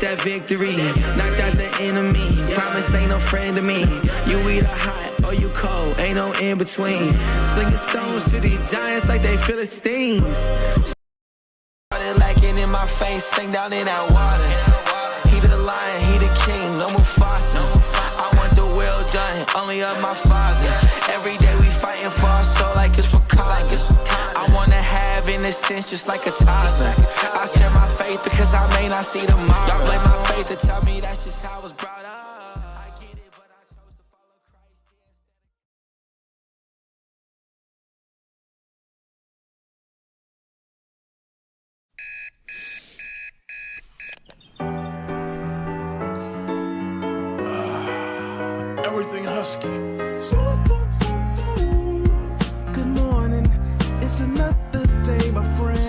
That victory, knocked out the enemy. Promise ain't no friend to me. You either hot or you cold, ain't no in between. Slinging stones to these giants like they Philistines. Started lacking in my face, sink down in that water. He the lion, he the king, no Mufasa. I want the will done, only of my father. Every day we fighting for our soul like it's for Congress. I wanna have innocence just like a toddler. I share my faith because I may not see tomorrow. Y'all blame my faith to tell me that's just how I was brought up. I get it, but I chose to follow Christ. Everything husky. Good morning, it's another day, my friend.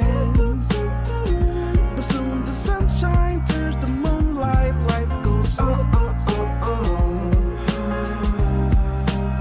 But soon the sunshine turns to moonlight, life goes on.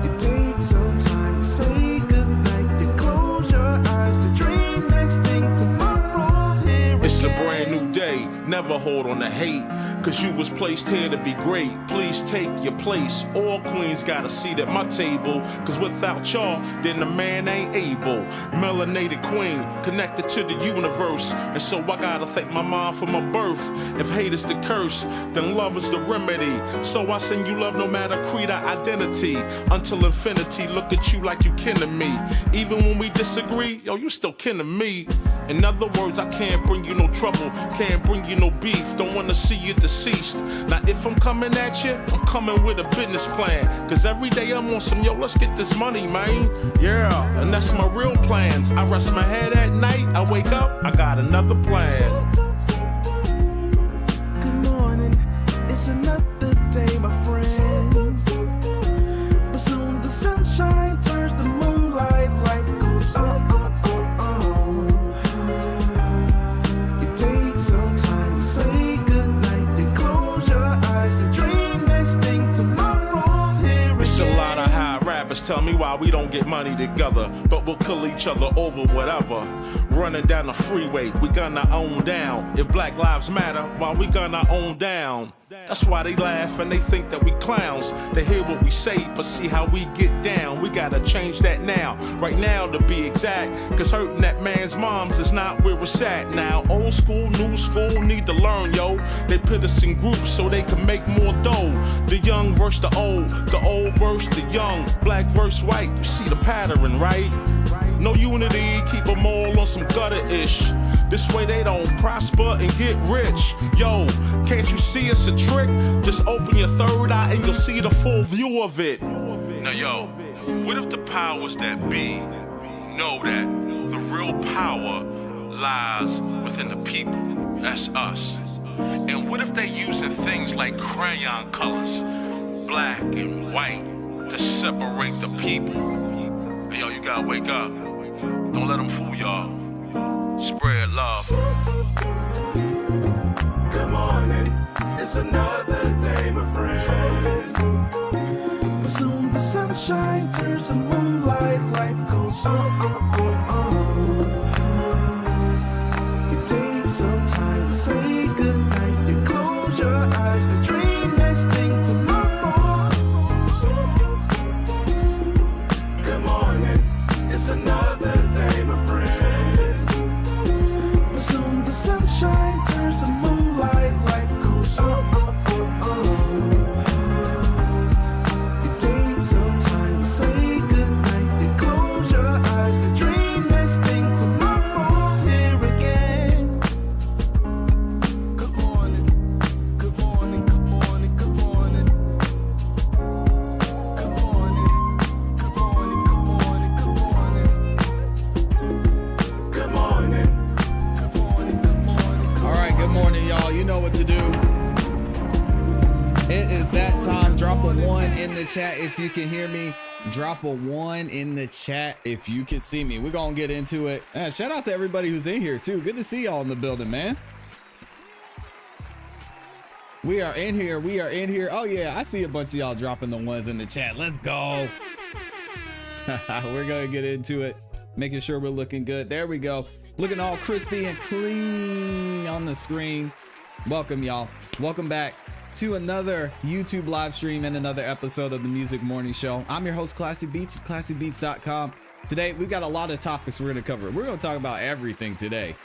It takes some time to say goodnight. You close your eyes to dream next thing. Tomorrow's here It's again. a brand new day, never hold on to hate. Cause you was placed here to be great. Please take your place. All queens got a seat at my table. Cause without y'all, then the man ain't able. Melanated queen, connected to the universe. And so I gotta thank my mom for my birth. If hate is the curse, then love is the remedy. So I send you love no matter creed or identity. Until infinity, look at you like you kin to me. Even when we disagree, yo, you still kin to me. In other words, I can't bring you no trouble, can't bring you no beef, don't wanna see you deceased. Now if I'm coming at you, I'm coming with a business plan. Cause every day I'm on some, yo, let's get this money, man. Yeah, and that's my real plans. I rest my head at night, I wake up, I got another plan. Good morning, it's another day, my friend. But soon the sunshine turns to moonlight, life goes on. It takes some time to say goodnight. You close your eyes to dream next thing. Tomorrow's here again. It's a lot of high rappers tell me why we don't get money together, but we'll kill each other over whatever. Running down the freeway, we gonna own down. If Black Lives Matter, why we gonna own down? That's why they laugh and they think that we clowns. They hear what we say, but see how we get down. We gotta change that now, right now to be exact. Cause hurting that man's moms is not where it's at now. Old school, new school, need to learn, yo. They put us in groups so they can make more dough. The young versus the old versus the young. Black versus white, you see the pattern, right? No unity, keep them all on some gutter-ish. This way they don't prosper and get rich. Yo, can't you see it's a trick? Just open your third eye and you'll see the full view of it. Now yo, what if the powers that be know that the real power lies within the people? That's us. And what if they using things like crayon colors, black and white, to separate the people? Hey, yo, you gotta wake up. Don't let them fool y'all. Spread love. Good morning, it's another day, my friend. But soon the sunshine turns to moonlight, life goes on. It takes some time to say goodnight. You close your eyes to dream next thing. Tomorrow's. Good morning, it's another day, my friend. But soon the sunshine turns to moonlight, life goes on. It takes some time to say goodnight. You close your eyes to dream next thing. Tomorrow's here again. Good morning, good morning, good morning, good morning. Good morning, good morning, good morning, good morning. Good morning, good morning, good morning. All right, good morning, y'all. You know what to do. It is that time. Drop a 1 in the chat if you can hear me. Drop a 1 in the chat if you can see me. We're going to get into it. Shout out to everybody who's in here, too. Good to see y'all in the building, man. We are in here. We are in here. Oh yeah, I see a bunch of y'all dropping the ones in the chat. Let's go. We're gonna get into it, making sure we're looking good. There we go. Looking all crispy and clean on the screen. Welcome y'all. Welcome back to another YouTube live stream and another episode of the Music Morning Show. I'm your host, ClassE Beats of ClassEbeats.com. Today, we've got a lot of topics we're going to cover. We're going to talk about everything today.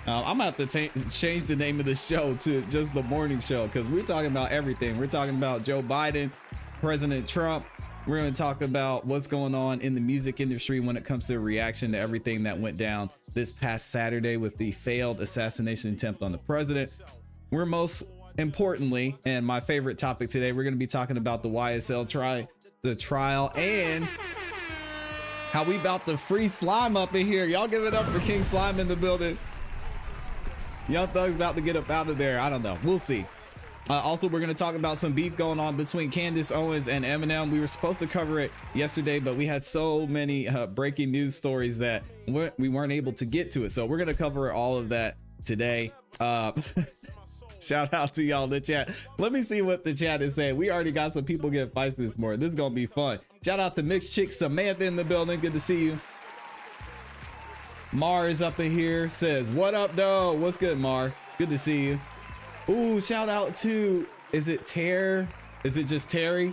I'm going to have to change the name of the show to just the morning show because we're talking about everything. We're talking about Joe Biden, President Trump. We're going to talk about what's going on in the music industry when it comes to a reaction to everything that went down this past Saturday with the failed assassination attempt on the president. We're most importantly, and my favorite topic today, we're going to be talking about the YSL trial and how we about to free Slime up in here. Y'all give it up for King Slime in the building. Young Thug's about to get up out of there. I don't know. We'll see. Also, we're going to talk about some beef going on between Candace, Owens, and Eminem. We were supposed to cover it yesterday, but we had so many breaking news stories that we weren't able to get to it. So we're going to cover all of that today. Shout out to y'all in the chat. Let me see what the chat is saying. We already got some people getting fights this morning. This is going to be fun. Shout out to Mixed Chick Samantha in the building. Good to see you. Mar is up in here. Says, what up, though? What's good, Mar? Good to see you. Ooh, shout out to, is it Ter? Is it just Terry?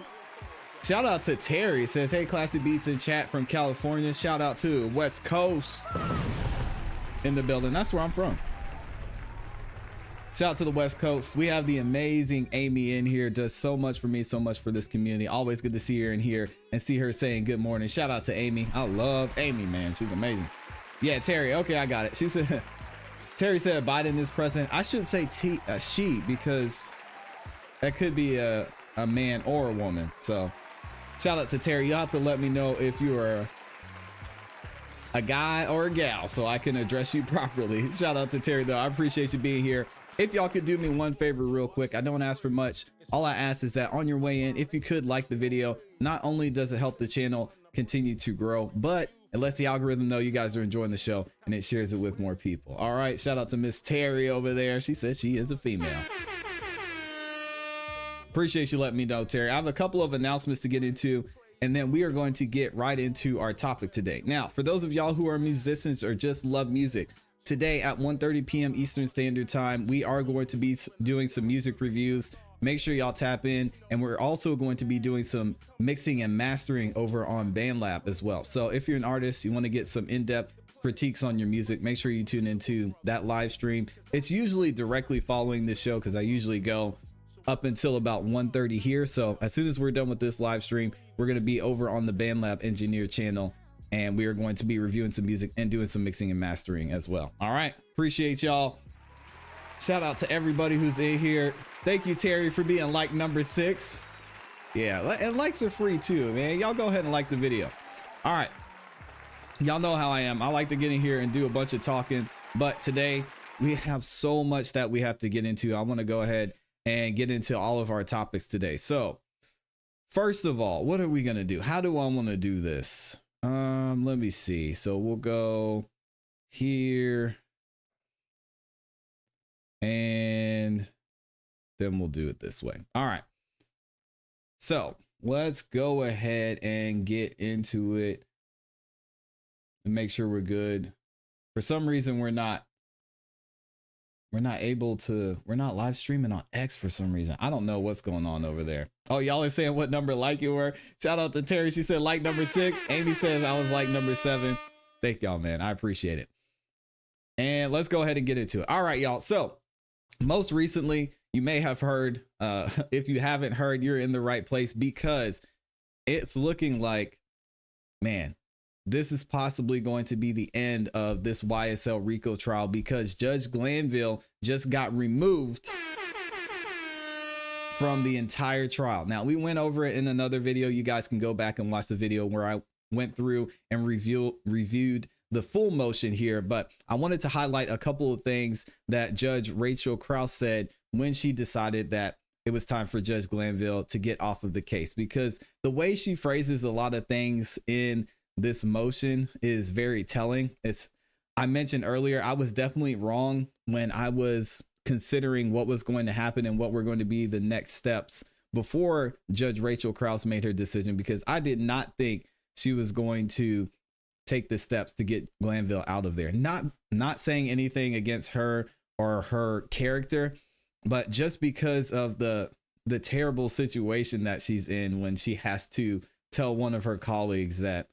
Shout out to Terry. Says, hey, ClassE Beats in chat from California. Shout out to West Coast in the building. That's where I'm from. Shout out to the West Coast. We have the amazing Amy in here. Does so much for me, so much for this community. Always good to see her in here and see her saying good morning. Shout out to Amy. I love Amy, man. She's amazing. Yeah, Terry. Okay, I got it. She said, Terry said Biden is president. I should say she because that could be a man or a woman. So shout out to Terry. You'll have to let me know if you are a guy or a gal so I can address you properly. Shout out to Terry, though. I appreciate you being here. If y'all could do me one favor real quick, I don't ask for much. All I ask is that on your way in, if you could like the video, not only does it help the channel continue to grow, but it lets the algorithm know you guys are enjoying the show and it shares it with more people. All right, shout out to Miss Terry over there. She said she is a female. Appreciate you letting me know, Terry. I have a couple of announcements to get into, and then we are going to get right into our topic today. Now, for those of y'all who are musicians or just love music, today at 1:30 p.m. Eastern Standard Time, we are going to be doing some music reviews. Make sure y'all tap in, and we're also going to be doing some mixing and mastering over on BandLab as well. So if you're an artist, you want to get some in-depth critiques on your music, make sure you tune into that live stream. It's usually directly following this show because I usually go up until about 1:30 here. So as soon as we're done with this live stream, we're going to be over on the BandLab Engineer channel, and we are going to be reviewing some music and doing some mixing and mastering as well. All right. Appreciate y'all. Shout out to everybody who's in here. Thank you, Terry, for being like number 6. Yeah, and likes are free too, man. Y'all go ahead and like the video. All right. Y'all know how I am. I like to get in here and do a bunch of talking, but today we have so much that we have to get into. I want to go ahead and get into all of our topics today. So first of all, what are we going to do? How do I want to do this? Let me see. So we'll go here and then we'll do it this way. All right. So let's go ahead and get into it and make sure we're good. For some reason, we're not live streaming on X for some reason. I don't know what's going on over there. Oh, y'all are saying what number like you were. Shout out to Terry. She said like number 6. Amy says I was like number 7. Thank y'all, man. I appreciate it. And let's go ahead and get into it. All right, y'all. So most recently, you may have heard, if you haven't heard, you're in the right place because it's looking like, man, this is possibly going to be the end of this YSL RICO trial because Judge Glanville just got removed from the entire trial. Now, we went over it in another video. You guys can go back and watch the video where I went through and reviewed the full motion here, but I wanted to highlight a couple of things that Judge Rachel Krause said when she decided that it was time for Judge Glanville to get off of the case, because the way she phrases a lot of things in this motion is very telling. I mentioned earlier, I was definitely wrong when I was considering what was going to happen and what were going to be the next steps before Judge Rachel Krause made her decision, because I did not think she was going to take the steps to get Glanville out of there. Not saying anything against her or her character, but just because of the terrible situation that she's in when she has to tell one of her colleagues that,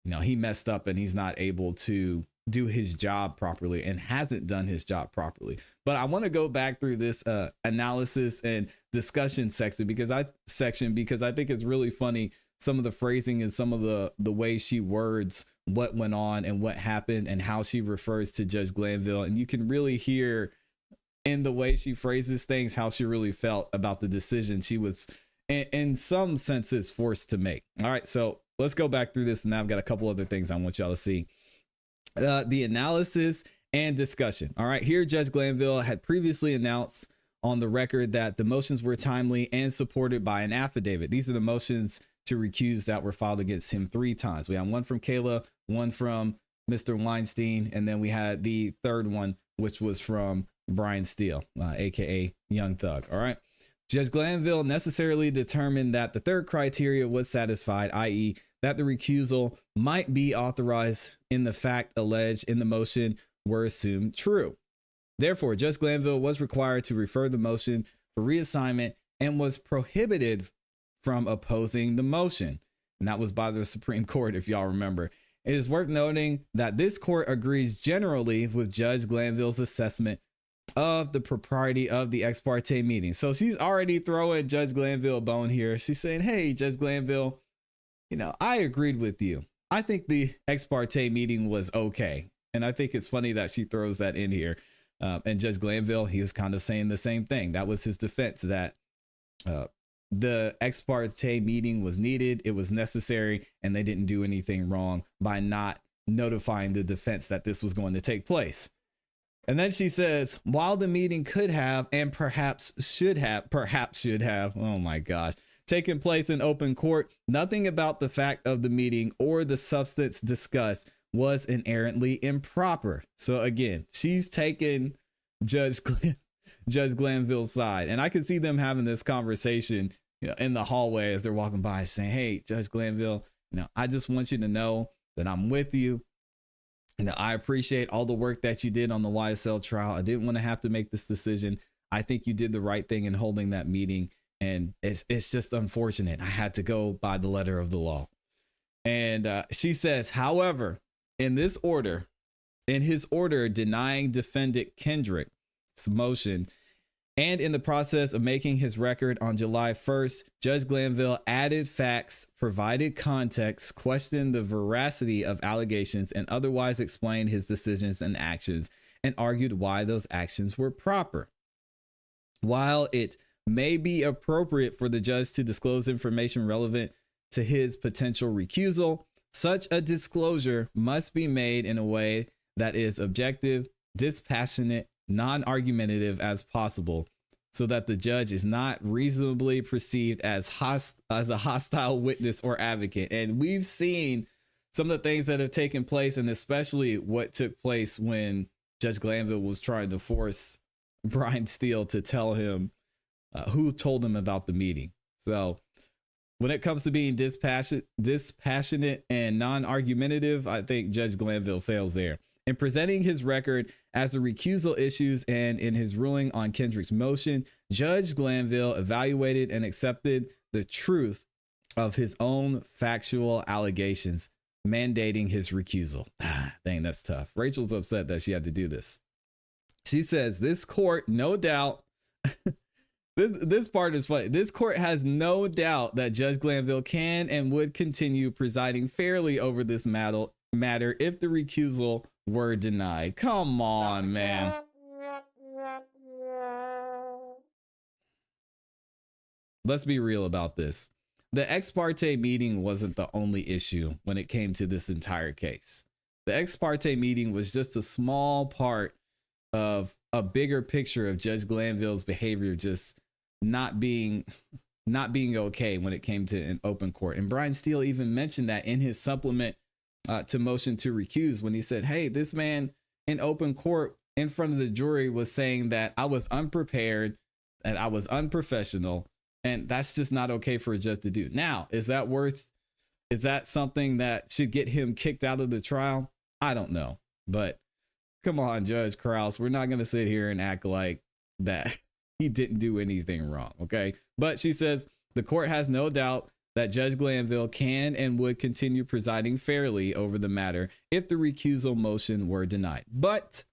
you know, he messed up and he's not able to do his job properly and hasn't done his job properly. But I want to go back through this analysis and discussion section because I think it's really funny, some of the phrasing and some of the way she words what went on and what happened and how she refers to Judge Glanville. And you can really hear in the way she phrases things how she really felt about the decision she was in some senses forced to make. All right, so let's go back through this, and now I've got a couple other things I want y'all to see. The analysis and discussion. All right, here Judge Glanville had previously announced on the record that the motions were timely and supported by an affidavit. These are the motions to recuse that were filed against him 3 times. We have one from Kayla, one from Mr. Weinstein, and then we had the third one, which was from Brian Steele, aka Young Thug. All right. Judge Glanville necessarily determined that the third criteria was satisfied, i.e., that the recusal might be authorized in the fact alleged in the motion were assumed true. Therefore, Judge Glanville was required to refer the motion for reassignment and was prohibited from opposing the motion. And that was by the Supreme Court, if y'all remember. It is worth noting that this court agrees generally with Judge Glanville's assessment of the propriety of the ex parte meeting. So she's already throwing Judge Glanville a bone here. She's saying, hey, Judge Glanville, you know, I agreed with you. I think the ex parte meeting was okay. And I think it's funny that she throws that in here. And Judge Glanville, he was kind of saying the same thing. That was his defense, that the ex parte meeting was needed. It was necessary. And they didn't do anything wrong by not notifying the defense that this was going to take place. And then she says, while the meeting could have and perhaps should have, oh my gosh, taken place in open court, nothing about the fact of the meeting or the substance discussed was inherently improper. So again, she's taken Judge Glanville's side. And I can see them having this conversation, you know, in the hallway as they're walking by, saying, hey, Judge Glanville, you know, I just want you to know that I'm with you. You know, I appreciate all the work that you did on the YSL trial. I didn't want to have to make this decision. I think you did the right thing in holding that meeting. And it's just unfortunate. I had to go by the letter of the law. And she says, however, in his order denying defendant Kendrick's motion, and in the process of making his record on July 1st, Judge Glanville added facts, provided context, questioned the veracity of allegations, and otherwise explained his decisions and actions, and argued why those actions were proper. While it may be appropriate for the judge to disclose information relevant to his potential recusal, such a disclosure must be made in a way that is objective, dispassionate, non-argumentative as possible, so that the judge is not reasonably perceived as a hostile witness or advocate. And we've seen some of the things that have taken place, and especially what took place when Judge Glanville was trying to force Brian Steele to tell him who told him about the meeting. So when it comes to being dispassionate and non-argumentative, I think Judge Glanville fails there. In presenting his record as the recusal issues and in his ruling on Kendrick's motion, Judge Glanville evaluated and accepted the truth of his own factual allegations, mandating his recusal. Dang, that's tough. Rachel's upset that she had to do this. She says, this court, no doubt, this part is funny. This court has no doubt that Judge Glanville can and would continue presiding fairly over this matter if the recusal were denied. Come on, man. Let's be real about this. The ex parte meeting wasn't the only issue when it came to this entire case. The ex parte meeting was just a small part of a bigger picture of Judge Glanville's behavior just not being okay when it came to an open court. And Brian Steele even mentioned that in his supplement to motion to recuse, when he said, hey, this man in open court in front of the jury was saying that I was unprepared and I was unprofessional, and that's just not okay for a judge to do. Now, is that something that should get him kicked out of the trial? I don't know, but come on, Judge Krause, we're not going to sit here and act like that he didn't do anything wrong, okay? But she says the court has no doubt that Judge Glanville can and would continue presiding fairly over the matter if the recusal motion were denied. But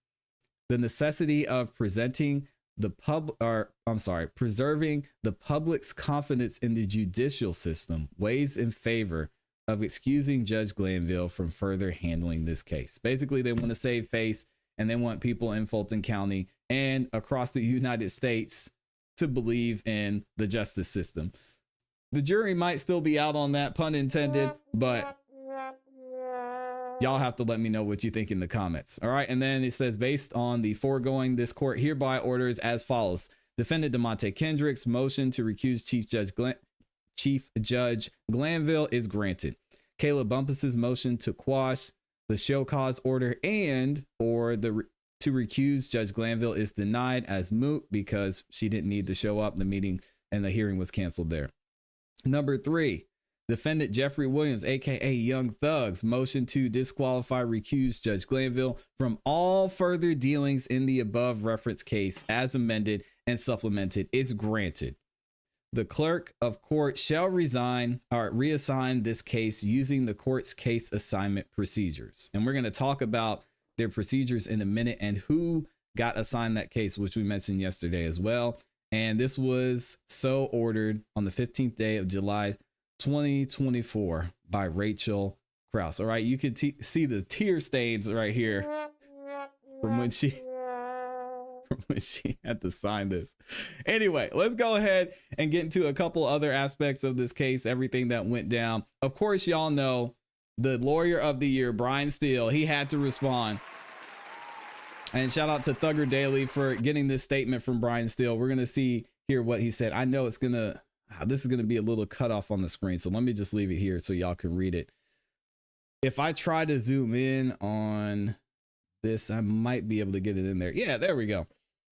the necessity of preserving the public's confidence in the judicial system weighs in favor of excusing Judge Glanville from further handling this case. Basically, they want to save face, and they want people in Fulton County and across the United States to believe in the justice system. The jury might still be out on that, pun intended, but y'all have to let me know what you think in the comments. All right. And then it says, based on the foregoing, this court hereby orders as follows. Defendant DeMonte Kendrick's motion to recuse Chief Judge Glanville is granted. Caleb Bumpus's motion to quash the show cause order to recuse Judge Glanville is denied as moot because she didn't need to show up. The meeting and the hearing was canceled there. Number 3, defendant Jeffrey Williams, aka Young Thug's motion to disqualify recuse Judge Glanville from all further dealings in the above reference case as amended and supplemented is granted. The clerk of court shall reassign this case using the court's case assignment procedures. And we're going to talk about their procedures in a minute and who got assigned that case, which we mentioned yesterday as well. And this was so ordered on the 15th day of July, 2024 by Rachel Krause. All right. You can see the tear stains right here from when she had to sign this. Anyway, let's go ahead and get into a couple other aspects of this case, everything that went down. Of course, y'all know the lawyer of the year, Brian Steele, he had to respond. And shout out to Thugger Daily for getting this statement from Brian Steele. We're going to hear what he said. I know this is going to be a little cut off on the screen. So let me just leave it here so y'all can read it. If I try to zoom in on this, I might be able to get it in there. Yeah, there we go.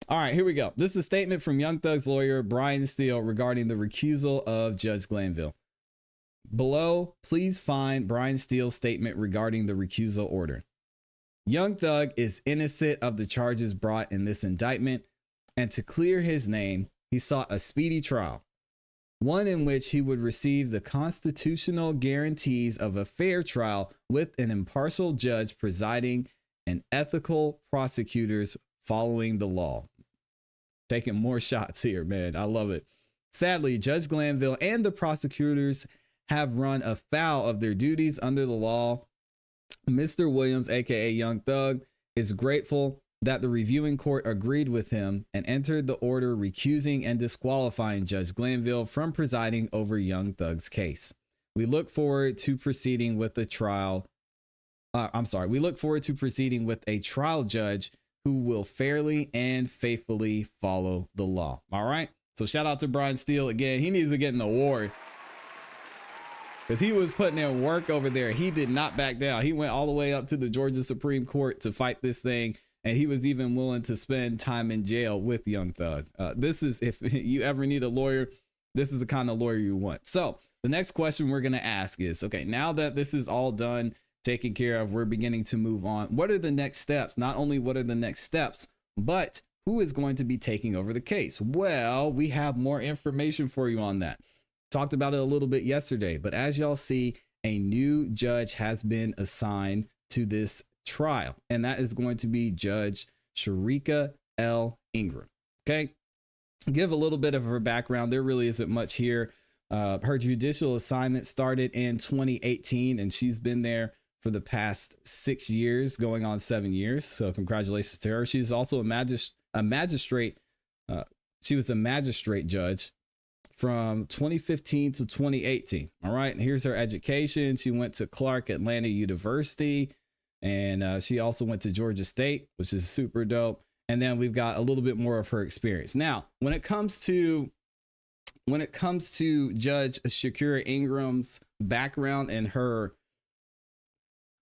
All right, here we go. This is a statement from Young Thug's lawyer, Brian Steele, regarding the recusal of Judge Glanville. Below, please find Brian Steele's statement regarding the recusal order. Young Thug is innocent of the charges brought in this indictment, and to clear his name, he sought a speedy trial, one in which he would receive the constitutional guarantees of a fair trial with an impartial judge presiding and ethical prosecutors following the law. Taking more shots here, man. I love it. Sadly, Judge Glanville and the prosecutors have run afoul of their duties under the law. Mr. Williams, aka Young Thug, is grateful that the reviewing court agreed with him and entered the order recusing and disqualifying Judge Glanville from presiding over Young Thug's case. We look forward to proceeding with a trial judge who will fairly and faithfully follow the law. All right. So shout out to Brian Steele again. He needs to get an award because he was putting in work over there. He did not back down. He went all the way up to the Georgia Supreme Court to fight this thing. And he was even willing to spend time in jail with Young Thug. This is, if you ever need a lawyer, this is the kind of lawyer you want. So the next question we're going to ask is, okay, now that this is all done, taken care of, we're beginning to move on. What are the next steps? Not only what are the next steps, but who is going to be taking over the case? Well, we have more information for you on that. Talked about it a little bit yesterday, but as y'all see, a new judge has been assigned to this trial, and that is going to be Judge Sharika L. Ingram. Okay. Give a little bit of her background. There really isn't much here. Her judicial assignment started in 2018, and she's been there for the past 6 years, going on 7 years. So congratulations to her. She's also a magistrate. She was a magistrate judge from 2015 to 2018. All right. And here's her education. She went to Clark Atlanta University, and she also went to Georgia State, which is super dope. And then we've got a little bit more of her experience. Now, when it comes to Judge Shakira Ingram's background and her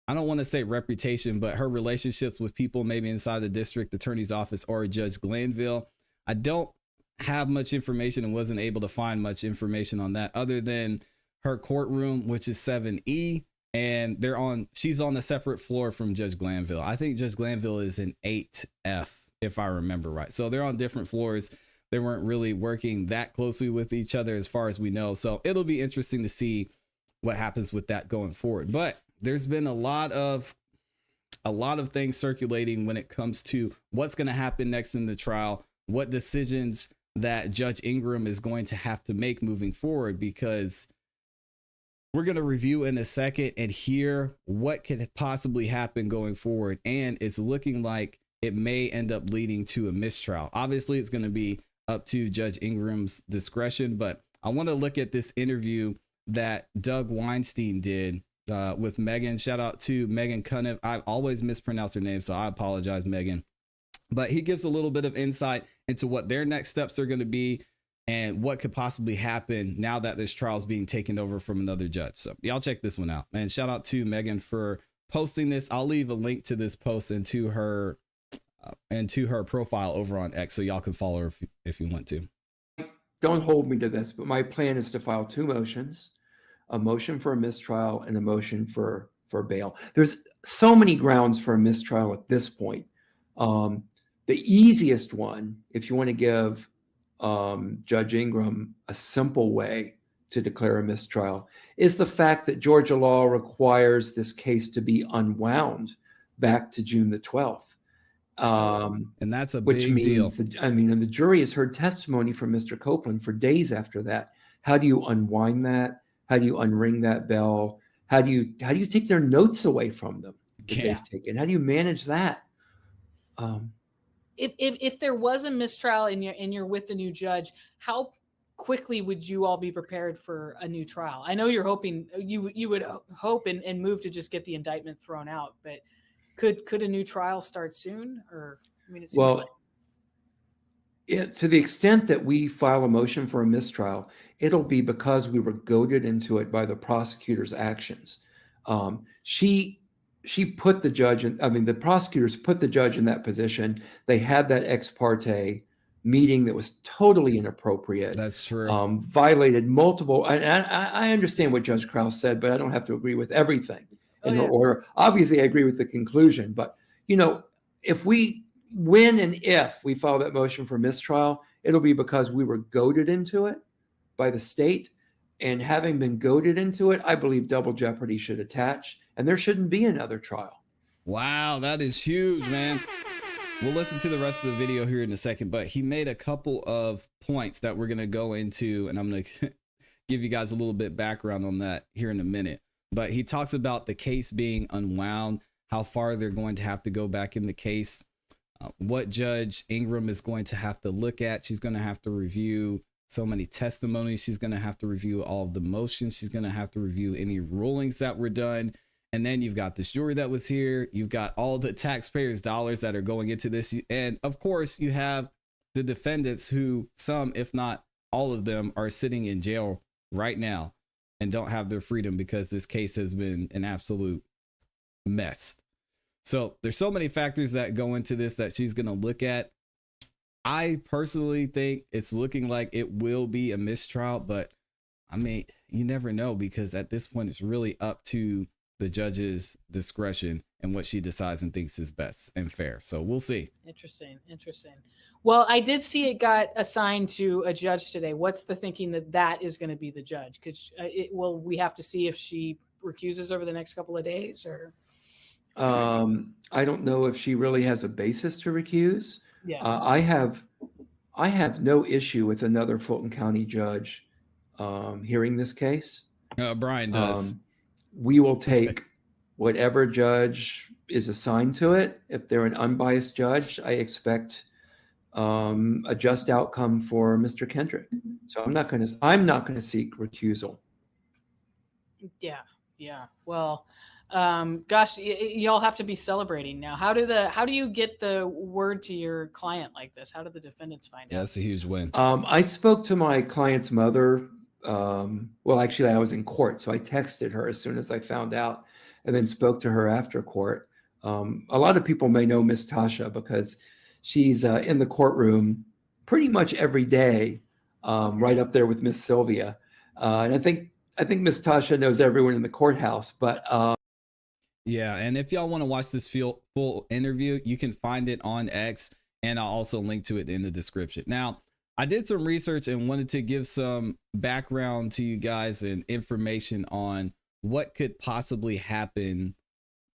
I don't want to say reputation, but her relationships with people maybe inside the district attorney's office or Judge Glanville. I don't have much information and wasn't able to find much information on that other than her courtroom, which is 7E, and she's on a separate floor from Judge Glanville. I think Judge Glanville is in 8F, if I remember right. So they're on different floors. They weren't really working that closely with each other as far as we know. So it'll be interesting to see what happens with that going forward. But there's been a lot of things circulating when it comes to what's going to happen next in the trial, what decisions that Judge Ingram is going to have to make moving forward, because we're going to review in a second and hear what could possibly happen going forward. And it's looking like it may end up leading to a mistrial. Obviously, it's going to be up to Judge Ingram's discretion, but I want to look at this interview that Doug Weinstein did with Megan. Shout out to Megan Cunniff. I always mispronounce her name, so I apologize, Megan. But he gives a little bit of insight into what their next steps are going to be and what could possibly happen now that this trial is being taken over from another judge. So y'all check this one out. And shout out to Megan for posting this. I'll leave a link to this post and to her profile over on X, so y'all can follow her if you want to. Don't hold me to this, but my plan is to file 2 motions, a motion for a mistrial and a motion for bail. There's so many grounds for a mistrial at this point. The easiest one, if you want to give Judge Ingram a simple way to declare a mistrial, is the fact that Georgia law requires this case to be unwound back to June the 12th. And that's a big deal. And the jury has heard testimony from Mr. Copeland for days after that. How do you unwind that? How do you unring that bell? How do you take their notes away from them that they've taken? How do you manage that? If there was a mistrial and you're with the new judge, how quickly would you all be prepared for a new trial? I know you're hoping you would hope and move to just get the indictment thrown out, but could a new trial start soon? Or I mean, it seems to the extent that we file a motion for a mistrial, it'll be because we were goaded into it by the prosecutor's actions. She put the judge in, the prosecutors put the judge in that position. They had that ex parte meeting that was totally inappropriate. That's true. Violated multiple, I understand what Judge Krause said, but I don't have to agree with everything in her order. Obviously, I agree with the conclusion, but if we file that motion for mistrial, it'll be because we were goaded into it by the state. And having been goaded into it, I believe double jeopardy should attach, and there shouldn't be another trial. Wow, that is huge, man. We'll listen to the rest of the video here in a second, but he made a couple of points that we're going to go into, and I'm going to give you guys a little bit background on that here in a minute. But he talks about the case being unwound, how far they're going to have to go back in the case, what Judge Ingram is going to have to look at. She's going to have to review so many testimonies. She's going to have to review all of the motions. She's going to have to review any rulings that were done. And then you've got this jury that was here. You've got all the taxpayers' dollars that are going into this. And of course, you have the defendants who some, if not all of them, are sitting in jail right now and don't have their freedom because this case has been an absolute mess. So there's so many factors that go into this that she's going to look at. I personally think it's looking like it will be a mistrial, but I mean, you never know, because at this point, it's really up to the judge's discretion and what she decides and thinks is best and fair. So we'll see. Interesting. Well, I did see it got assigned to a judge today. What's the thinking that is going to be the judge? Will we have to see if she recuses over the next couple of days, or? I don't know if she really has a basis to recuse. Yeah. I have no issue with another Fulton County judge hearing this case. Brian does. We will take whatever judge is assigned to it. If they're an unbiased judge, I expect a just outcome for Mr. Kendrick. So I'm not going to seek recusal. Yeah. Well, gosh, y'all have to be celebrating now. How do you get the word to your client like this? How do the defendants find out? That's a huge win. I spoke to my client's mother. Well, actually, I was in court, so I texted her as soon as I found out. and then spoke to her after court. A lot of people may know Miss Tasha because she's in the courtroom pretty much every day, right up there with Miss Sylvia. And I think Miss Tasha knows everyone in the courthouse, but Yeah, and if y'all want to watch this full interview, you can find it on X, and I'll also link to it in the description. Now, I did some research and wanted to give some background to you guys and information on what could possibly happen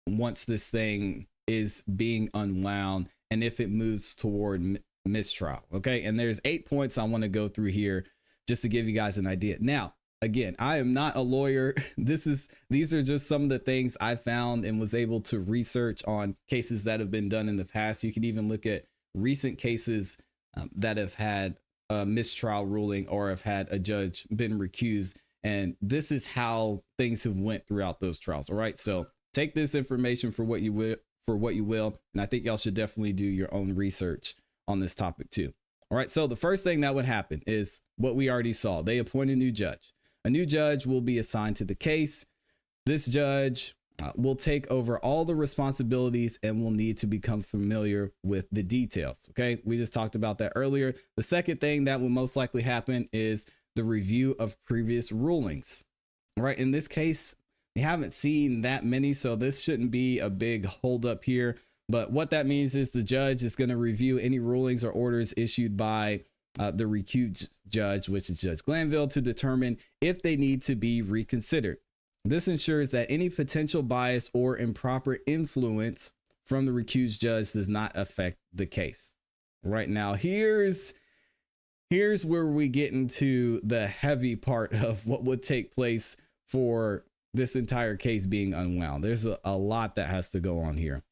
once this thing is being unwound and if it moves toward mistrial. Okay, and there's 8 points I want to go through here just to give you guys an idea. Now, again, I am not a lawyer. These are just some of the things I found and was able to research on cases that have been done in the past. You can even look at recent cases that have had a mistrial ruling or have had a judge been recused. And this is how things have went throughout those trials. All right. So take this information for what you will. And I think y'all should definitely do your own research on this topic too. All right. So the first thing that would happen is what we already saw. They appoint a new judge. A new judge will be assigned to the case. This judge will take over all the responsibilities and will need to become familiar with the details. Okay, we just talked about that earlier. The second thing that will most likely happen is the review of previous rulings. All right, in this case, we haven't seen that many, so this shouldn't be a big holdup here. But what that means is the judge is going to review any rulings or orders issued by the recused judge, which is Judge Glanville, to determine if they need to be reconsidered. This ensures that any potential bias or improper influence from the recused judge does not affect the case. Right now, here's where we get into the heavy part of what would take place for this entire case being unwound. There's a lot that has to go on here.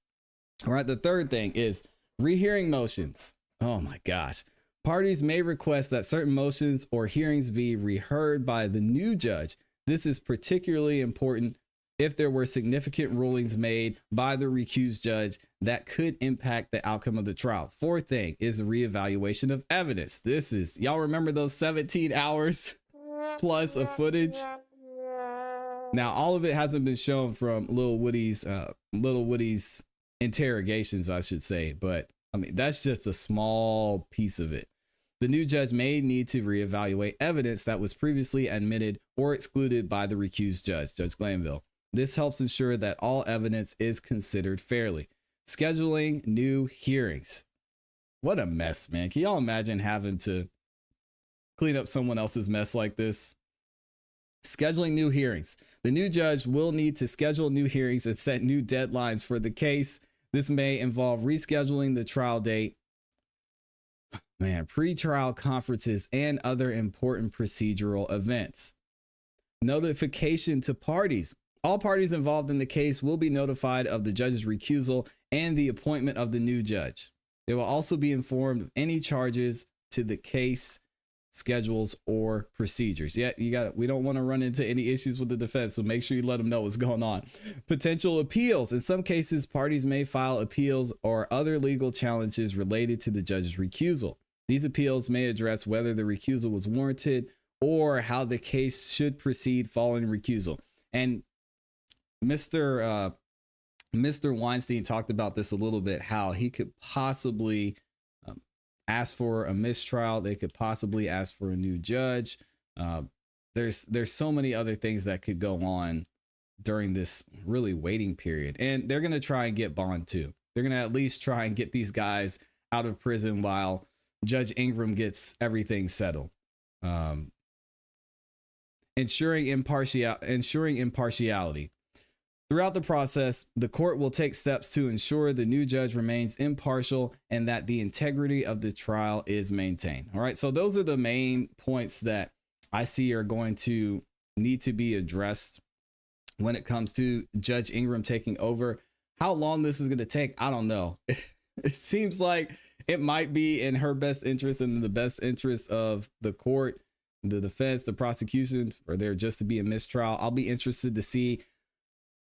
All right, the third thing is rehearing motions. Oh my gosh. Parties may request that certain motions or hearings be reheard by the new judge. This is particularly important if there were significant rulings made by the recused judge that could impact the outcome of the trial. Fourth thing is the reevaluation of evidence. This is, y'all remember those 17 hours plus of footage? Now, all of it hasn't been shown from Lil Woody's interrogations, I should say, but I mean, that's just a small piece of it. The new judge may need to reevaluate evidence that was previously admitted or excluded by the recused judge, Judge Glanville. This helps ensure that all evidence is considered fairly. Scheduling new hearings. What a mess, man. Can y'all imagine having to clean up someone else's mess like this? Scheduling new hearings. The new judge will need to schedule new hearings and set new deadlines for the case. This may involve rescheduling the trial date, pre-trial conferences, and other important procedural events. Notification to parties. All parties involved in the case will be notified of the judge's recusal and the appointment of the new judge. They will also be informed of any charges to the case, schedules, or procedures. We don't want to run into any issues with the defense, so make sure you let them know what's going on. Potential appeals. In some cases, parties may file appeals or other legal challenges related to the judge's recusal. These appeals may address whether the recusal was warranted or how the case should proceed following recusal. And Mr. Weinstein talked about this a little bit, how he could possibly ask for a mistrial. They could possibly ask for a new judge. There's so many other things that could go on during this really waiting period. And they're going to try and get bond too. They're going to at least try and get these guys out of prison while Judge Ingram gets everything settled. Ensuring impartiality. Throughout the process, the court will take steps to ensure the new judge remains impartial and that the integrity of the trial is maintained. All right, so those are the main points that I see are going to need to be addressed when it comes to Judge Ingram taking over. How long this is going to take, I don't know. It seems like it might be in her best interest and in the best interest of the court, the defense, the prosecution, for there just to be a mistrial. I'll be interested to see.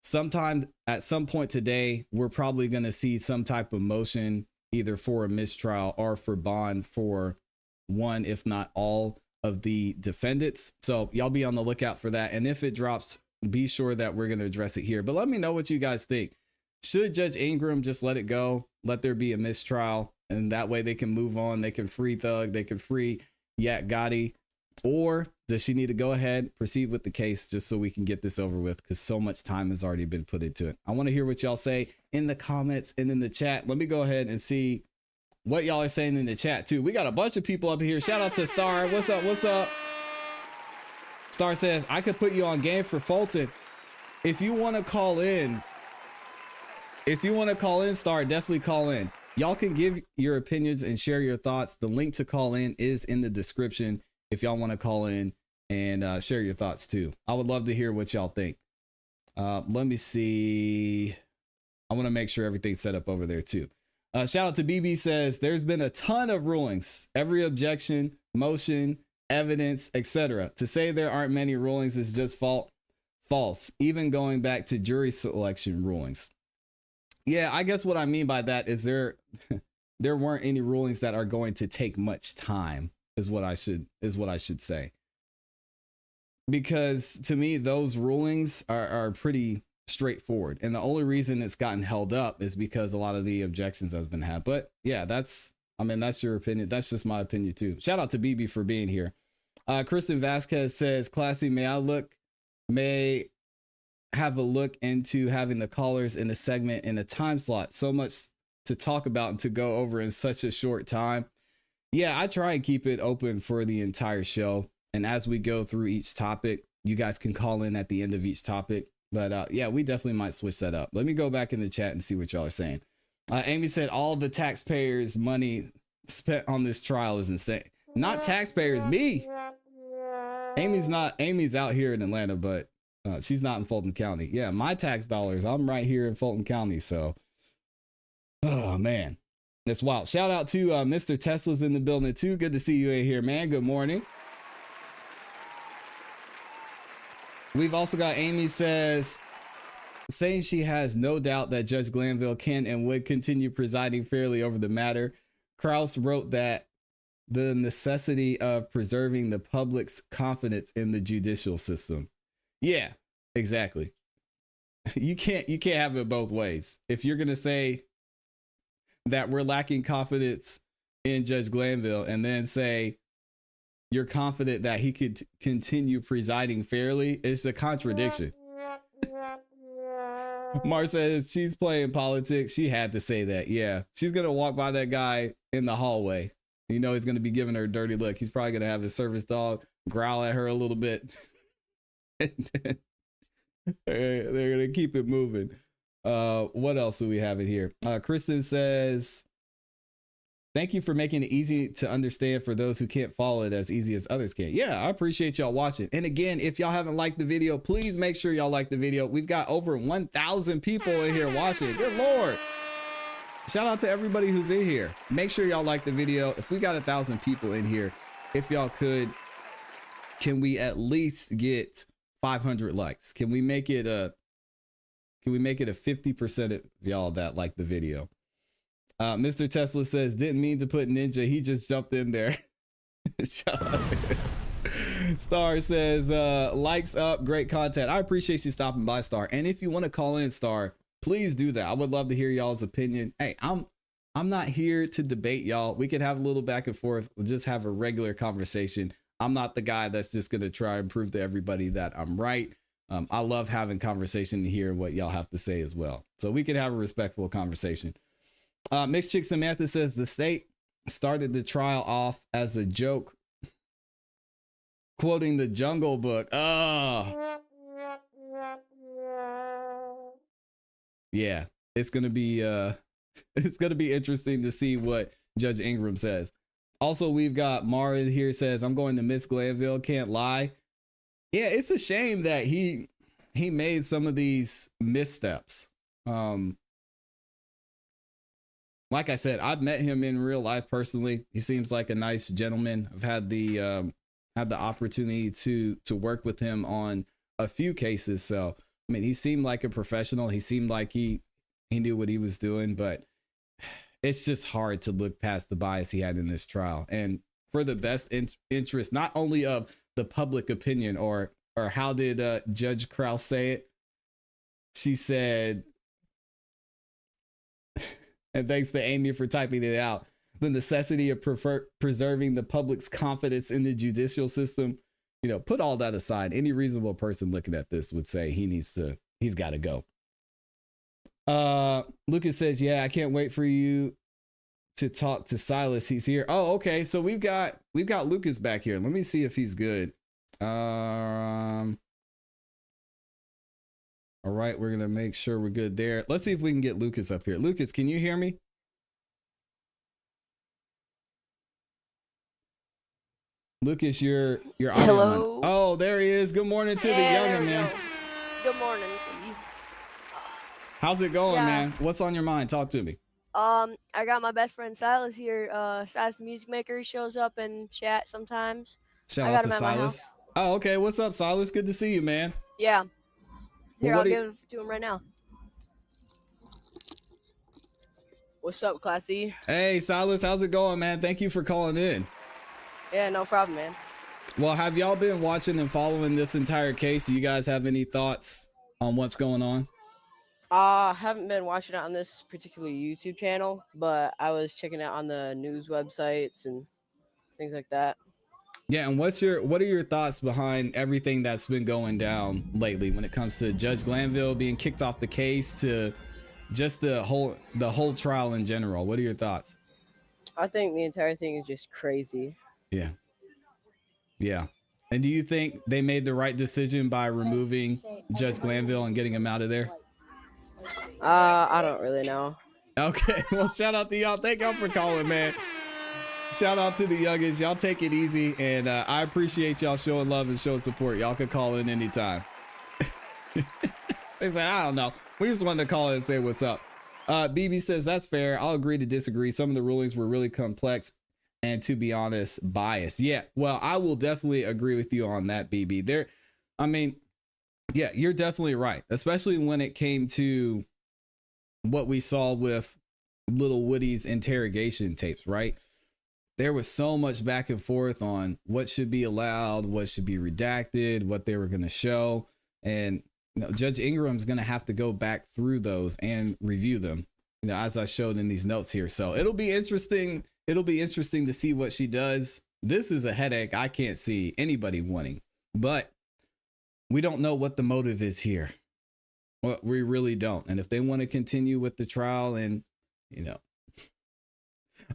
Sometime at some point today, we're probably going to see some type of motion either for a mistrial or for bond for one, if not all, of the defendants. So y'all be on the lookout for that. And if it drops be sure that we're going to address it here. But let me know what you guys think. Should Judge Ingram just let it go? Let there be a mistrial, and that way they can move on. They can free Thug. They can free Yak Gotti. Or does she need to go ahead, proceed with the case just so we can get this over with? Because so much time has already been put into it. I want to hear what y'all say in the comments and in the chat. Let me go ahead and see what y'all are saying in the chat too. We got a bunch of people up here. Shout out to Star. What's up? What's up? Star says, I could put you on game for Fulton. If you want to call in, Star, definitely call in. Y'all can give your opinions and share your thoughts. The link to call in is in the description if y'all want to call in and share your thoughts too. I would love to hear what y'all think. Let me see. I want to make sure everything's set up over there too. Shout out to BB says, there's been a ton of rulings. Every objection, motion, evidence, etc. To say there aren't many rulings is just false. Even going back to jury selection rulings. Yeah, I guess what I mean by that is there weren't any rulings that are going to take much time is what I should say. Because to me, those rulings are pretty straightforward. And the only reason it's gotten held up is because a lot of the objections have been had. But yeah, that's your opinion. That's just my opinion too. Shout out to BB for being here. Kristen Vasquez says, ClassE, may have a look into having the callers in a segment in a time slot. So much to talk about and to go over in such a short time. Yeah, I try and keep it open for the entire show. And as we go through each topic, you guys can call in at the end of each topic. But yeah, we definitely might switch that up. Let me go back in the chat and see what y'all are saying. Amy said all the taxpayers' money spent on this trial is insane. Not taxpayers, me. Amy's out here in Atlanta, but she's not in Fulton County. Yeah, my tax dollars. I'm right here in Fulton County. So, oh man, that's wild. Shout out to Mr. Tesla's in the building too. Good to see you in here, man. Good morning. We've also got Amy says, saying she has no doubt that Judge Glanville can and would continue presiding fairly over the matter. Krause wrote that the necessity of preserving the public's confidence in the judicial system. Yeah, exactly. You can't have it both ways. If you're going to say that we're lacking confidence in Judge Glanville and then say you're confident that he could continue presiding fairly, it's a contradiction. Mar says she's playing politics. She had to say that. Yeah, she's going to walk by that guy in the hallway. You know, he's going to be giving her a dirty look. He's probably going to have his service dog growl at her a little bit. They're going to keep it moving. What else do we have in here? Kristen says, thank you for making it easy to understand for those who can't follow it as easy as others can. Yeah, I appreciate y'all watching. And again, if y'all haven't liked the video, please make sure y'all like the video. We've got over 1,000 people in here watching. Good Lord. Shout out to everybody who's in here. Make sure y'all like the video. If we got 1,000 people in here, if y'all could, can we at least get 500 likes? Can we make it a 50% of y'all that like the video? Mr. Tesla says, didn't mean to put ninja. He just jumped in there. Star says, likes up, great content. I appreciate you stopping by, Star. And if you want to call in, Star, please do that. I would love to hear y'all's opinion. Hey, I'm not here to debate y'all. We can have a little back and forth. We'll just have a regular conversation. I'm not the guy that's just going to try and prove to everybody that I'm right. I love having conversation to hear what y'all have to say as well. So we can have a respectful conversation. Mixed Chick Samantha says the state started the trial off as a joke, quoting the Jungle Book. Oh, yeah, it's gonna be interesting to see what Judge Ingram says. Also, we've got Mara here says, I'm going to miss Glanville, can't lie. Yeah, it's a shame that he made some of these missteps. Like I said, I've met him in real life personally. He seems like a nice gentleman. I've had the opportunity to work with him on a few cases. So, I mean, he seemed like a professional. He seemed like he knew what he was doing, but it's just hard to look past the bias he had in this trial. And for the best interest, not only of the public opinion or or how did Judge Krause say it? She said, and thanks to Amy for typing it out, the necessity of preserving the public's confidence in the judicial system. You know, put all that aside. Any reasonable person looking at this would say he's got to go. Lucas says, yeah, I can't wait for you to talk to Silas. He's here. Oh, okay. So we've got Lucas back here. Let me see if he's good. All right, we're gonna make sure we're good there. Let's see if we can get Lucas up here. Lucas, can you hear me? Lucas, you're audio Hello. on. Oh, there he is. Good morning to the youngin', man. Good morning. How's it going, Yeah. man? What's on your mind? Talk to me. I got my best friend Silas here. Silas the Music Maker. He shows up in chat sometimes. Shout I out got to him at my Silas. house. Oh, okay. What's up, Silas? Good to see you, man. Yeah. Here, Well, I'll give it to him right now. What's up, ClassE? Hey, Silas, how's it going, man? Thank you for calling in. Yeah, no problem, man. Well, have y'all been watching and following this entire case? Do you guys have any thoughts on what's going on? Haven't been watching it on this particular YouTube channel, but I was checking it on the news websites and things like that. Yeah, and what are your thoughts behind everything that's been going down lately when it comes to Judge Glanville being kicked off the case to just the whole trial in general? What are your thoughts? I think the entire thing is just crazy. Yeah. Yeah. And do you think they made the right decision by removing Judge Glanville and getting him out of there? I don't really know. Okay. Well, shout out to y'all. Thank y'all for calling, man. Shout out to the youngest. Y'all take it easy. And I appreciate y'all showing love and showing support. Y'all can call in anytime. They say, I don't know. We just wanted to call in and say what's up. BB says, that's fair. I'll agree to disagree. Some of the rulings were really complex and, to be honest, biased. Yeah, well, I will definitely agree with you on that, BB. Yeah, you're definitely right, especially when it came to what we saw with Little Woody's interrogation tapes, right? There was so much back and forth on what should be allowed, what should be redacted, what they were going to show. And Judge Ingram's going to have to go back through those and review them, as I showed in these notes here. So it'll be interesting. It'll be interesting to see what she does. This is a headache I can't see anybody wanting, but we don't know what the motive is here. Well, we really don't. And if they want to continue with the trial, and,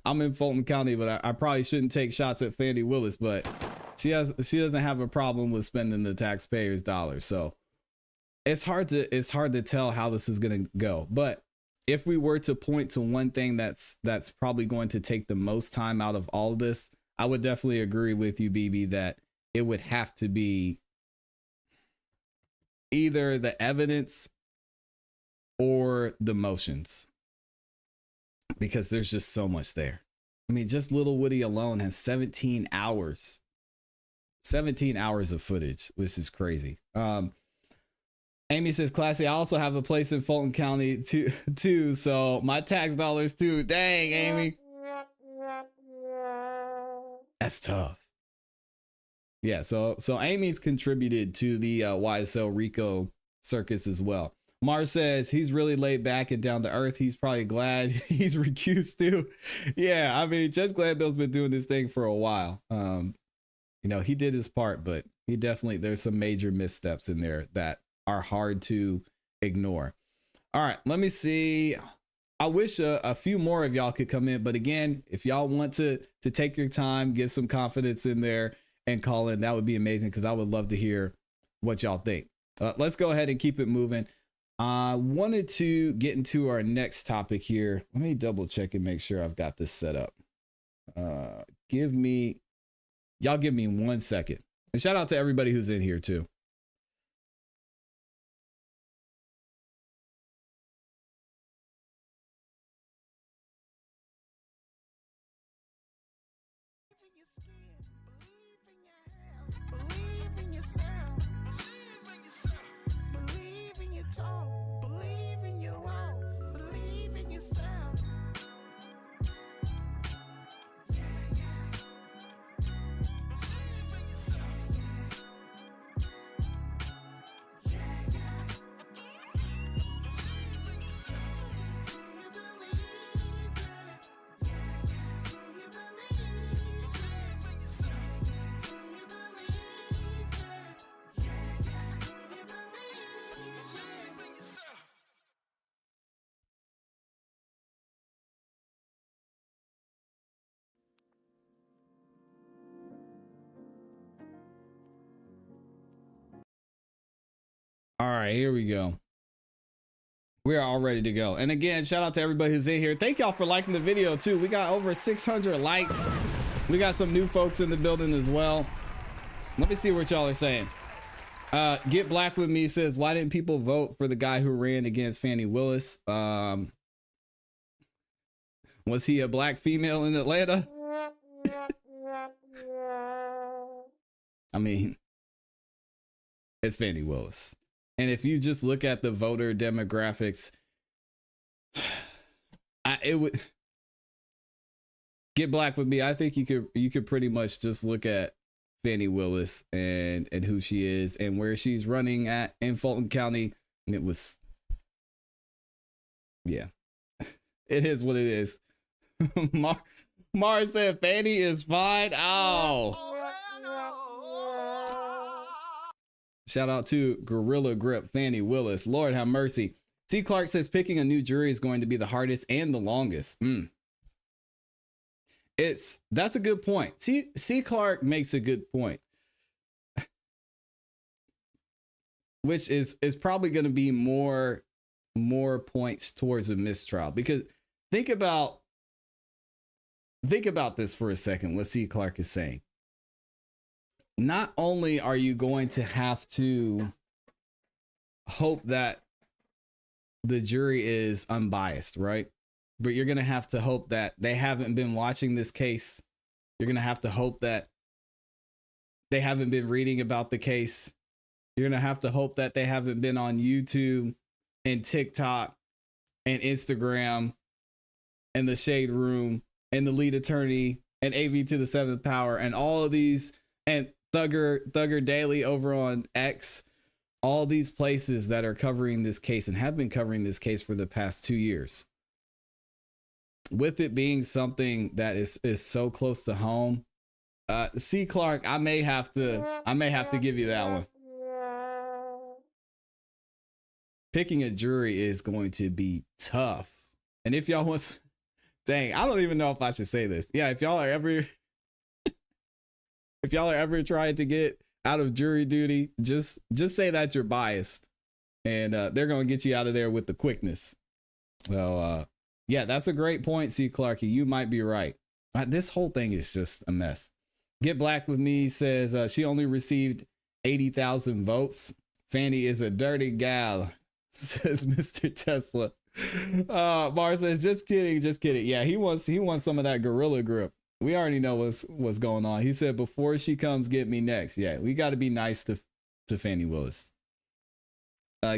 I'm in Fulton County, but I probably shouldn't take shots at Fannie Willis, but she doesn't have a problem with spending the taxpayers' dollars. So it's hard to tell how this is going to go. But if we were to point to one thing that's probably going to take the most time out of all of this, I would definitely agree with you, BB, that it would have to be either the evidence or the motions, because there's just so much there. I mean, just Little Woody alone has 17 hours of footage, which is crazy. Amy says, ClassE, I also have a place in Fulton County too, so my tax dollars too. Dang, Amy. That's tough. Yeah, so Amy's contributed to the YSL Rico circus as well. Mars says he's really laid back and down to earth. He's probably glad he's recused too. Yeah, I mean, Judge Glanville's been doing this thing for a while. He did his part, but there's some major missteps in there that are hard to ignore. All right, let me see. I wish a few more of y'all could come in, but again, if y'all want to take your time, get some confidence in there and call in, that would be amazing, because I would love to hear what y'all think. Let's go ahead and keep it moving. I wanted to get into our next topic here. Let me double check and make sure I've got this set up. Give me 1 second. And shout out to everybody who's in here too. Believe in yourself. Believe in your talk. Believe in your walk. Believe in yourself. Yeah, yeah. right, here we go. We are all ready to go. And again, shout out to everybody who's in here. Thank y'all for liking the video too. We got over 600 likes. We got some new folks in the building as well. Let me see what y'all are saying. Get Black With Me says, why didn't people vote for the guy who ran against Fannie Willis? Was he a black female in Atlanta? I mean, it's Fannie Willis. And if you just look at the voter demographics, it would Get Black With Me. I think you could pretty much just look at Fannie Willis and who she is and where she's running at in Fulton County. And it was, yeah, it is what it is. Mar said Fannie is fine. Oh. Shout out to Gorilla Grip, Fannie Willis. Lord have mercy. C. Clark says picking a new jury is going to be the hardest and the longest. That's a good point. C. Clark makes a good point, which is probably going to be more points towards a mistrial, because think about this for a second. What C. Clark is saying. Not only are you going to have to hope that the jury is unbiased, right? But you're going to have to hope that they haven't been watching this case. You're going to have to hope that they haven't been reading about the case. You're going to have to hope that they haven't been on YouTube and TikTok and Instagram and the Shade Room and the Lead Attorney and AV to the Seventh Power and all of these, and Thugger Daily over on X, all these places that are covering this case and have been covering this case for the past 2 years. With it being something that is so close to home, C. Clark, I may have to give you that one. Picking a jury is going to be tough. And if y'all want, dang, I don't even know if I should say this. Yeah, if y'all are ever trying to get out of jury duty, just say that you're biased, and they're going to get you out of there with the quickness. So, yeah, that's a great point, C. Clarky. You might be right. This whole thing is just a mess. Get Black With Me says she only received 80,000 votes. Fannie is a dirty gal, says Mr. Tesla. Bar says, just kidding. Yeah, he wants some of that gorilla grip. We already know what's going on. He said, before she comes get me next. Yeah, we got to be nice to Fannie Willis.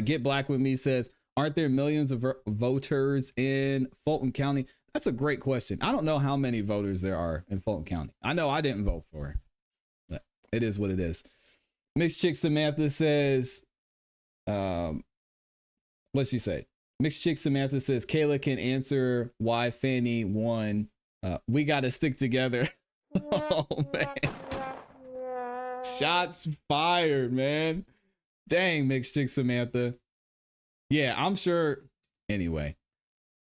Get Black With Me says, aren't there millions of voters in Fulton County? That's a great question. I don't know how many voters there are in Fulton County. I know I didn't vote for her, but it is what it is. Mixed Chick Samantha says, what's she say? Mixed Chick Samantha says, Kayla can answer why Fannie won. We got to stick together. Oh, man. Shots fired, man. Dang, Mixed Chick Samantha. Yeah, I'm sure. Anyway,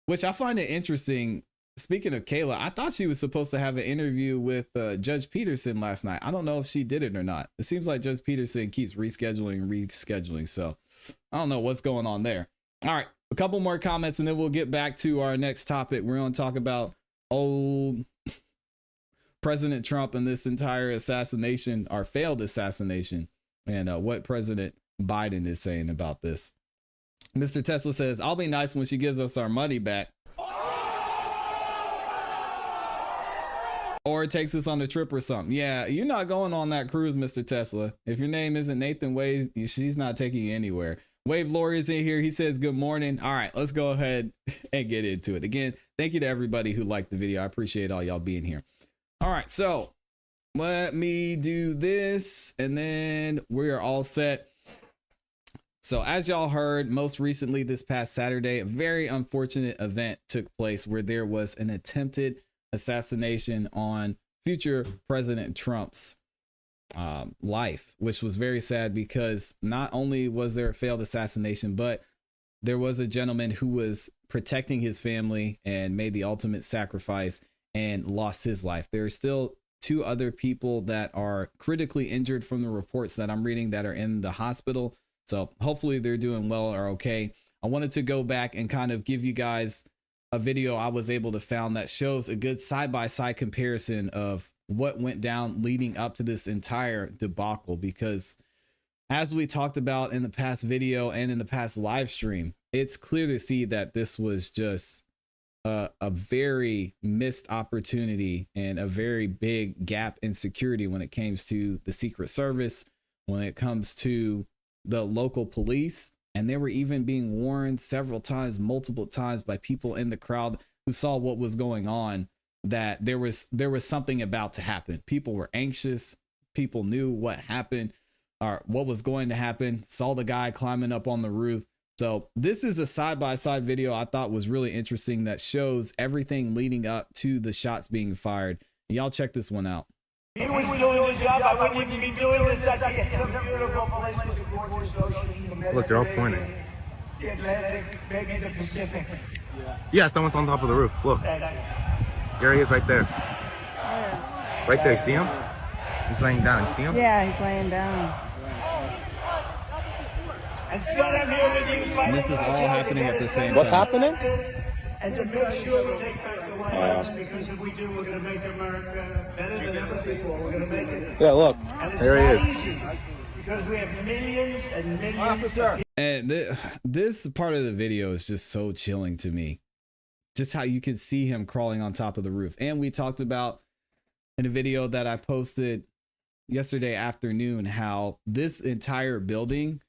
which I find it interesting. Speaking of Kayla, I thought she was supposed to have an interview with Judge Peterson last night. I don't know if she did it or not. It seems like Judge Peterson keeps rescheduling. So I don't know what's going on there. All right, a couple more comments and then we'll get back to our next topic. We're going to talk about old President Trump and this entire assassination, or failed assassination, and what President Biden is saying about this. Mr. Tesla says, I'll be nice when she gives us our money back. Or takes us on a trip or something. Yeah, you're not going on that cruise, Mr. Tesla. If your name isn't Nathan Wade, she's not taking you anywhere. Wave Lori is in here. He says, good morning. All right, let's go ahead and get into it. Again, thank you to everybody who liked the video. I appreciate all y'all being here. All right, so let me do this and then we're all set. So as y'all heard, most recently this past Saturday, a very unfortunate event took place where there was an attempted assassination on future President Trump's life, which was very sad because not only was there a failed assassination, but there was a gentleman who was protecting his family and made the ultimate sacrifice and lost his life. There are still 2 other people that are critically injured from the reports that I'm reading that are in the hospital. So hopefully they're doing well or okay. I wanted to go back and kind of give you guys a video I was able to found that shows a good side-by-side comparison of what went down leading up to this entire debacle, because as we talked about in the past video and in the past live stream, it's clear to see that this was just a very missed opportunity and a very big gap in security when it comes to the Secret Service, when it comes to the local police. And they were even being warned several times, multiple times, by people in the crowd who saw what was going on, that there was something about to happen. People were anxious. People knew what happened or what was going to happen, saw the guy climbing up on the roof. So this is a side-by-side video I thought was really interesting that shows everything leading up to the shots being fired. Y'all check this one out. He was doing his job. I wouldn't even be doing this. I'd be at some beautiful place with the gorgeous ocean. The Look, they're all pointing. The Atlantic, maybe the Pacific. Yeah, someone's on top of the roof. Look. There he is right there. Right there, see him? He's laying down. See him? Yeah, he's laying down. And still I'm here with you. And this is all happening at the same What's time. happening? And to make sure we take back the White House, because if we do, we're going to make America better than ever before. We're going to make it. Yeah, look. And it's There not he is. easy, because we have millions and millions of And this part of the video is just so chilling to me. Just how you can see him crawling on top of the roof. And we talked about in a video that I posted yesterday afternoon how this entire building,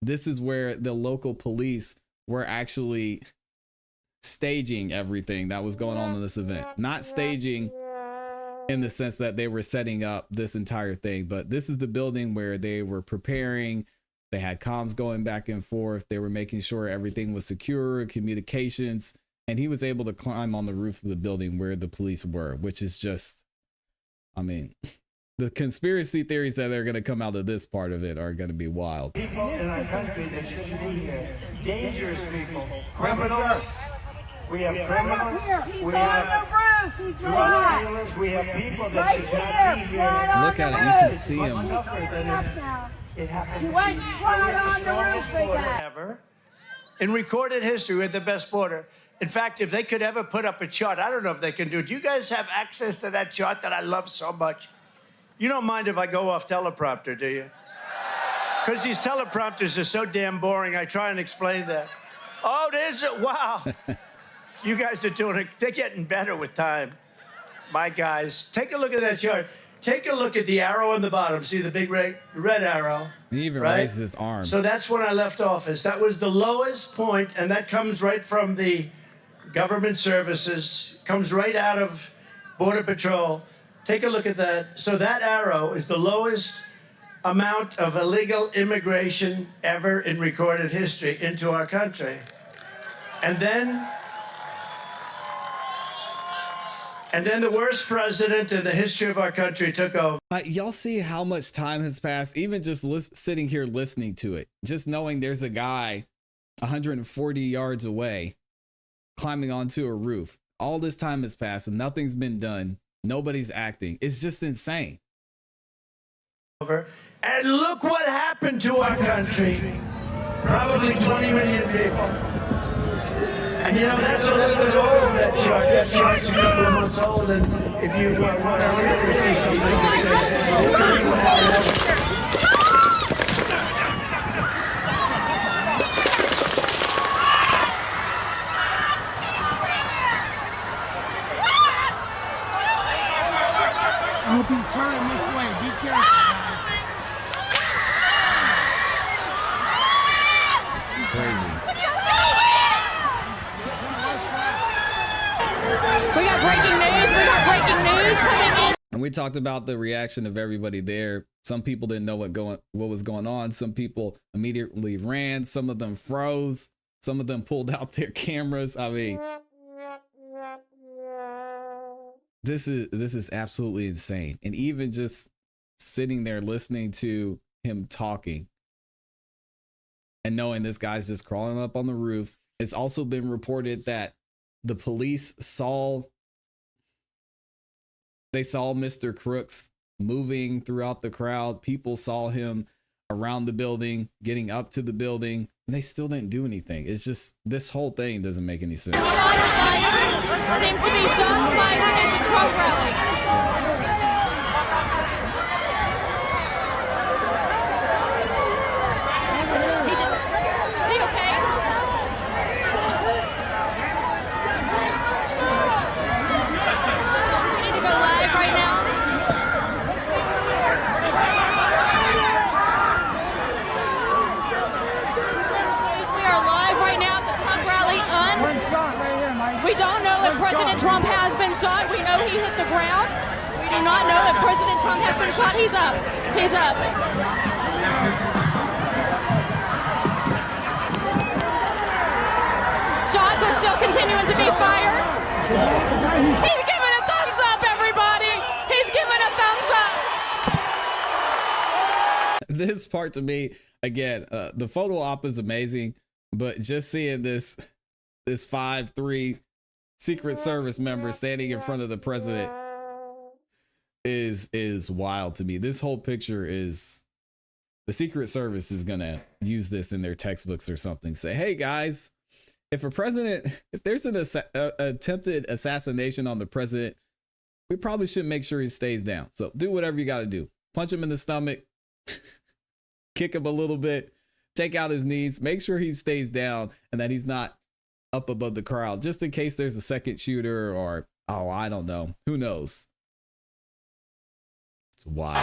this is where the local police were actually staging everything that was going on in this event. Not staging in the sense that they were setting up this entire thing, but this is the building where they were preparing. They had comms going back and forth. They were making sure everything was secure, communications, and he was able to climb on the roof of the building where the police were, which is just, I mean, the conspiracy theories that are going to come out of this part of it are going to be wild. people in our country that shouldn't be here. Dangerous people. Criminals. We have criminals. We have drug dealers. We have people that should not be here. Look at it. You can see Much him. tougher than if it happened. You went We right have on the the roof strongest border again. ever. In recorded history, we had the best border. In fact, if they could ever put up a chart, I don't know if they can do it. Do you guys have access to that chart that I love so much? You don't mind if I go off teleprompter, do you? Because these teleprompters are so damn boring, I try and explain that. Oh, there's it. Wow. You guys are doing it. They're getting better with time. My guys, take a look at that chart. Take a look at the arrow on the bottom. See the big red arrow? He even Right? raised his arm. So that's when I left office. That was the lowest point, and that comes right from the government services, comes right out of Border Patrol. Take a look at that. So that arrow is the lowest amount of illegal immigration ever in recorded history into our country. And then the worst president in the history of our country took over. Y'all see how much time has passed, even just sitting here listening to it, just knowing there's a guy 140 yards away climbing onto a roof. All this time has passed and nothing's been done. Nobody's acting. It's just insane. And look what happened to our country. Probably 20 million people. And you know, that's a little bit over that chart. That chart's a couple of months old, and if you want to really see something that says, I hope he's turning this way. Be careful, guys. Crazy. We got breaking news. We got breaking news coming in. And we talked about the reaction of everybody there. Some people didn't know what was going on. Some people immediately ran. Some of them froze. Some of them pulled out their cameras. I mean, this is absolutely insane. And even just sitting there listening to him talking and knowing this guy's just crawling up on the roof. It's also been reported that the police saw Mr. Crooks moving throughout the crowd. People saw him around the building, getting up to the building, and they still didn't do anything. It's just, this whole thing doesn't make any sense. Shots fired. Seems to be shots fired at the Trump rally. Is he okay? We need to go live right now. We are live right now at the Trump rally. We don't know if President Trump has been shot. We know he hit the ground. We do not know if President Trump has been shot. He's up. He's up. Shots are still continuing to be fired. He's giving a thumbs up, everybody. He's giving a thumbs up. This part to me, again, the photo op is amazing, but just seeing this 5'3" Secret Service member standing in front of the president is wild to me. This whole picture is, the Secret Service is gonna use this in their textbooks or something. Say, hey guys, if there's an attempted assassination on the president, we probably should make sure he stays down. So do whatever you got to do. Punch him in the stomach, kick him a little bit, take out his knees, make sure he stays down and that he's not up above the crowd, just in case there's a second shooter or, oh, I don't know. Who knows? It's wild.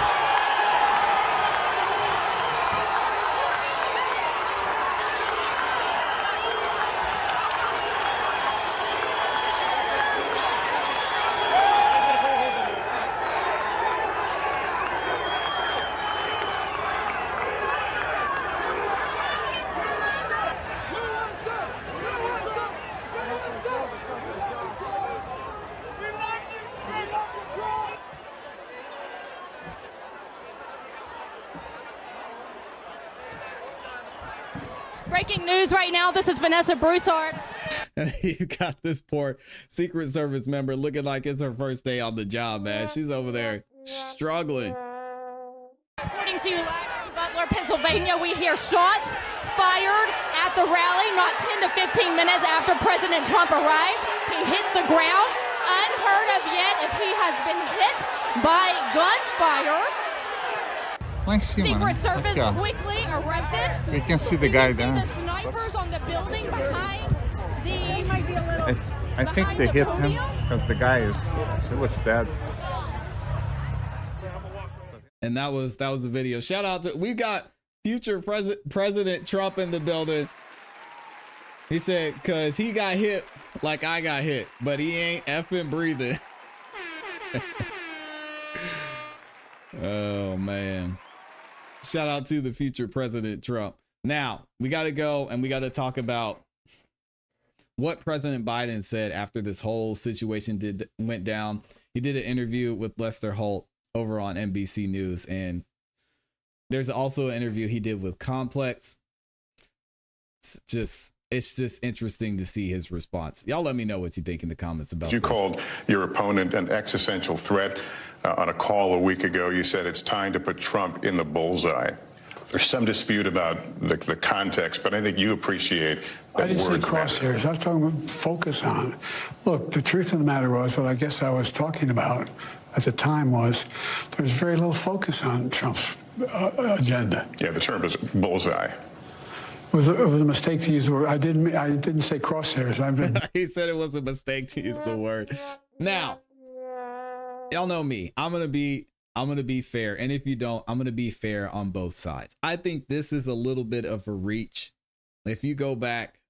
Breaking news right now. This is Vanessa Broussard. You got this poor Secret Service member looking like it's her first day on the job, man. She's over there struggling. Reporting to you live from Butler, Pennsylvania, we hear shots fired at the rally not 10 to 15 minutes after President Trump arrived. He hit the ground. Unheard of yet if he has been hit by gunfire. Secret Service quickly erupted. We can see the guy there. The snipers on the building behind the. I think they hit him because the guy he looks dead. And that was the video. Shout out to, we got future President Trump in the building. He said, cause he got hit like I got hit, but he ain't effing breathing. Oh man. Shout out to the future President Trump. Now we got to go and we got to talk about what President Biden said after this whole situation went down. He did an interview with Lester Holt over on NBC News, and there's also an interview he did with Complex. It's just interesting to see his response. Y'all let me know what you think in the comments about You this. called your opponent an existential threat on a call a week ago. You said it's time to put Trump in the bullseye. There's some dispute about the context, but I think you appreciate that I didn't say words matter. crosshairs. I was talking about focus on. Look, the truth of the matter was, what I guess I was talking about at the time was there was very little focus on Trump's agenda. Yeah, the term is bullseye. It was a mistake to use the word. I didn't say crosshairs. He said it was a mistake to use the word. Now, y'all know me. I'm gonna be fair, and if you don't, I'm gonna be fair on both sides. I think this is a little bit of a reach. If you go back,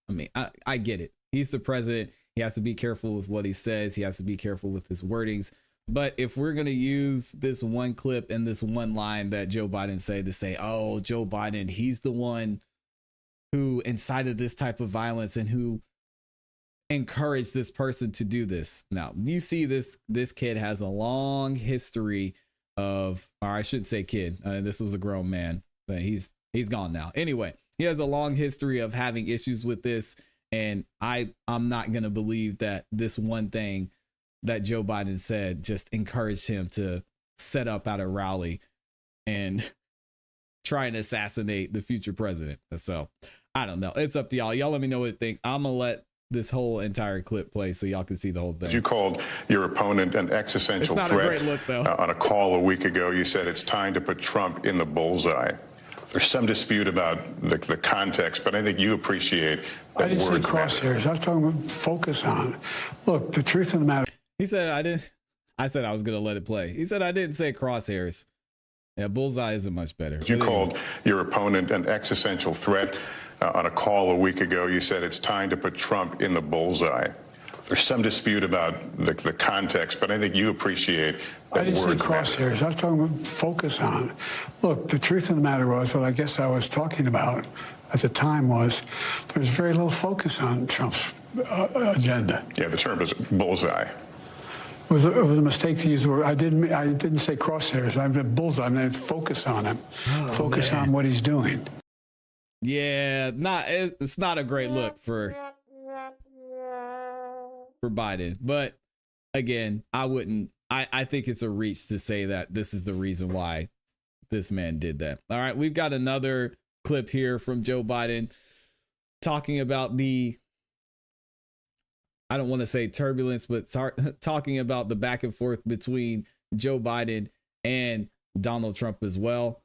I mean, I get it. He's the president. He has to be careful with what he says. He has to be careful with his wordings. But if we're gonna use this one clip and this one line that Joe Biden said to say, oh, Joe Biden, he's the one who incited this type of violence and who encouraged this person to do this. Now, you see this kid has a long history of, or I shouldn't say kid, this was a grown man, but he's gone now. Anyway, he has a long history of having issues with this, and I'm not going to believe that this one thing that Joe Biden said just encouraged him to set up at a rally and try and assassinate the future president. So I don't know. It's up to y'all. Y'all let me know what you think. I'm going to let this whole entire clip play so y'all can see the whole thing. You called your opponent an existential It's not threat. a great look, though. On a call a week ago, you said it's time to put Trump in the bullseye. There's some dispute about the context, but I think you appreciate that I didn't say words matter. crosshairs. I was talking about focus on. Look, the truth of the matter. He said I didn't. I said I was going to let it play. He said I didn't say crosshairs. Yeah, bullseye isn't much better. You called your opponent an existential threat. On a call a week ago, you said it's time to put Trump in the bullseye. There's some dispute about the context, but I think you appreciate that I didn't say words matter. crosshairs. I was talking about focus on. Look, the truth of the matter was, what I guess I was talking about at the time was, there's very little focus on Trump's agenda. Yeah, the term is bullseye. It was a mistake to use the word. I didn't say crosshairs. I meant bullseye. I meant focus on him. Focus on what he's doing. Yeah, it's not a great look for Biden. But again, I think it's a reach to say that this is the reason why this man did that. All right, we've got another clip here from Joe Biden talking about I don't want to say turbulence, but talking about the back and forth between Joe Biden and Donald Trump as well.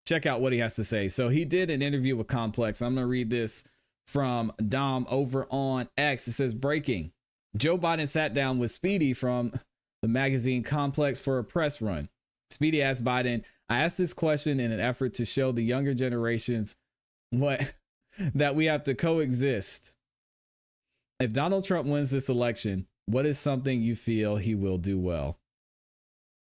Check out what he has to say. So he did an interview with Complex. I'm going to read this from Dom over on X. It says, breaking. Joe Biden sat down with Speedy from the magazine Complex for a press run. Speedy asked Biden, I asked this question in an effort to show the younger generations that we have to coexist. If Donald Trump wins this election, what is something you feel he will do well?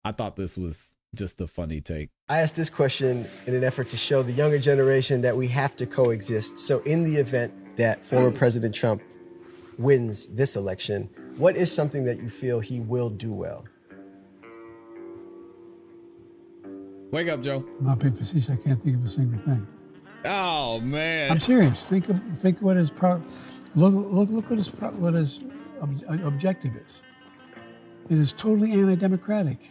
I thought this was just a funny take. I asked this question in an effort to show the younger generation that we have to coexist. So in the event that former President Trump wins this election, what is something that you feel he will do well? Wake up, Joe. I'm not being facetious. I can't think of a single thing. Oh, man. I'm serious. Think what his what his objective is. It is totally anti-democratic.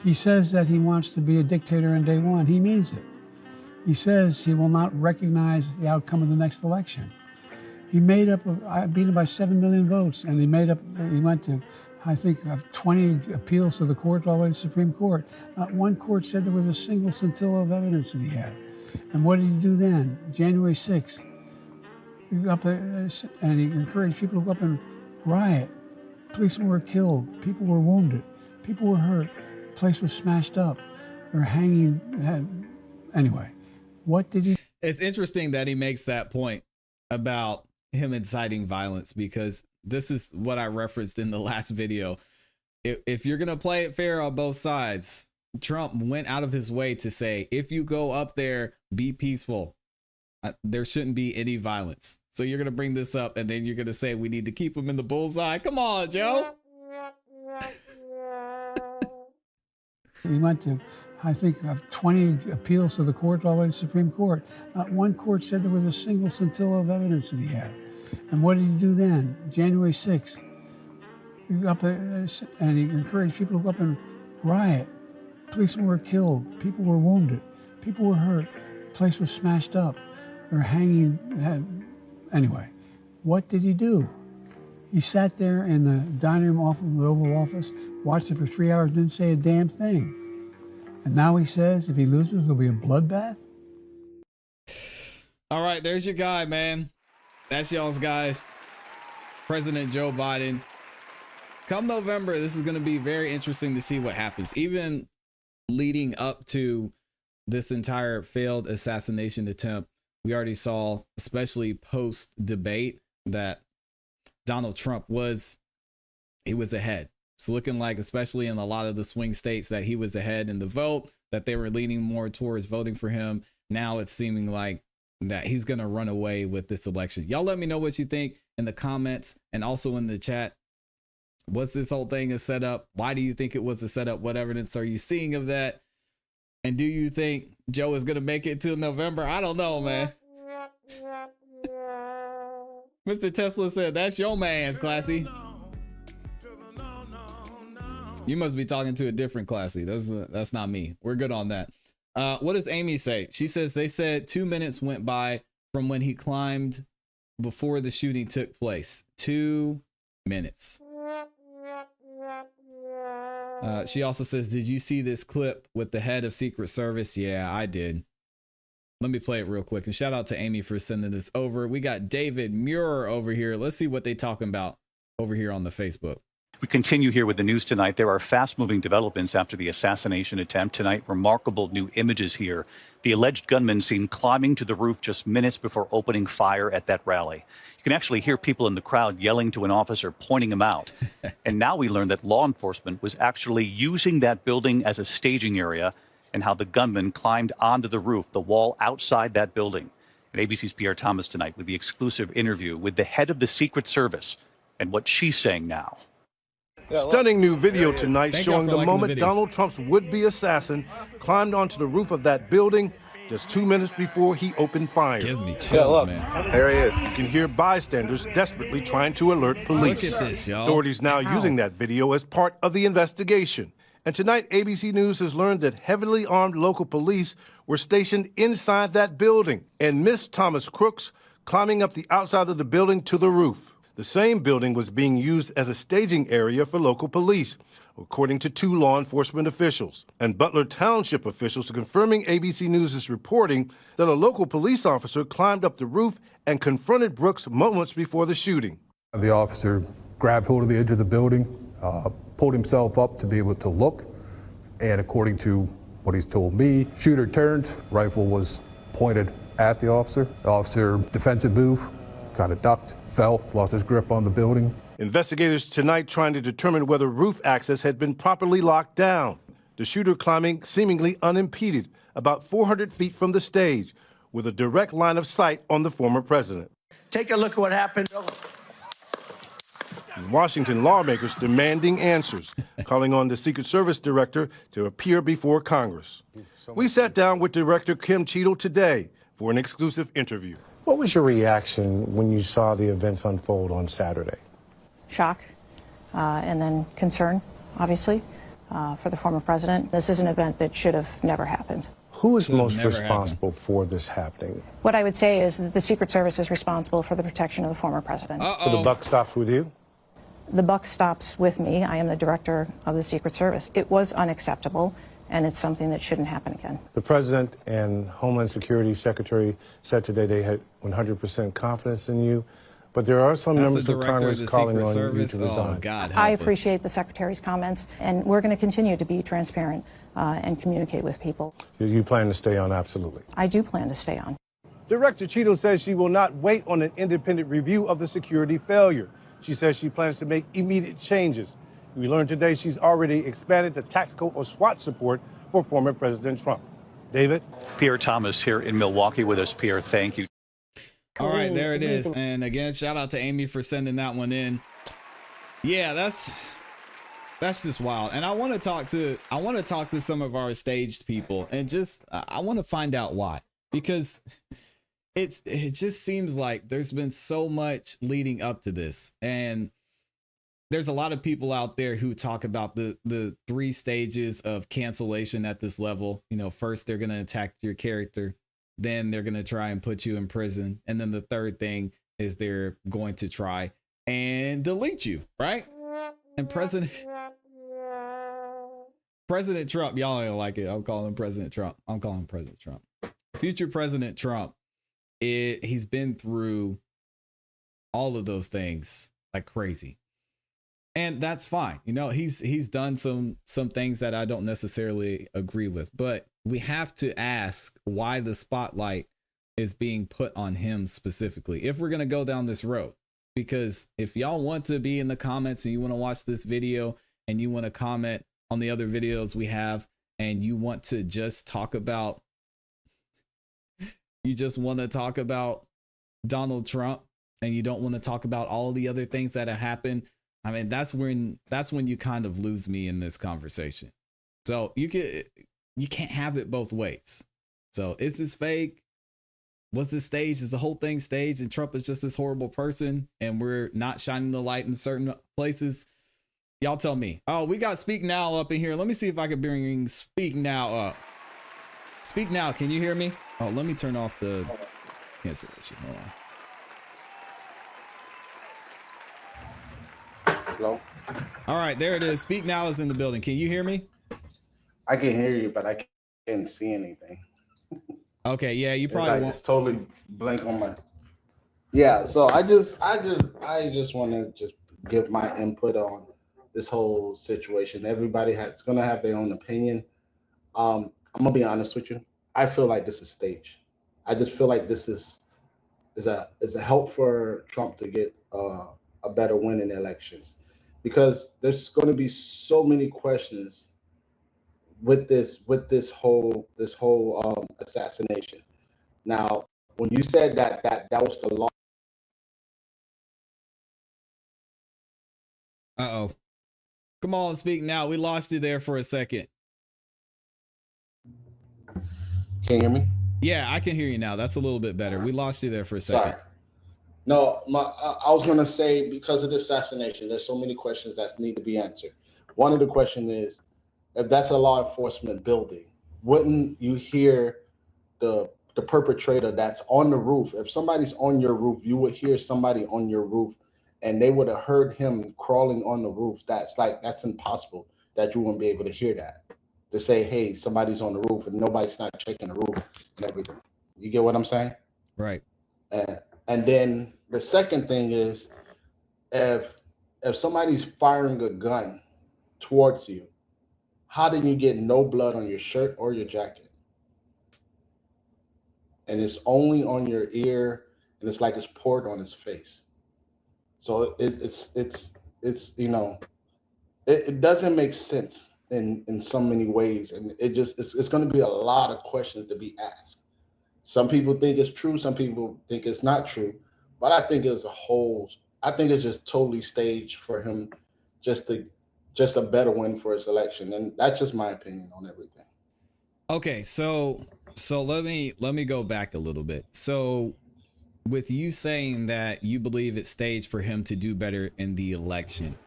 He says that he wants to be a dictator on day one. He means it. He says he will not recognize the outcome of the next election. He beat him by 7 million votes, and he went to, I think, 20 appeals to the court, all the way to the Supreme Court. Not one court said there was a single scintilla of evidence that he had. And what did he do then? January 6th, and he encouraged people to go up and riot. Policemen were killed. People were wounded. People were hurt. The place was smashed up. They're hanging. Anyway, what did he? It's interesting that he makes that point about him inciting violence, because this is what I referenced in the last video. If you're going to play it fair on both sides, Trump went out of his way to say, if you go up there, be peaceful. There shouldn't be any violence. So you're going to bring this up and then you're going to say we need to keep him in the bullseye. Come on, Joe. He went to, I think, 20 appeals to the court, all the way to the Supreme Court. Not one court said there was a single scintilla of evidence that he had. And what did he do then? January 6th, and he encouraged people to go up and riot. Policemen were killed. People were wounded. People were hurt. The place was smashed up. They're hanging. Anyway, what did he do? He sat there in the dining room off of the Oval Office, watched it for 3 hours, didn't say a damn thing. And now he says if he loses, there'll be a bloodbath? All right, there's your guy, man. That's y'all's guys. President Joe Biden. Come November, this is going to be very interesting to see what happens. Even leading up to this entire failed assassination attempt, we already saw, especially post-debate, that Donald Trump was ahead. It's looking like, especially in a lot of the swing states, that he was ahead in the vote, that they were leaning more towards voting for him. Now it's seeming like that he's going to run away with this election. Y'all let me know what you think in the comments and also in the chat. Was this whole thing a setup? Why do you think it was a setup? What evidence are you seeing of that? And do you think Joe is going to make it till November? I don't know, man. Mr. Tesla said, that's your man's, ClassE. You must be talking to a different ClassE. That's not me. We're good on that. What does Amy say? She says they said 2 minutes went by from when he climbed before the shooting took place. 2 minutes. She also says, did you see this clip with the head of Secret Service? Yeah, I did. Let me play it real quick. And shout out to Amy for sending this over. We got David Muir over here. Let's see what they talking about over here on the Facebook. We continue here with the news tonight. There are fast-moving developments after the assassination attempt tonight. Remarkable new images here. The alleged gunman seen climbing to the roof just minutes before opening fire at that rally. You can actually hear people in the crowd yelling to an officer, pointing him out. And now we learn that law enforcement was actually using that building as a staging area, and how the gunman climbed onto the roof, the wall outside that building. And ABC's Pierre Thomas tonight with the exclusive interview with the head of the Secret Service and what she's saying now. Stunning new video tonight showing the moment Donald Trump's would-be assassin climbed onto the roof of that building just 2 minutes before he opened fire. Gives me chills, man. There he is. You can hear bystanders desperately trying to alert police. Look at this, y'all. Authorities now using that video as part of the investigation. And tonight, ABC News has learned that heavily armed local police were stationed inside that building and missed Thomas Crooks climbing up the outside of the building to the roof. The same building was being used as a staging area for local police, according to 2 law enforcement officials. And Butler Township officials are confirming ABC News' reporting that a local police officer climbed up the roof and confronted Brooks moments before the shooting. The officer grabbed hold of the edge of the building, pulled himself up to be able to look, and according to what he's told me, shooter turned, rifle was pointed at the officer. The officer, defensive move, kind of ducked, fell, lost his grip on the building. Investigators tonight trying to determine whether roof access had been properly locked down. The shooter climbing seemingly unimpeded, about 400 feet from the stage, with a direct line of sight on the former president. Take a look at what happened. Washington lawmakers demanding answers, calling on the Secret Service director to appear before Congress. We sat down with Director Kim Cheadle today for an exclusive interview. What was your reaction when you saw the events unfold on Saturday? Shock, and then concern, obviously, for the former president. This is an event that should have never happened. Who is most responsible for this happening? What I would say is that the Secret Service is responsible for the protection of the former president. So the buck stops with you? The buck stops with me. I am the director of the Secret Service. It was unacceptable, and it's something that shouldn't happen again. The President and Homeland Security Secretary said today they had 100% confidence in you, but there are some members of Congress calling on you to resign. I appreciate the Secretary's comments, and we're going to continue to be transparent and communicate with people. You plan to stay on, absolutely. I do plan to stay on. Director Cheadle says she will not wait on an independent review of the security failure. She says she plans to make immediate changes. We learned today she's already expanded the tactical or SWAT support for former President Trump. David? Pierre Thomas here in Milwaukee with us. Pierre, thank you. All right, there it is. And again, shout out to Amy for sending that one in. Yeah, that's just wild. And I want to talk to some of our staged people, and just I want to find out why, because it just seems like there's been so much leading up to this, and there's a lot of people out there who talk about the 3 stages of cancellation at this level. You know, first they're going to attack your character, then they're going to try and put you in prison, and then the third thing is they're going to try and delete you, right? And President Trump, y'all don't like it. I'm calling President Trump. Future President Trump, he's been through all of those things like crazy. And that's fine. You know, he's done some things that I don't necessarily agree with, but we have to ask why the spotlight is being put on him specifically if we're going to go down this road. Because if y'all want to be in the comments and you want to watch this video and you want to comment on the other videos we have, and you want to just talk about Donald Trump, and you don't want to talk about all the other things that have happened, I mean, that's when you kind of lose me in this conversation. So you can't have it both ways. So is this fake? Was this staged? Is the whole thing staged and Trump is just this horrible person and we're not shining the light in certain places? Y'all tell me. Oh, we got Speak Now up in here. Let me see if I can bring Speak Now up. Speak now. Can you hear me? Oh, let me turn off the cancellation. Hold on. Hello? All right, there it is. Speak now is in the building. Can you hear me? I can hear you, but I can't see anything. Okay, yeah, you It's probably like won't. it's totally blank on my. Yeah, so I just want to just give my input on this whole situation. Everybody has gonna have their own opinion. I'm gonna be honest with you. I feel like this is staged. I just feel like this is a help for Trump to get a better win in elections, because there's going to be so many questions with this whole assassination. Now, when you said that was the law. Uh-oh. Come on, speak now. We lost you there for a second. Can you hear me? Yeah, I can hear you now. That's a little bit better. We lost you there for a second. Sorry. No, I was going to say, because of the assassination, there's so many questions that need to be answered. One of the questions is, if that's a law enforcement building, wouldn't you hear the perpetrator that's on the roof? If somebody's on your roof, you would hear somebody on your roof, and they would have heard him crawling on the roof. That's impossible that you wouldn't be able to hear that. To say, hey, somebody's on the roof, and nobody's not checking the roof and everything. You get what I'm saying? Right. And then the second thing is, if somebody's firing a gun towards you, how did you get no blood on your shirt or your jacket? And it's only on your ear, and it's like it's poured on his face. So it's it doesn't make sense in so many ways, and it's going to be a lot of questions to be asked. Some people think it's true, some people think it's not true, but I think I think it's just totally staged for him, just a better win for his election, and that's just my opinion on everything. Okay, so let me go back a little bit. So with you saying that you believe it's staged for him to do better in the election,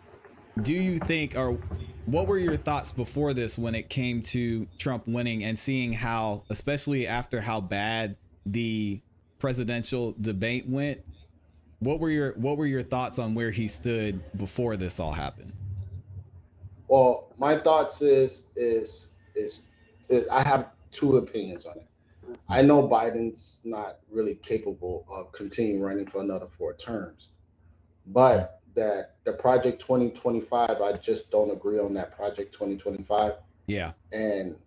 do you think, or what were your thoughts before this when it came to Trump winning and seeing how, especially after how bad the presidential debate went, what were your thoughts on where he stood before this all happened? Well, my thoughts is I have two opinions on it. I know Biden's not really capable of continuing running for another 4 terms, but that the Project 2025, I just don't agree on that Project 2025. Yeah. And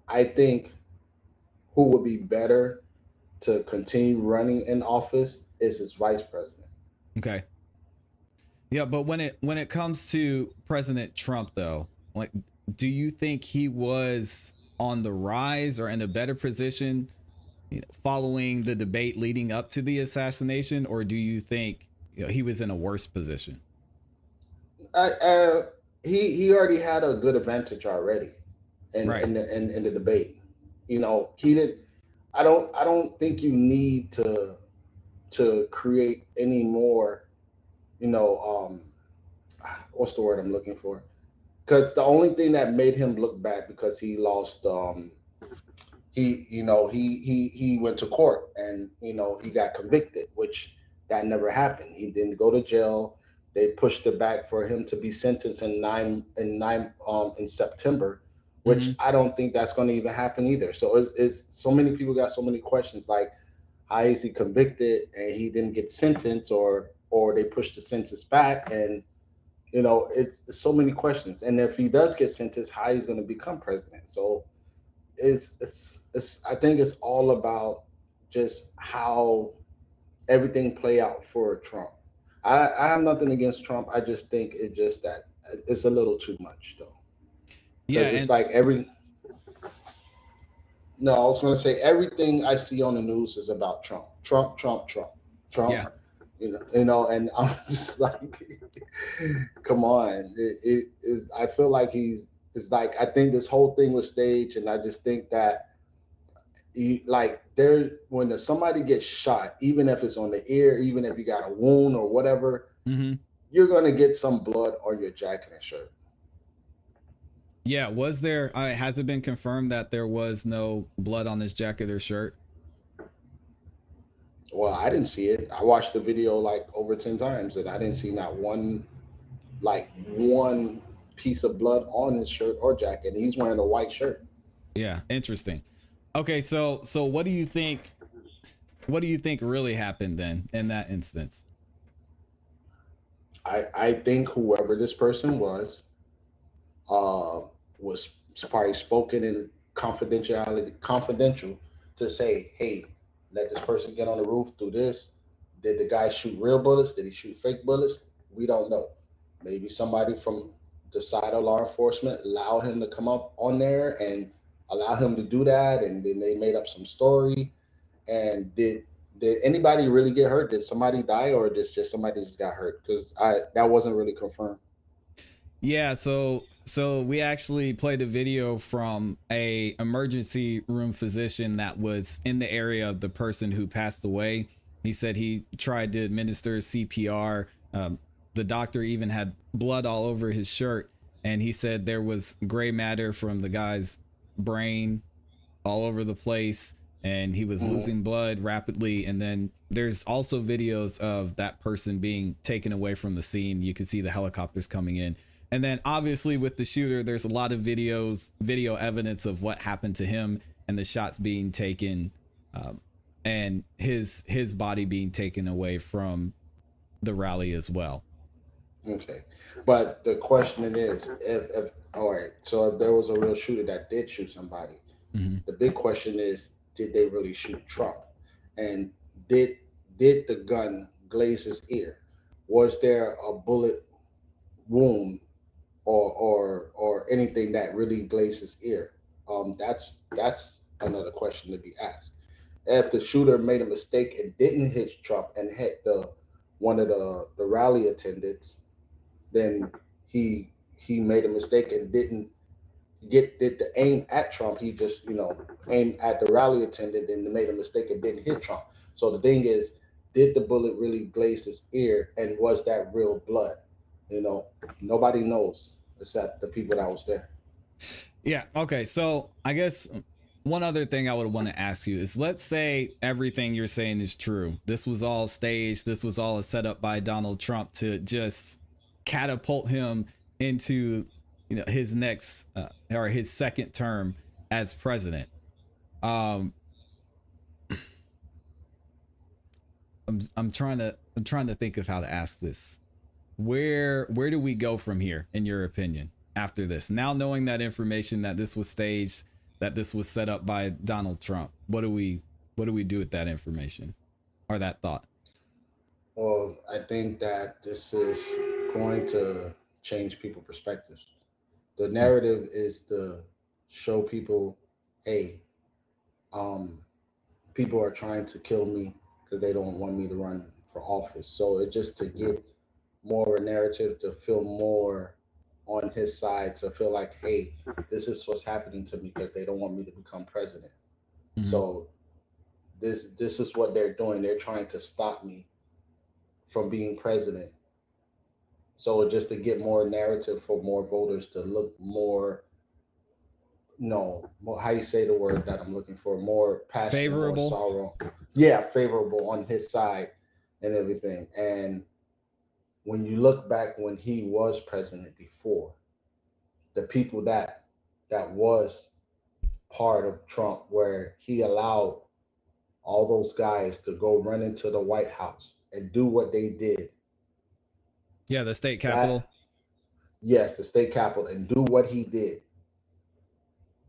I think who would be better to continue running in office is his vice president. Okay. Yeah, but when it comes to President Trump, though, like, do you think he was on the rise or in a better position following the debate leading up to the assassination, or do you think he was in a worse position? He already had a good advantage already in the debate. He did. I don't think you need to create any more. What's the word I'm looking for? Because the only thing that made him look bad, because he lost. He went to court, and he got convicted, which that never happened. He didn't go to jail. They pushed it back for him to be sentenced in September, which I don't think that's going to even happen either. So it's so many people got so many questions, like, how is he convicted and he didn't get sentenced, or they pushed the sentence back, and it's so many questions. And if he does get sentenced, how he's going to become president? So it's I think it's all about just how everything play out for Trump. I have nothing against Trump. I just think that it's a little too much, though. Yeah, it's like No, I was going to say, everything I see on the news is about Trump. Yeah. And I'm just like, come on. It is. I feel like it's like, I think this whole thing was staged, and I just think that when somebody gets shot, even if it's on the ear, even if you got a wound or whatever, you're going to get some blood on your jacket and shirt. Yeah, was there, has it been confirmed that there was no blood on his jacket or shirt? Well, I didn't see it. I watched the video like over 10 times and I didn't see not one piece of blood on his shirt or jacket. And he's wearing a white shirt. Yeah, interesting. Okay, so what do you think really happened then in that instance? I think whoever this person was probably spoken in confidential to say, hey, let this person get on the roof, do this. Did the guy shoot real bullets? Did he shoot fake bullets? We don't know. Maybe somebody from the side of law enforcement allow him to come up on there and allow him to do that, and then they made up some story. And did anybody really get hurt? Did somebody die, or did just somebody just got hurt? Because that wasn't really confirmed. Yeah, so we actually played a video from a emergency room physician that was in the area of the person who passed away. He said he tried to administer CPR. The doctor even had blood all over his shirt, and he said there was gray matter from the guy's brain all over the place, and he was losing blood rapidly. And then there's also videos of that person being taken away from the scene. You can see the helicopters coming in. And then obviously with the shooter, there's a lot of video evidence of what happened to him and the shots being taken, and his body being taken away from the rally as well. Okay, but the question is, if all right, so if there was a real shooter that did shoot somebody, the big question is, did they really shoot Trump? And did the gun glaze his ear? Was there a bullet wound or anything that really glazed his ear? That's another question to be asked. If the shooter made a mistake and didn't hit Trump and hit one of the rally attendants, then he made a mistake and did the aim at Trump. He just aimed at the rally attendant and made a mistake and didn't hit Trump. So the thing is, did the bullet really glaze his ear, and was that real blood? Nobody knows except the people that was there. Yeah. Okay. So I guess one other thing I would want to ask you is, let's say everything you're saying is true. This was all staged. This was all a setup by Donald Trump to just catapult him into, his next or his second term as president. I'm trying to think of how to ask this. Where do we go from here, in your opinion, after this? Now knowing that information, that this was staged, that this was set up by Donald Trump, what do we do with that information or that thought? Well, I think that this is going to change people's perspectives. The narrative is to show people, hey, people are trying to kill me because they don't want me to run for office. So it's just to get more of a narrative, to feel more on his side, to feel like, hey, this is what's happening to me because they don't want me to become president. So this is what they're doing. They're trying to stop me from being president. So just to get more narrative for more voters to look more, how you say the word that I'm looking for, more passionate, favorable, more sorrow. Yeah, favorable on his side and everything. And when you look back when he was president before, the people that was part of Trump, where he allowed all those guys to go run into the White House and do what they did. Yeah, the state capitol. Yes, the state capitol, and do what he did.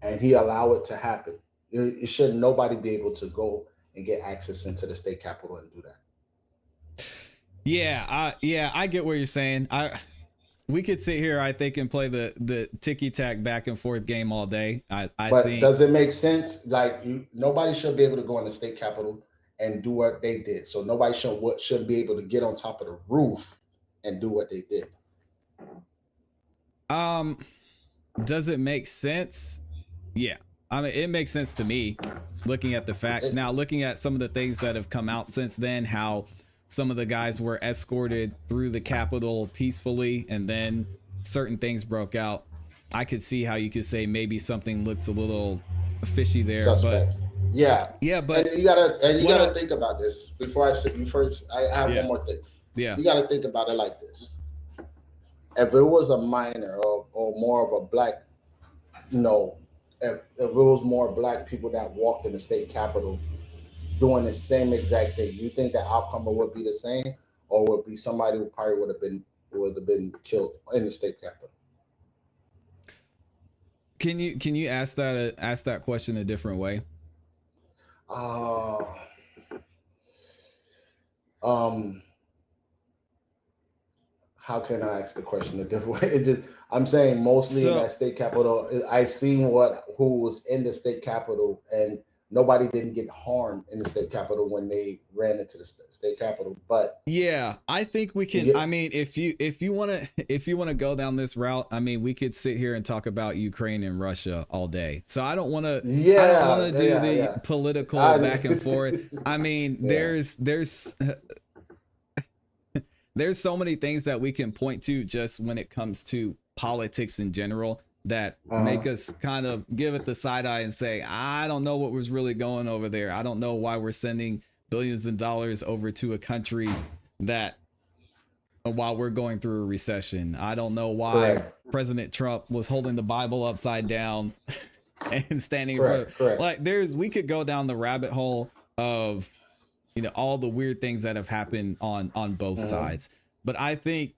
And he allowed it to happen. It shouldn't nobody be able to go and get access into the state capitol and do that. Yeah, I get what you're saying. We could sit here, I think, and play the ticky-tack back and forth game all day. I think. Does it make sense? Like, nobody should be able to go in the state capitol and do what they did. So nobody shouldn't be able to get on top of the roof and do what they did. Does it make sense? Yeah. I mean, it makes sense to me, looking at the facts. Now, looking at some of the things that have come out since then, how some of the guys were escorted through the Capitol peacefully, and then certain things broke out. I could see how you could say maybe something looks a little fishy there, Suspect. Yeah. but and you gotta what think about this before I say you first. I have Yeah. one more thing. Yeah. You gotta think about it like this. If it was a minor or more of a black, if it was more black people that walked in the state capitol doing the same exact thing, you think the outcome would be the same, or would be somebody who probably would have been killed in the state capitol? Can you ask that question a different way? Uh, um, how can I ask the question a different way? I'm saying mostly in that state capitol, I seen who was in the state capitol, and nobody didn't get harmed in the state capitol when they ran into the state capitol. But yeah, I think we can. I mean, if you want to go down this route, I mean, we could sit here and talk about Ukraine and Russia all day. So I don't want to. I don't want to do the political back and forth. I mean, there's so many things that we can point to just when it comes to politics in general that make us kind of give it the side eye and say, I don't know what was really going over there. I don't know why we're sending billions of dollars over to a country that while we're going through a recession. I don't know why President Trump was holding the Bible upside down and standing in front. Like we could go down the rabbit hole of all the weird things that have happened on both sides. But I think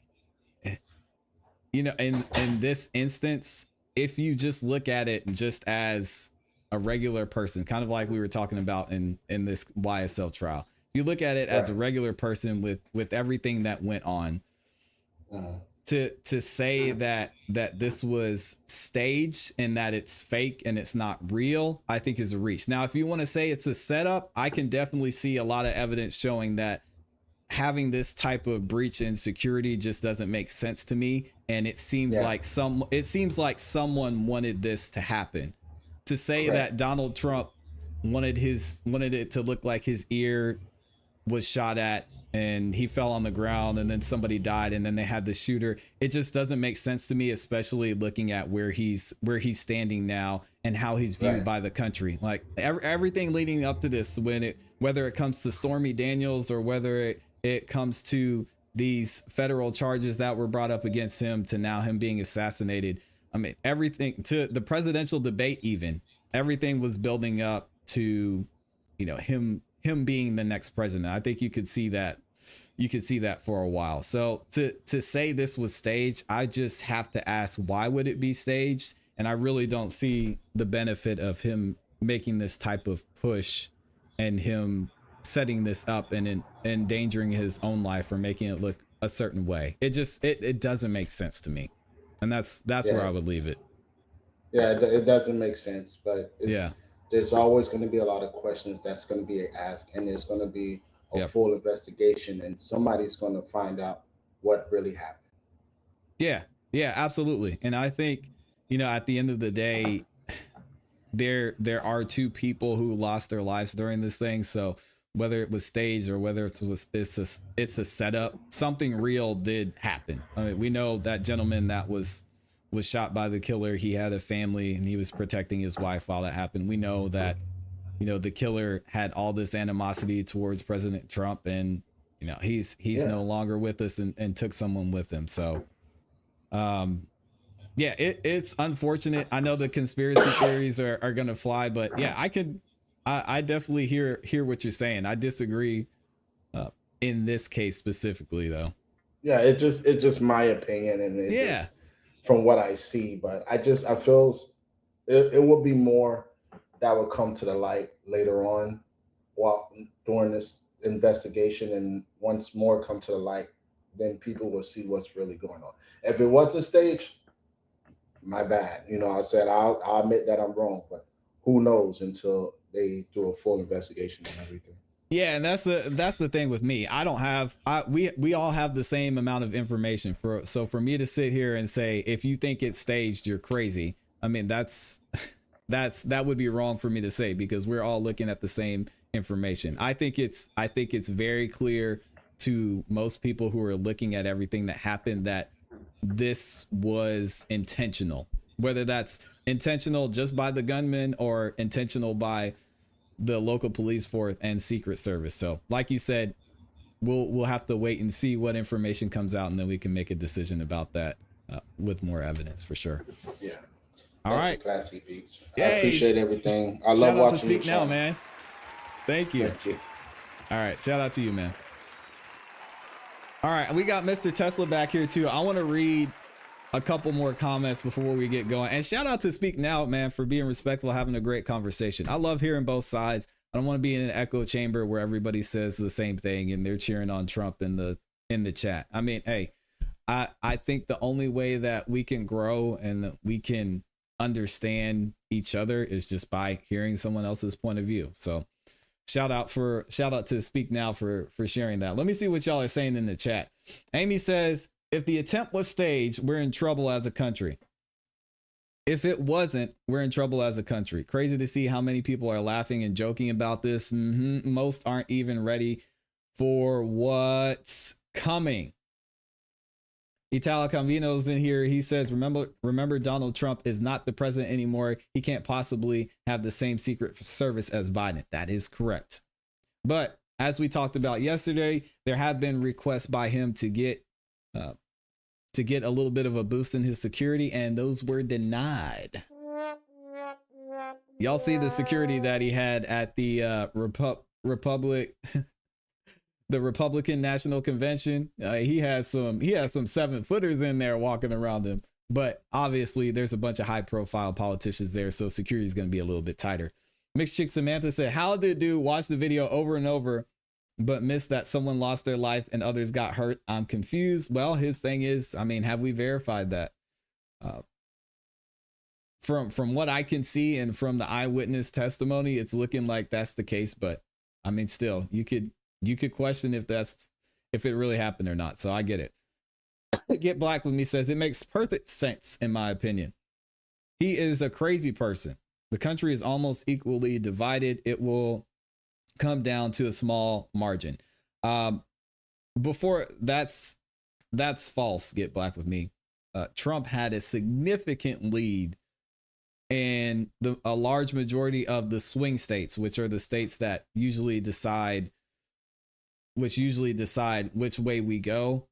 in this instance, if you just look at it just as a regular person, kind of like we were talking about in this YSL trial, if you look at it as a regular person with everything that went on, to say that this was staged and that it's fake and it's not real, I think is a reach. Now, if you want to say it's a setup, I can definitely see a lot of evidence showing that having this type of breach in security just doesn't make sense to me. And it seems like someone wanted this to happen. To say that Donald Trump wanted it to look like his ear was shot at and he fell on the ground and then somebody died and then they had the shooter. It just doesn't make sense to me, especially looking at where he's standing now and how he's viewed by the country. Like everything leading up to this, whether it comes to Stormy Daniels or whether it comes to these federal charges that were brought up against him to now him being assassinated. I mean, everything to the presidential debate, even everything was building up to, him being the next president. I think you could see that for a while. So to say this was staged, I just have to ask, why would it be staged? And I really don't see the benefit of him making this type of push and him setting this up and endangering his own life or making it look a certain way. It doesn't make sense to me. And that's where I would leave it. Yeah, it doesn't make sense, but there's always going to be a lot of questions that's going to be asked, and there's going to be a full investigation, and somebody's going to find out what really happened. Yeah, absolutely. And I think, at the end of the day, there are two people who lost their lives during this thing. So whether it was staged or whether it's a setup, something real did happen. I mean, we know that gentleman that was shot by the killer, he had a family and he was protecting his wife while that happened. We know that, the killer had all this animosity towards President Trump, and, he's no longer with us and took someone with him. So, it's unfortunate. I know the conspiracy theories are going to fly, but I definitely hear what you're saying. I disagree in this case specifically, though. Yeah, it's just my opinion, and just from what I see, but I feel it would be more that would come to the light later on while during this investigation, and once more come to the light, then people will see what's really going on. If it was a stage, my bad. I said I'll admit that I'm wrong, but who knows until they do a full investigation and everything. Yeah, and that's the thing with me. We all have the same amount of information. So for me to sit here and say, if you think it's staged, you're crazy. I mean, that would be wrong for me to say, because we're all looking at the same information. I think it's very clear to most people who are looking at everything that happened that this was intentional. whether that's intentional just by the gunman or intentional by the local police force and Secret Service. So like you said, we'll have to wait and see what information comes out, and then we can make a decision about that with more evidence for sure. Yeah. All right. ClassE Beats. I Yay. appreciate everything. I love Shout out watching to Speak your Now, channel. man. Thank you. Thank you. All right. Shout out to you, man. All right. We got Mr. Tesla back here too. I want to read a couple more comments before we get going. And shout out to Speak Now, man, for being respectful, having a great conversation. I love hearing both sides. I don't want to be in an echo chamber where everybody says the same thing and they're cheering on Trump in the chat. I mean, hey, I think the only way that we can grow and that we can understand each other is just by hearing someone else's point of view. So shout out to Speak Now for sharing that. Let me see what y'all are saying in the chat. Amy says, if the attempt was staged, we're in trouble as a country. If it wasn't, we're in trouble as a country. Crazy to see how many people are laughing and joking about this. Most aren't even ready for what's coming. Italicamino's in here. He says, remember Donald Trump is not the president anymore. He can't possibly have the same Secret Service as Biden. That is correct. But as we talked about yesterday, there have been requests by him to get a little bit of a boost in his security, and those were denied. Y'all see the security that he had at the the Republican National Convention. He had some 7-footers in there walking around him, but obviously there's a bunch of high profile politicians there, so security is going to be a little bit tighter. Mixed Chick Samantha said, how did dude watch the video over and over but missed that someone lost their life and others got hurt? I'm confused. Well, his thing is, I mean, have we verified that? From what I can see and from the eyewitness testimony, it's looking like that's the case. But I mean, still, you could question if it really happened or not. So I get it. Get Black With Me says it makes perfect sense in my opinion. He is a crazy person. The country is almost equally divided. It will come down to a small margin. Before that's false. Get Black With Me. Trump had a significant lead in a large majority of the swing states, which are the states that usually decide which way we go,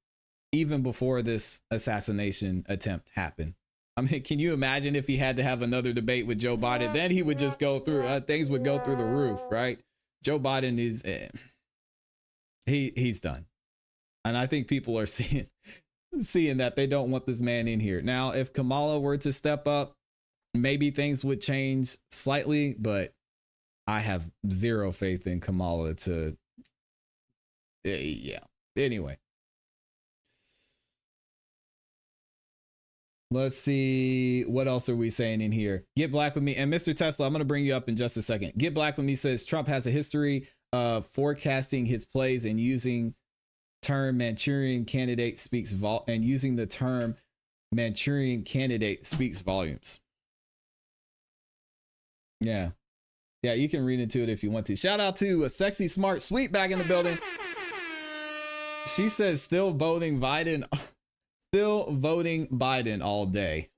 even before this assassination attempt happened. I mean, can you imagine if he had to have another debate with Joe Biden? Then he would just go through, things would go through the roof, right? Joe Biden is, he's done. And I think people are seeing that they don't want this man in here. Now, if Kamala were to step up, maybe things would change slightly, but I have zero faith in Kamala to, yeah. Anyway. Let's see. What else are we saying in here? Get Black With Me. And Mr. Tesla, I'm going to bring you up in just a second. Get Black With Me says Trump has a history of forecasting his plays and using term Manchurian candidate speaks using the term Manchurian candidate speaks volumes. Yeah. Yeah, you can read into it if you want to. Shout out to a sexy, smart, sweet back in the building. She says still voting Biden all day.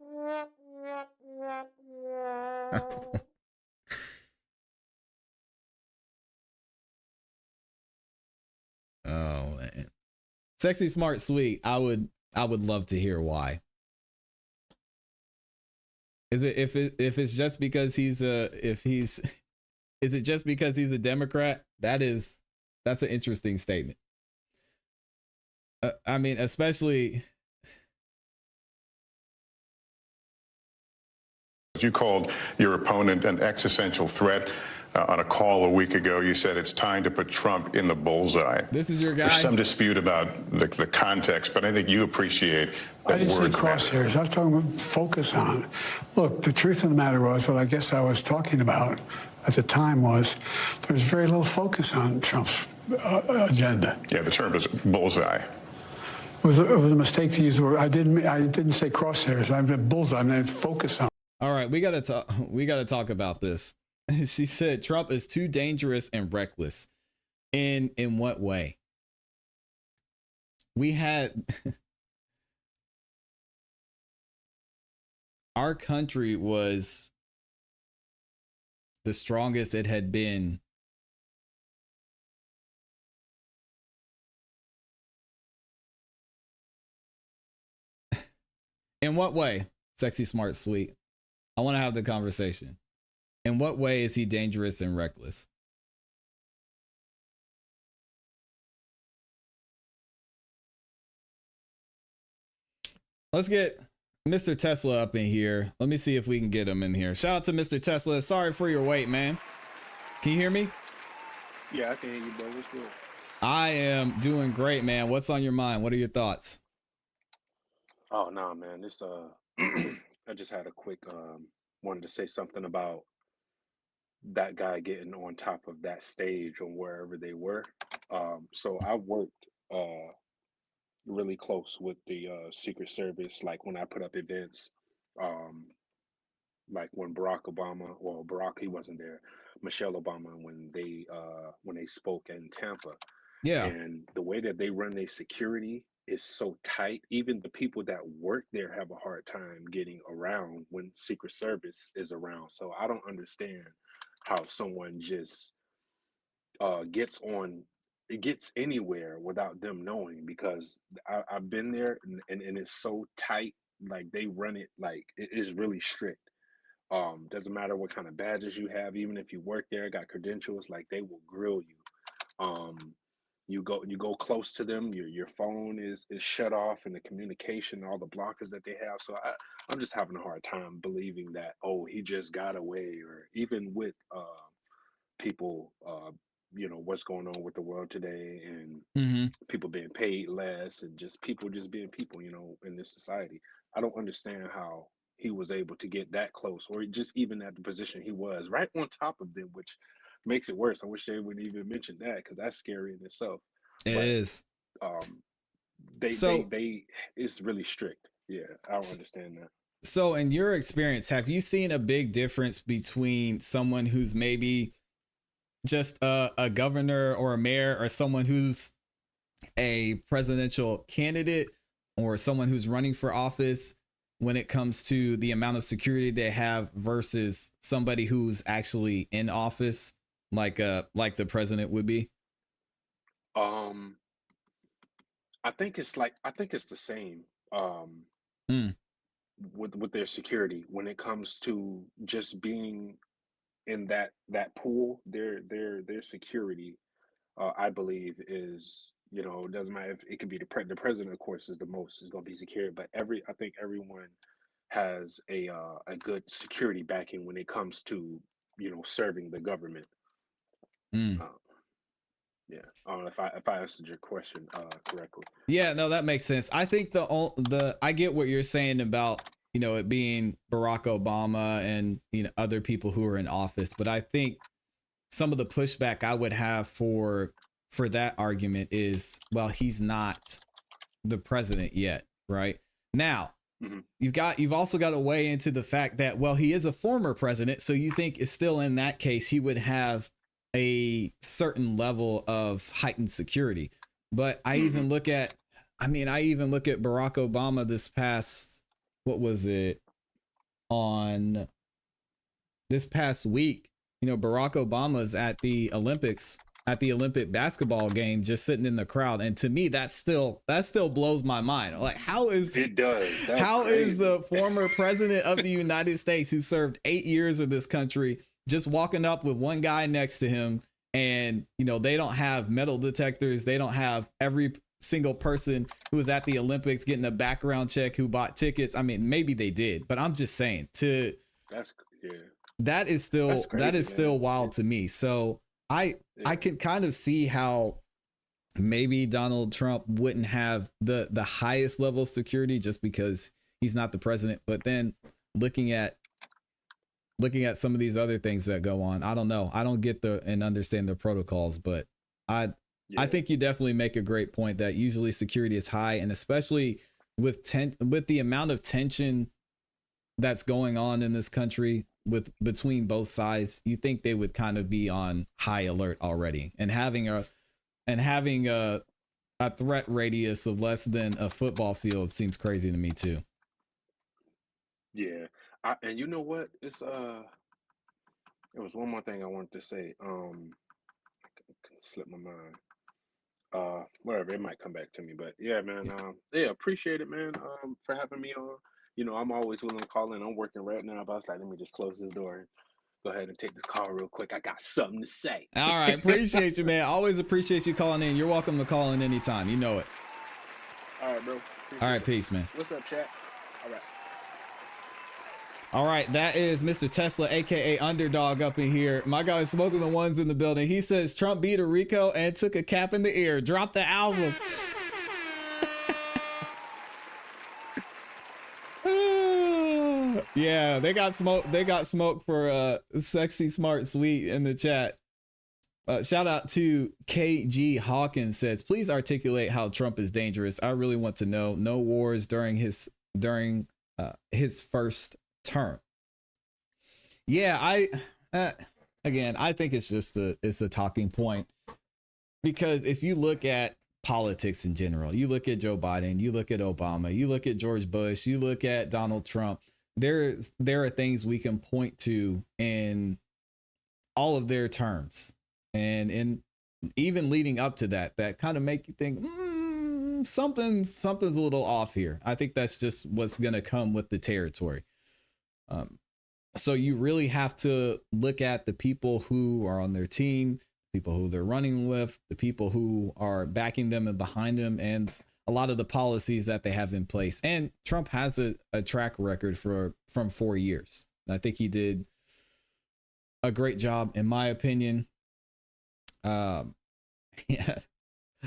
Oh man. Sexy, smart, sweet. I would love to hear why. Is it if it's just because is it just because he's a Democrat? That's an interesting statement. I mean, especially. You called your opponent an existential threat. On a call a week ago, you said it's time to put Trump in the bullseye. This is your guy. There's some dispute about the context, but I think you appreciate that I didn't say words matter. crosshairs. I was talking about focus on. Look, the truth of the matter was, what I guess I was talking about at the time was there was very little focus on Trump's agenda. Yeah, the term is bullseye. It was a mistake to use the word. I didn't say crosshairs. I meant bullseye. I meant focus on. All right, we gotta talk about this. She said Trump is too dangerous and reckless. In what way? We had our country was the strongest it had been in what way? Sexy, smart, sweet. I want to have the conversation. In what way is he dangerous and reckless? Let's get Mr. Tesla up in here. Let me see if we can get him in here. Shout out to Mr. Tesla. Sorry for your wait, man. Can you hear me? Yeah, I can hear you, bro. What's good? I am doing great, man. What's on your mind? What are your thoughts? Oh no, man. This I just had a quick wanted to say something about that guy getting on top of that stage or wherever they were. So I worked really close with the Secret Service, like when I put up events, um, like when Barack Obama, well, Barack he wasn't there, Michelle Obama when they spoke in Tampa, Yeah. and the way that they run their security is so tight. Even the people that work there have a hard time getting around when Secret Service is around. So I don't understand how someone just gets on it gets anywhere without them knowing, because I've been there, and it's so tight. Like they run it like it is really strict. Doesn't matter what kind of badges you have, even if you work there, got credentials, like they will grill you. Um, you go close to them, your phone is shut off, and the communication, all the blockers that they have. So I'm just having a hard time believing that, oh, he just got away, or even with people, what's going on with the world today, and people being paid less, and just people just being people, in this society. I don't understand how he was able to get that close, or just even at the position he was, right on top of them, which makes it worse. I wish they wouldn't even mention that, because that's scary in itself. It is. They it's really strict. Yeah, I don't understand that. So in your experience, have you seen a big difference between someone who's maybe just a governor or a mayor, or someone who's a presidential candidate, or someone who's running for office, when it comes to the amount of security they have versus somebody who's actually in office, like the president would be? I think it's the same with their security when it comes to just being in that pool. Their security, I believe, is, it doesn't matter if it could be the president, of course, is going to be secure, but I think everyone has a good security backing when it comes to serving the government. Yeah, I don't know if I answered your question correctly. Yeah, no, that makes sense. I think I get what you're saying about, it being Barack Obama and, other people who are in office, but I think some of the pushback I would have for that argument is, well, he's not the president yet, right? Now, you've also got to weigh into the fact that, well, he is a former president, so you think it's still in that case he would have a certain level of heightened security. But I even look at Barack Obama this past, on this past week, Barack Obama's at the Olympics, at the Olympic basketball game, just sitting in the crowd. And to me, that still blows my mind. Like, how is the former president of the United States, who served 8 years of this country, just walking up with one guy next to him, and they don't have metal detectors, they don't have every single person who was at the Olympics getting a background check who bought tickets? I mean, maybe they did, but I'm just saying, that is still wild to me. So I can kind of see how maybe Donald Trump wouldn't have the highest level of security just because he's not the president. But then looking at some of these other things that go on, I don't know. I don't get and understand the protocols, but I think you definitely make a great point that usually security is high, and especially with the amount of tension that's going on in this country between both sides, you think they would kind of be on high alert already, and having a threat radius of less than a football field seems crazy to me too. Yeah, And you know what? It was one more thing I wanted to say. Slip my mind. Whatever, it might come back to me. But yeah, man. Yeah, appreciate it, man. For having me on. You know, I'm always willing to call in. I'm working right now, but I was like, let me just close this door and go ahead and take this call real quick. I got something to say. All right, appreciate you, man. Always appreciate you calling in. You're welcome to call in anytime. You know it. All right, bro. All right, peace, man. What's up, chat? All right. All right, that is Mr. Tesla, aka Underdog, up in here. My guy is Smoking the Ones in the building. He says Trump beat a Rico and took a cap in the ear. Drop the album. Yeah, they got smoke. They got smoke for Sexy Smart Sweet in the chat. Shout out to KG Hawkins says, please articulate how Trump is dangerous. I really want to know. No wars during his first term. Yeah, I think it's just it's a talking point, because if you look at politics in general, you look at Joe Biden, you look at Obama, you look at George Bush, you look at Donald Trump, there are things we can point to in all of their terms, and even leading up to that kind of make you think something's a little off here. I think that's just what's going to come with the territory. So you really have to look at the people who are on their team, people who they're running with, the people who are backing them and behind them, and a lot of the policies that they have in place. And Trump has a track record from 4 years. And I think he did a great job, in my opinion. Yeah,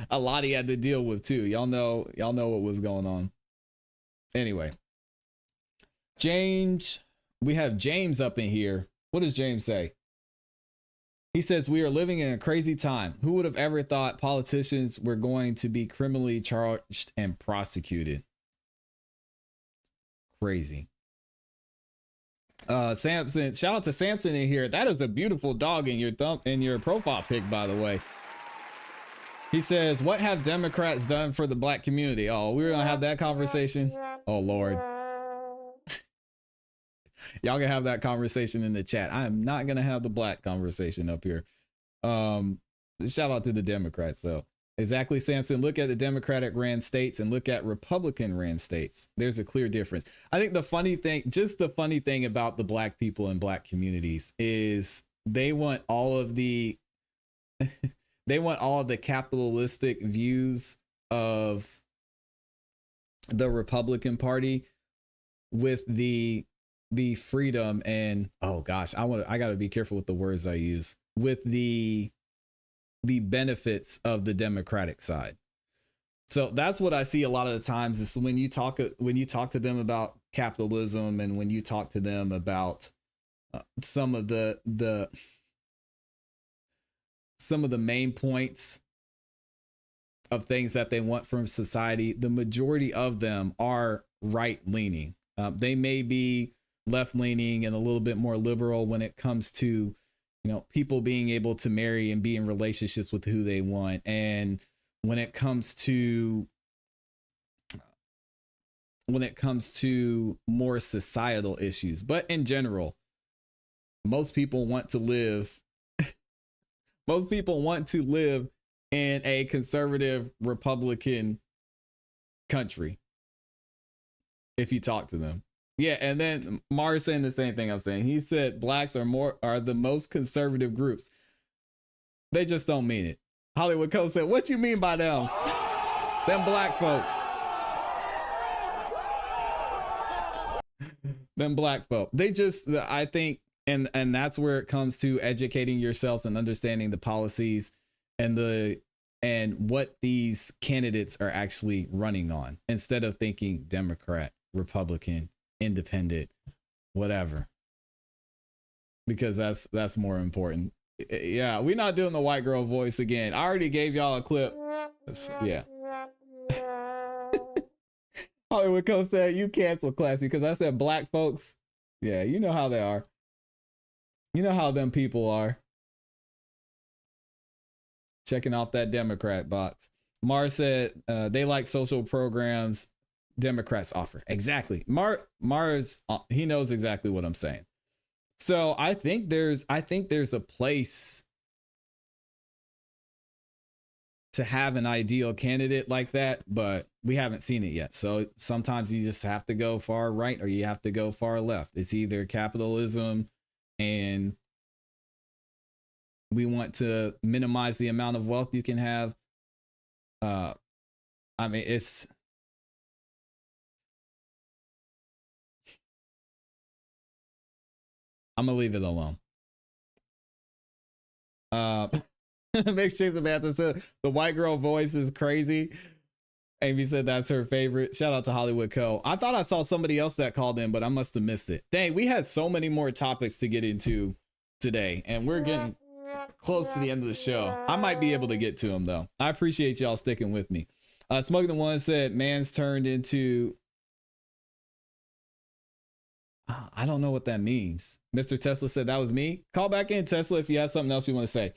a lot he had to deal with too. Y'all know what was going on. Anyway, we have James up in here. What does James say? He says, we are living in a crazy time. Who would have ever thought politicians were going to be criminally charged and prosecuted? Crazy. Samson, shout out to Samson in here. That is a beautiful dog in your profile pic, by the way. He says, what have Democrats done for the black community? Oh, we're gonna have that conversation. Oh Lord. Y'all can have that conversation in the chat. I am not going to have the black conversation up here. Shout out to the Democrats, though. Exactly, Samson. Look at the Democratic ran states and look at Republican ran states. There's a clear difference. I think the funny thing about the black people and black communities is they want all of the capitalistic views of the Republican Party with the freedom and, oh gosh, I got to be careful with the words I use, with the benefits of the Democratic side. So that's what I see a lot of the times, is when you talk to them about capitalism, and when you talk to them about some of the main points of things that they want from society, the majority of them are right leaning. They may be left leaning and a little bit more liberal when it comes to, people being able to marry and be in relationships with who they want. And when it comes to more societal issues, but in general, most people want to live in a conservative Republican country, if you talk to them. Yeah, and then Mars saying the same thing I'm saying. He said blacks are the most conservative groups. They just don't mean it. Hollywood Code said, what you mean by them? Them black folk. Them black folk. They just, I think, and that's where it comes to educating yourselves and understanding the policies and what these candidates are actually running on, instead of thinking Democrat, Republican, independent, whatever, because that's more important. Yeah, we're not doing the white girl voice again. I already gave y'all a clip. Yeah. Hollywood Coast said you cancel ClassE because I said black folks. Yeah, you know how they are. You know how them people are. Checking off that Democrat box. Mars said they like social programs Democrats offer. Exactly. Mars, he knows exactly what I'm saying. So I think there's a place to have an ideal candidate like that, but we haven't seen it yet. So sometimes you just have to go far right or you have to go far left. It's either capitalism and we want to minimize the amount of wealth you can have. I mean, I'm gonna leave it alone. Makes Chase Samantha said the white girl voice is crazy. Amy said that's her favorite. Shout out to Hollywood Co. I thought I saw somebody else that called in, but I must have missed it. Dang, we had so many more topics to get into today, and we're getting close to the end of the show. I might be able to get to them though. I appreciate y'all sticking with me. Smoking the One said man's turned into, I don't know what that means. Mr. Tesla said that was me. Call back in, Tesla, if you have something else you want to say.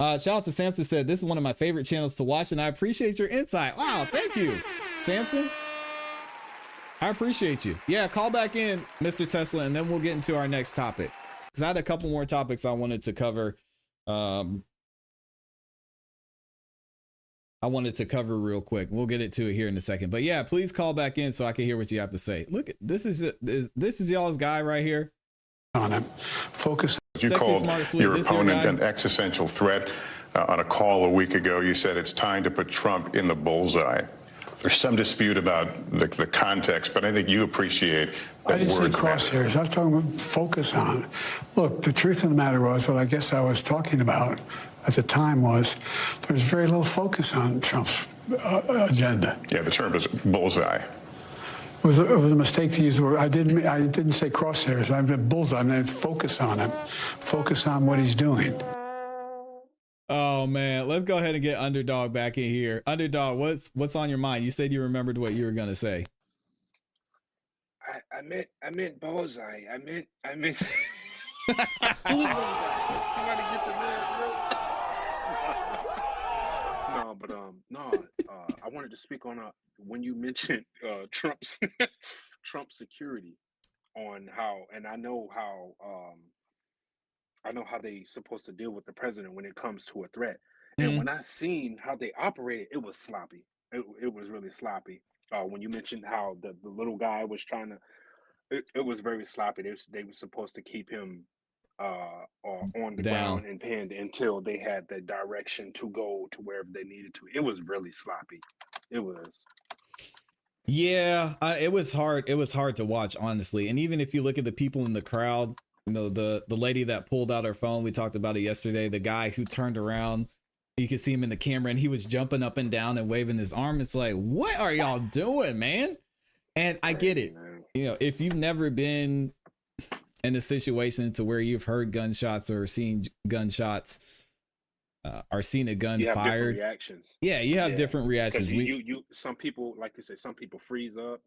Shout out to Samson said, this is one of my favorite channels to watch and I appreciate your insight. Wow, thank you, Samson. I appreciate you. Yeah, call back in, Mr. Tesla, and then we'll get into our next topic. Because I had a couple more topics I wanted to cover. I wanted to cover real quick. We'll get into it here in a second. But yeah, please call back in so I can hear what you have to say. Look, this is y'all's guy right here. On him. Focus. You Sexy, called smart, sweet. your This your opponent guy? an existential threat. On a call a week ago, you said it's time to put Trump in the bullseye. There's some dispute about the context, but I think you appreciate that I didn't say words matter. crosshairs. I was talking about focus on. Look, the truth of the matter was, what I guess I was talking about at the time was there was very little focus on Trump's agenda. Yeah, the term is bullseye. It was a mistake to use the word. I didn't say crosshairs. I meant bullseye. I meant focus on him. Focus on what he's doing. Oh man, let's go ahead and get Underdog back in here. Underdog, what's on your mind? You said you remembered what you were gonna say. I meant bullseye. I meant. I wanted to speak on when you mentioned Trump's security, on how, and I know how they supposed to deal with the president when it comes to a threat. And when I seen how they operated, it was sloppy. It was really sloppy. When you mentioned how the little guy was trying to, it was very sloppy. They were supposed to keep him on the ground and pinned until they had the direction to go to wherever they needed to. It was really sloppy. It was. Yeah, it was hard. It was hard to watch, honestly. And even if you look at the people in the crowd, you know, the lady that pulled out her phone, we talked about it yesterday, the guy who turned around, you could see him in the camera and he was jumping up and down and waving his arm. It's like, what are y'all doing, man? And I get it. You know, if you've never been in a situation to where you've heard gunshots or seen gunshots or seen a gun fired, reactions. Yeah, you have different reactions. You some people, like you said, some people freeze up.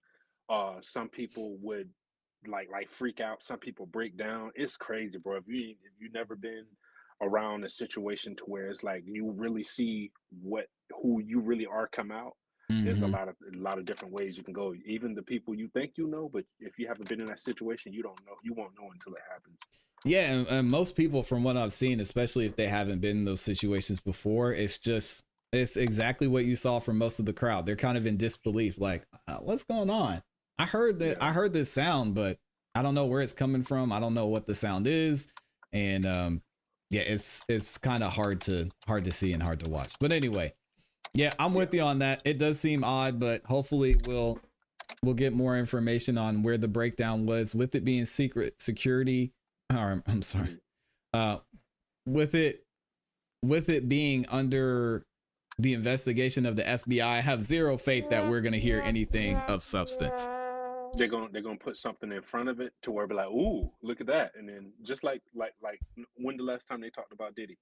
Some people would like freak out. Some people break down. It's crazy, bro. If you've never been around a situation to where it's like you really see who you really are come out. There's a lot of different ways you can go. Even the people you think you know, but if you haven't been in that situation, you don't know. You won't know until it happens. Yeah, and most people, from what I've seen, especially if they haven't been in those situations before, it's exactly what you saw from most of the crowd. They're kind of in disbelief, like, what's going on? I heard heard this sound, but I don't know where it's coming from. I don't know what the sound is, and yeah, it's kind of hard to see and hard to watch. But anyway, yeah, I'm with you on that. It does seem odd, but hopefully we'll get more information on where the breakdown was with it being secret security. Or, I'm sorry, with it being under the investigation of the FBI. I have zero faith that we're gonna hear anything of substance. They're gonna put something in front of it to where be like, ooh, look at that, and then just like when the last time they talked about Diddy.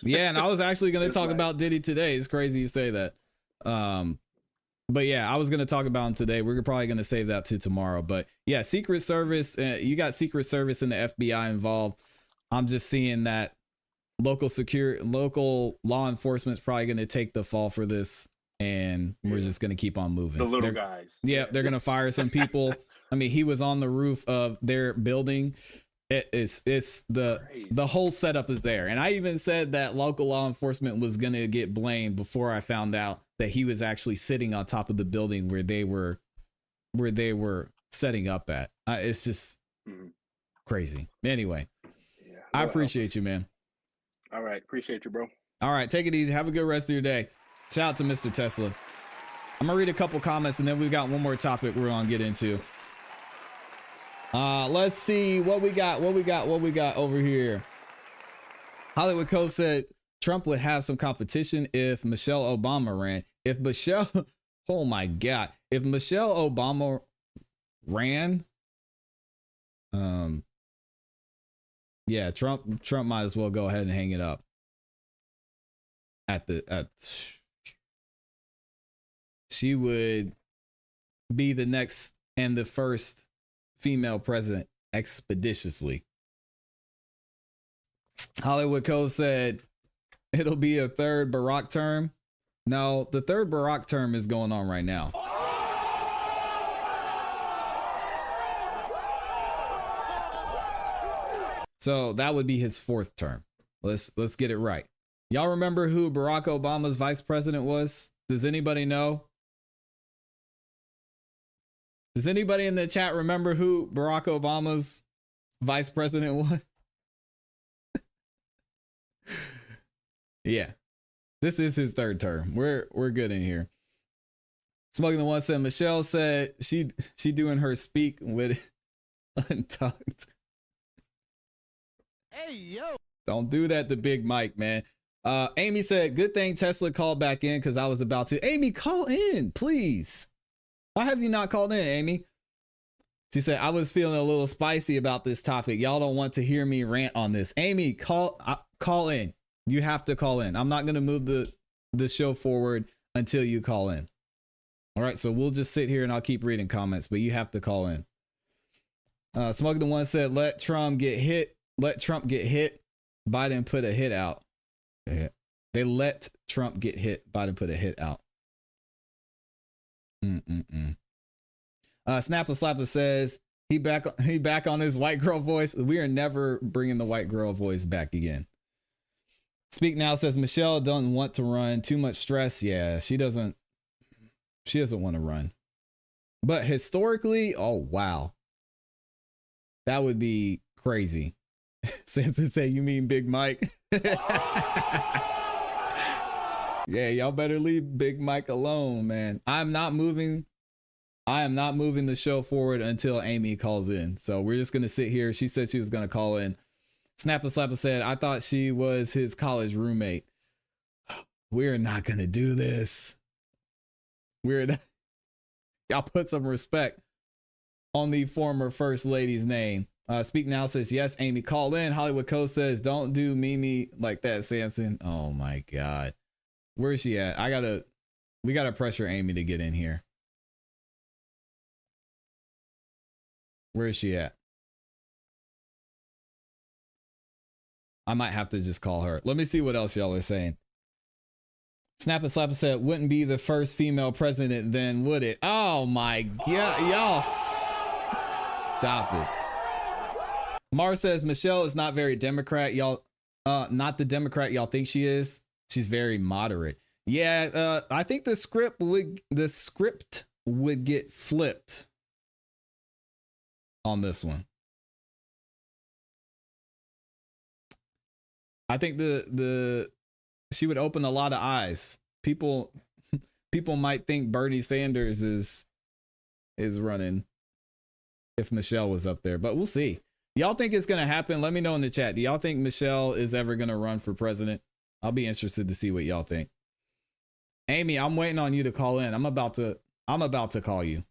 Yeah, and I was actually going to talk about Diddy today. It's crazy you say that. But yeah, I was going to talk about him today. We're probably going to save that to tomorrow. But yeah, Secret Service, you got Secret Service and the FBI involved. I'm just seeing that local law enforcement is probably going to take the fall for this and we're just going to keep on moving. The little They're- guys. Yeah, they're going to fire some people. I mean, he was on the roof of their building. It's the whole setup is there. And I even said that local law enforcement was going to get blamed before I found out that he was actually sitting on top of the building where they were setting up at. It's just crazy. Anyway, I appreciate you, man. All right. Appreciate you, bro. All right, take it easy. Have a good rest of your day. Shout out to Mr. Tesla. I'm gonna read a couple comments and then we've got one more topic we're gonna get into. Let's see what we got over here. Hollywood Co said Trump would have some competition if Michelle Obama ran. If Michelle, oh my God, if Michelle Obama ran, yeah, Trump might as well go ahead and hang it up. She would be the next and the first female president expeditiously. Hollywood Co said it'll be a third Barack term. No, the third Barack term is going on right now. So that would be his fourth term. Let's get it right. Y'all remember who Barack Obama's vice president was? Does anybody know? Does anybody in the chat remember who Barack Obama's vice president was? Yeah. This is his third term. We're good in here. Smoking the One said Michelle said she doing her speak with untucked. Hey yo. Don't do that to Big Mike, man. Amy said, good thing Tesla called back in because I was about to. Amy, call in, please. Why have you not called in, Amy? She said, I was feeling a little spicy about this topic. Y'all don't want to hear me rant on this. Amy, call in. You have to call in. I'm not going to move the show forward until you call in. All right, so we'll just sit here and I'll keep reading comments, but you have to call in. Smoking the One said, let Trump get hit. Biden put a hit out. Yeah. They let Trump get hit. Biden put a hit out. Snapper Slapper says he back on his white girl voice. We are never bringing the white girl voice back again. Speak Now says Michelle doesn't want to run. Too much stress. Yeah, she doesn't want to run. But historically, oh wow, that would be crazy. Samson say, you mean Big Mike? Yeah, y'all better leave Big Mike alone, man. I am not moving the show forward until Amy calls in. So we're just gonna sit here. She said she was gonna call in. Snapper Slapper said, I thought she was his college roommate. We're not gonna do this. Y'all put some respect on the former first lady's name. Speak Now says, yes, Amy, call in. Hollywood Co says, don't do Mimi like that, Samson. Oh my God. Where is she at? We gotta pressure Amy to get in here. Where is she at? I might have to just call her. Let me see what else y'all are saying. Snap and Slapper said, wouldn't be the first female president then, would it? Oh my God, y'all stop it. Mars says, Michelle is not very Democrat. Y'all, not the Democrat y'all think she is. She's very moderate. Yeah, I think the script would get flipped on this one. I think she would open a lot of eyes. People might think Bernie Sanders is running if Michelle was up there, but we'll see. Y'all think it's gonna happen? Let me know in the chat. Do y'all think Michelle is ever gonna run for president? I'll be interested to see what y'all think. Amy, I'm waiting on you to call in. I'm about to call you.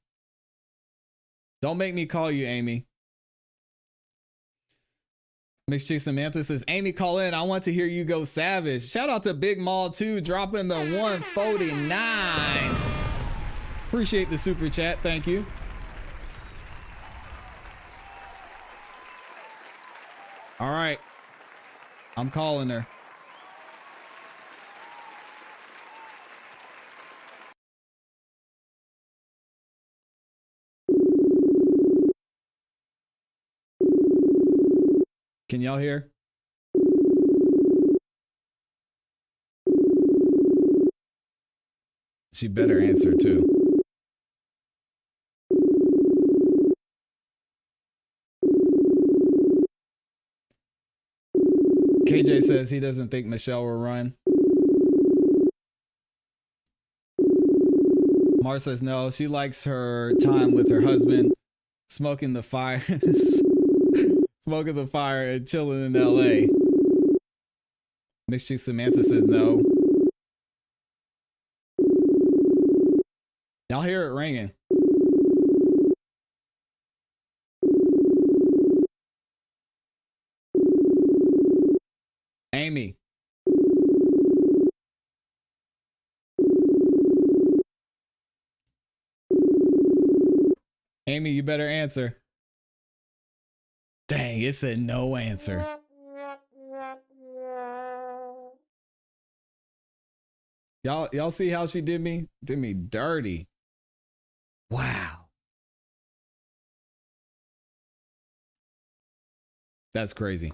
Don't make me call you, Amy. Mixed Chick Samantha says, Amy, call in. I want to hear you go savage. Shout out to Big Mall 2 dropping the 149. Appreciate the super chat. Thank you. All right. I'm calling her. Can y'all hear? She better answer too. KJ says he doesn't think Michelle will run. Mar says no, she likes her time with her husband, smoking the fire, smoking the fire and chilling in LA. Mixed Chick Samantha says no. Y'all hear it ringing. Amy. Amy, you better answer. Dang, it said no answer. Y'all see how she did me? Did me dirty. Wow. That's crazy.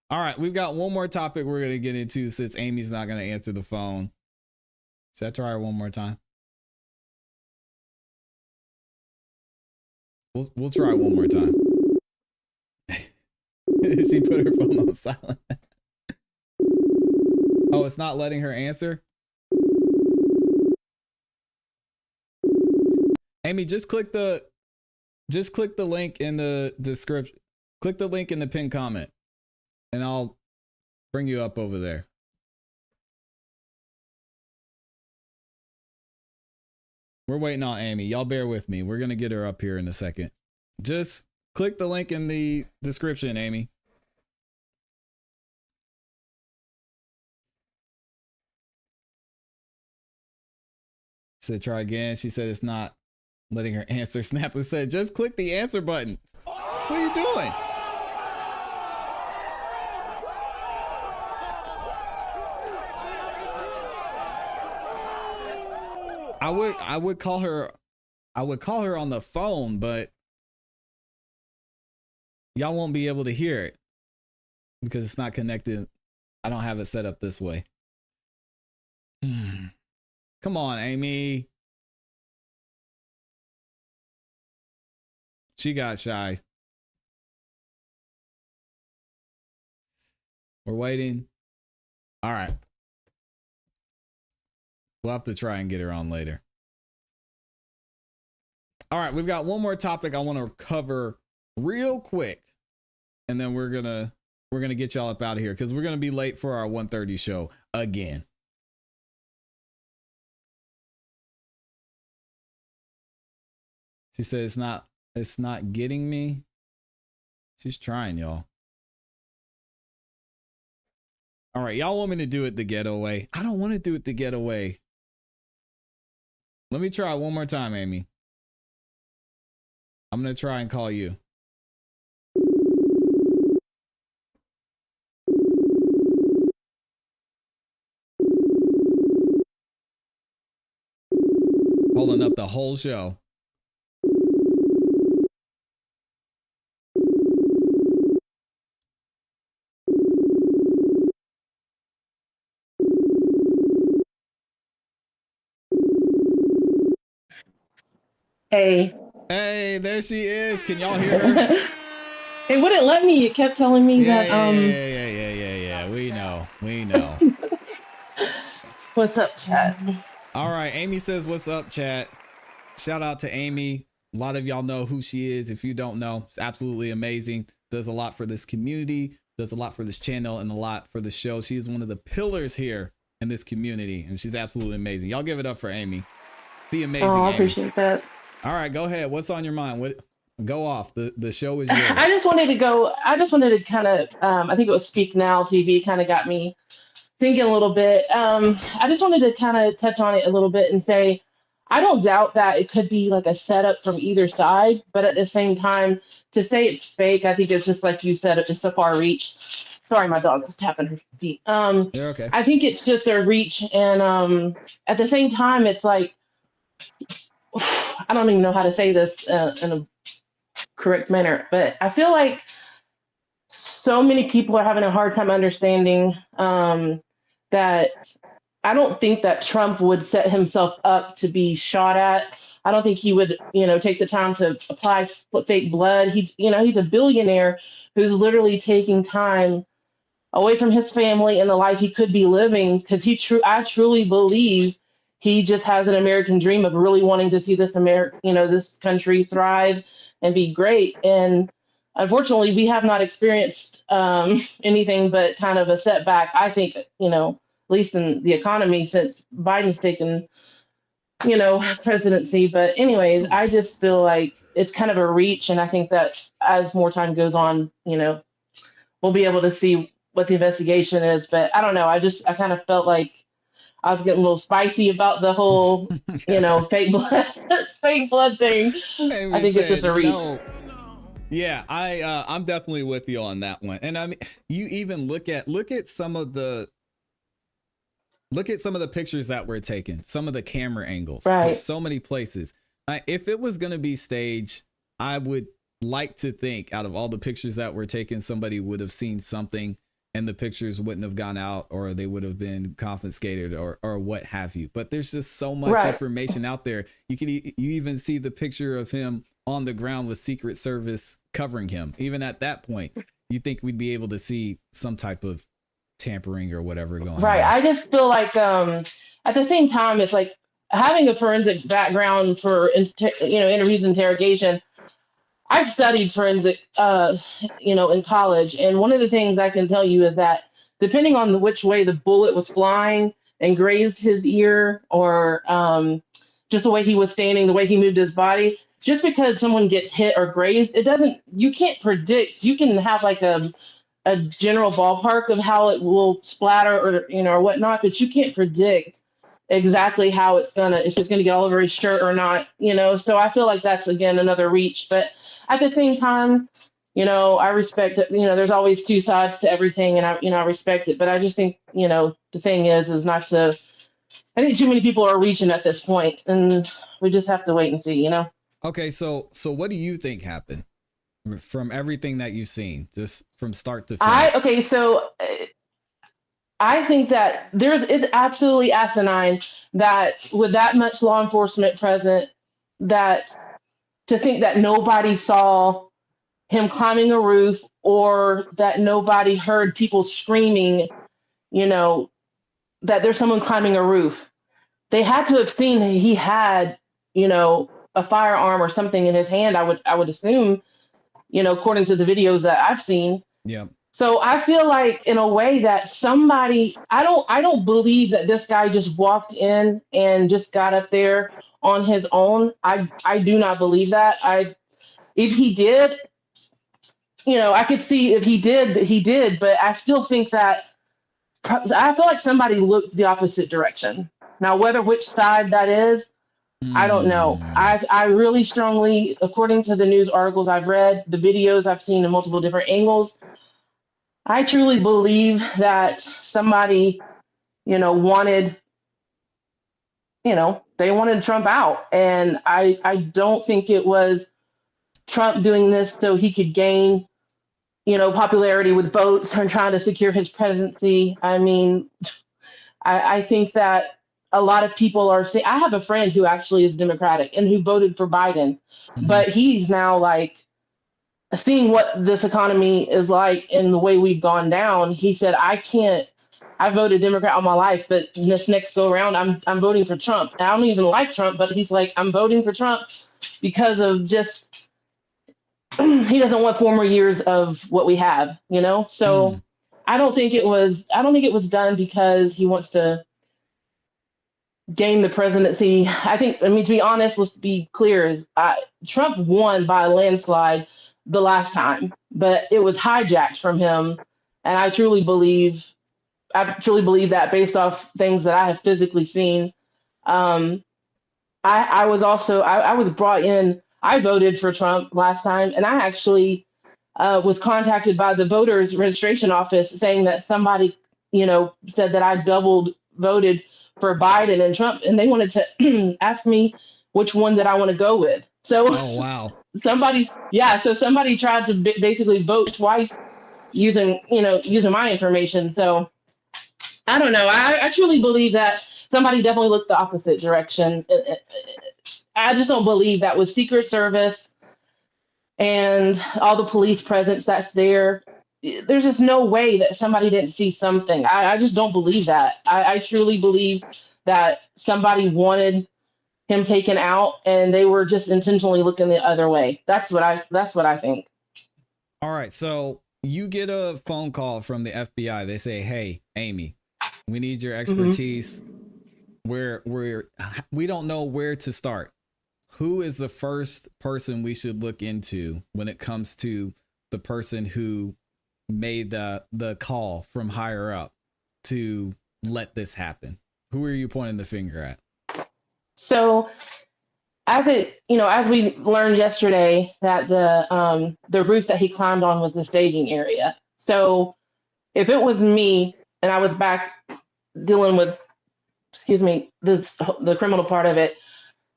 All right, we've got one more topic we're going to get into since Amy's not going to answer the phone. Should I try her one more time? We'll try one more time. She put her phone on silent. Oh, it's not letting her answer? Amy, just click the link in the description. Click the link in the pinned comment and I'll bring you up over there. We're waiting on Amy. Y'all bear with me. We're going to get her up here in a second. Just click the link in the description, Amy. Said try again. She said it's not letting her answer. Snapper said just click the answer button. What are you doing? I would call her on the phone, but y'all won't be able to hear it because it's not connected. I don't have it set up this way. Come on, Amy. She got shy. We're waiting. All right. We'll have to try and get her on later. All right, we've got one more topic I want to cover real quick, and then we're gonna get y'all up out of here because we're gonna be late for our 1:30 show again. She said it's not getting me. She's trying, y'all. All right, y'all want me to do it the ghetto way? I don't want to do it the ghetto way. Let me try one more time, Amy. I'm going to try and call you. Holding up the whole show. Hey. Hey, there she is. Can y'all hear her? It wouldn't let me. It kept telling me Yeah. We know. What's up, chat? All right. Amy says, what's up, chat? Shout out to Amy. A lot of y'all know who she is. If you don't know, it's absolutely amazing. Does a lot for this community, does a lot for this channel, and a lot for the show. She is one of the pillars here in this community, and she's absolutely amazing. Y'all give it up for Amy. The amazing I Amy. appreciate that. All right, go ahead. What's on your mind? Go off. The show is yours. I just wanted to kind of, I think it was Speak Now TV kind of got me thinking a little bit. I just wanted to kind of touch on it a little bit and say, I don't doubt that it could be like a setup from either side, but at the same time, to say it's fake, I think it's just like you said, it's a far reach. Sorry, my dog was tapping her feet. You're okay. I think it's just a reach, and at the same time, it's like, I don't even know how to say this in a correct manner, but I feel like so many people are having a hard time understanding that I don't think that Trump would set himself up to be shot at. I don't think he would, take the time to apply fake blood. He's a billionaire who's literally taking time away from his family and the life he could be living because I truly believe he just has an American dream of really wanting to see this this country thrive and be great. And unfortunately, we have not experienced anything but kind of a setback. I think, at least in the economy since Biden's taken, presidency. But anyways, I just feel like it's kind of a reach, and I think that as more time goes on, we'll be able to see what the investigation is. But I don't know. I kind of felt like I was getting a little spicy about the whole, fake blood thing. I think it's just a reach. No. Yeah, I'm definitely with you on that one. And I mean, you even look at some of the pictures that were taken, some of the camera angles, right. So many places. If it was going to be staged, I would like to think out of all the pictures that were taken, somebody would have seen something and the pictures wouldn't have gone out, or they would have been confiscated or what have you. But there's just so much information out there. You even see the picture of him on the ground with Secret Service covering him. Even at that point, you think we'd be able to see some type of tampering or whatever going on. Right. I just feel like at the same time, it's like having a forensic background for interviews and interrogation. I've studied forensic, in college. And one of the things I can tell you is that depending on which way the bullet was flying and grazed his ear, or just the way he was standing, the way he moved his body, just because someone gets hit or grazed, you can't predict. You can have like a general ballpark of how it will splatter or whatnot, but you can't predict exactly how if it's gonna get all over his shirt or not, so I feel like that's again another reach. But at the same time, I respect it. There's always two sides to everything, and I respect it. But I just think, the thing is not to. I think too many people are reaching at this point, and we just have to wait and see. Okay, so what do you think happened from everything that you've seen, just from start to finish? I think that it's absolutely asinine that with that much law enforcement present, that to think that nobody saw him climbing a roof, or that nobody heard people screaming, that there's someone climbing a roof. They had to have seen that he had, a firearm or something in his hand. I would assume, according to the videos that I've seen. Yeah. So I feel like in a way that I don't believe that this guy just walked in and just got up there on his own. I do not believe that. If he did, I could see if he did, but I still think that I feel like somebody looked the opposite direction. Now, which side that is, I don't know. I really strongly, according to the news articles I've read, the videos I've seen in multiple different angles, I truly believe that somebody, wanted, they wanted Trump out. And I don't think it was Trump doing this so he could gain, popularity with votes and trying to secure his presidency. I mean, I think that a lot of people are saying, I have a friend who actually is Democratic and who voted for Biden, but he's now like, seeing what this economy is like and the way we've gone down, he said, I voted Democrat all my life, but this next go around, I'm voting for Trump. And I don't even like Trump, but he's like, I'm voting for Trump because of just, he doesn't want 4 more years of what we have, So I don't think it was done because he wants to gain the presidency. To be honest, let's be clear, Trump won by a landslide the last time, but it was hijacked from him. And I truly believe that based off things that I have physically seen. I was brought in, I voted for Trump last time, and I actually was contacted by the voters registration office saying that somebody, said that I doubled voted for Biden and Trump, and they wanted to ask me which one that I want to go with. So, oh wow. Somebody tried to basically vote twice using my information. So I don't know. I truly believe that somebody definitely looked the opposite direction. I just don't believe that with Secret Service and all the police presence that's there. There's just no way that somebody didn't see something. I just don't believe that. I truly believe that somebody wanted him taken out and they were just intentionally looking the other way. That's what I think. All right. So you get a phone call from the FBI. They say, "Hey, Amy, we need your expertise. We don't know where to start. Who is the first person we should look into when it comes to the person who made the call from higher up to let this happen? Who are you pointing the finger at?" So as we learned yesterday that the roof that he climbed on was the staging area. So if it was me and I was back dealing with, the criminal part of it,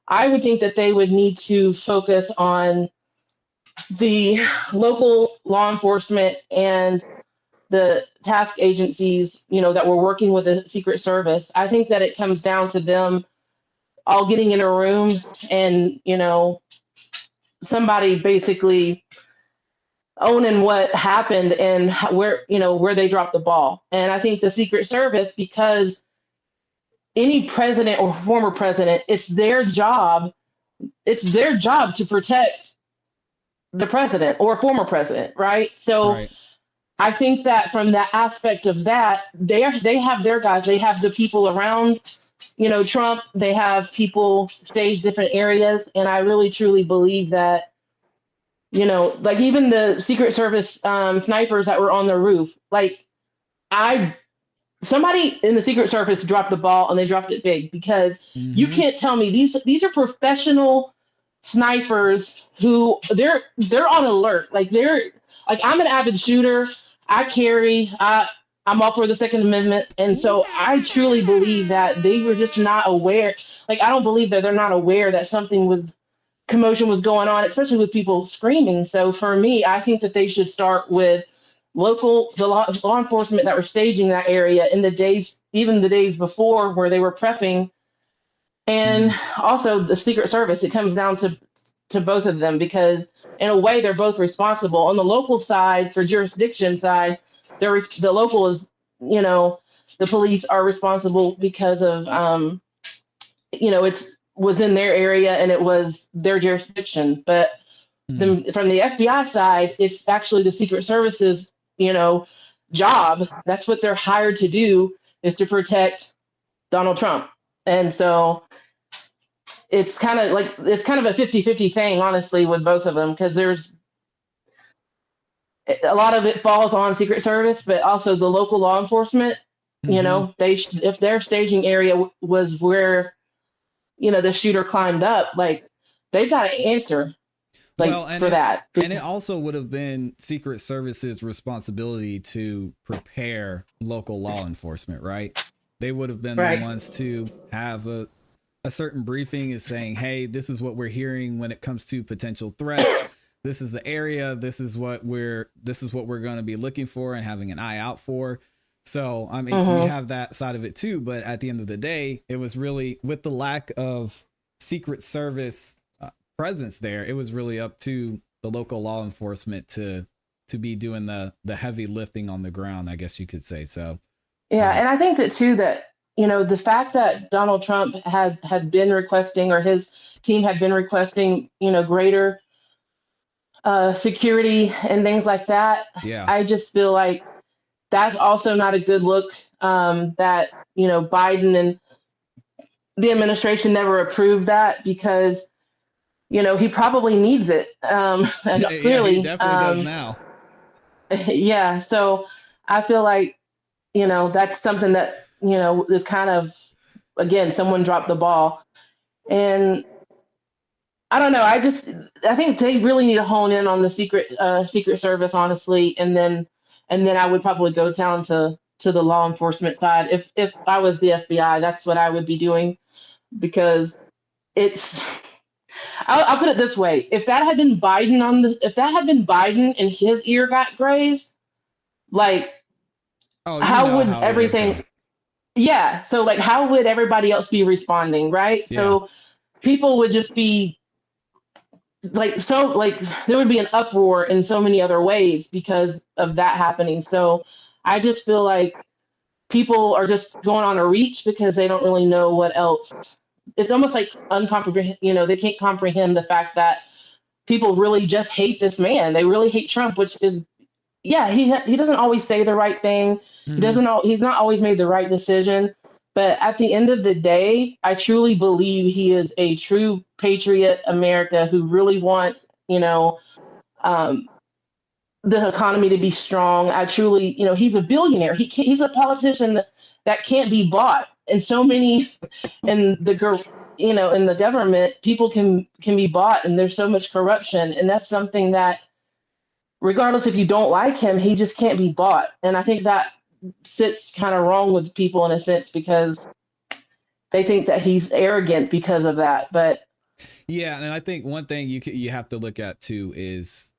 I would think that they would need to focus on the local law enforcement and the task agencies, that were working with the Secret Service. I think that it comes down to them all getting in a room and, somebody basically owning what happened and where they dropped the ball. And I think the Secret Service, because any president or former president, it's their job to protect the president or former president, right? So Right. I think that from that aspect of that, they have their guys. They have the people around, Trump. They have people stage different areas, and I really truly believe that, like even the Secret Service snipers that were on the roof, like somebody in the Secret Service dropped the ball and they dropped it big, because you can't tell me these are professional snipers who they're on alert. Like I'm an avid shooter. I carry. I'm all for the Second Amendment, and so I truly believe that they were just not aware. Like I don't believe that they're not aware that commotion was going on, especially with people screaming. So for me, I think that they should start with the law enforcement that were staging that area in even the days before, where they were prepping, and also the Secret Service. It comes down to both of them, because in a way they're both responsible. On the local side, for jurisdiction side, the local is, the police are responsible because of, it's was in their area and it was their jurisdiction. But from the FBI side, it's actually the Secret Service's, job. That's what they're hired to do, is to protect Donald Trump. And so it's kind of a 50-50 thing, honestly, with both of them, because there's a lot of it falls on Secret Service, but also the local law enforcement. If their staging area was where, the shooter climbed up, like they've got to answer for that. And it also would have been Secret Service's responsibility to prepare local law enforcement, right? They would have been the ones to have a certain briefing is saying, "Hey, this is what we're hearing when it comes to potential threats. This is the area. This is what we're going to be looking for and having an eye out for." So, I mean, we have that side of it too. But at the end of the day, it was really, with the lack of Secret Service presence there, it was really up to the local law enforcement to be doing the heavy lifting on the ground, I guess you could say. So, yeah. And I think that too, that, the fact that Donald Trump had been requesting, or his team had been requesting, greater security and things like that. Yeah. I just feel like that's also not a good look, that, Biden and the administration never approved that, because, he probably needs it. And clearly, he definitely does now. Yeah. So I feel like, that's something that, is kind of, again, someone dropped the ball. And I don't know. I think they really need to hone in on the Secret Service, honestly. And then I would probably go down to the law enforcement side. If I was the FBI, that's what I would be doing, because I'll put it this way. If that had been Biden and his ear got grazed, like, Oh, you how know would how it would have everything? gone. Yeah. So like, how would everybody else be responding, right? Yeah. So people would just be like, so like there would be an uproar in so many other ways because of that happening. So I just feel like people are just going on a reach because they don't really know what else. It's almost like uncomprehended, they can't comprehend the fact that people really just hate this man. They really hate Trump, which is, yeah, he doesn't always say the right thing. He's not always made the right decision. But at the end of the day, I truly believe he is a true patriot America who really wants, um, the economy to be strong. I truly, he's a billionaire. He's a politician that can't be bought. And so many in in the government, people can be bought, and there's so much corruption. And that's something that, regardless if you don't like him, he just can't be bought. And I think that sits kind of wrong with people in a sense because they think that he's arrogant because of that. But yeah, and I think one thing you have to look at too is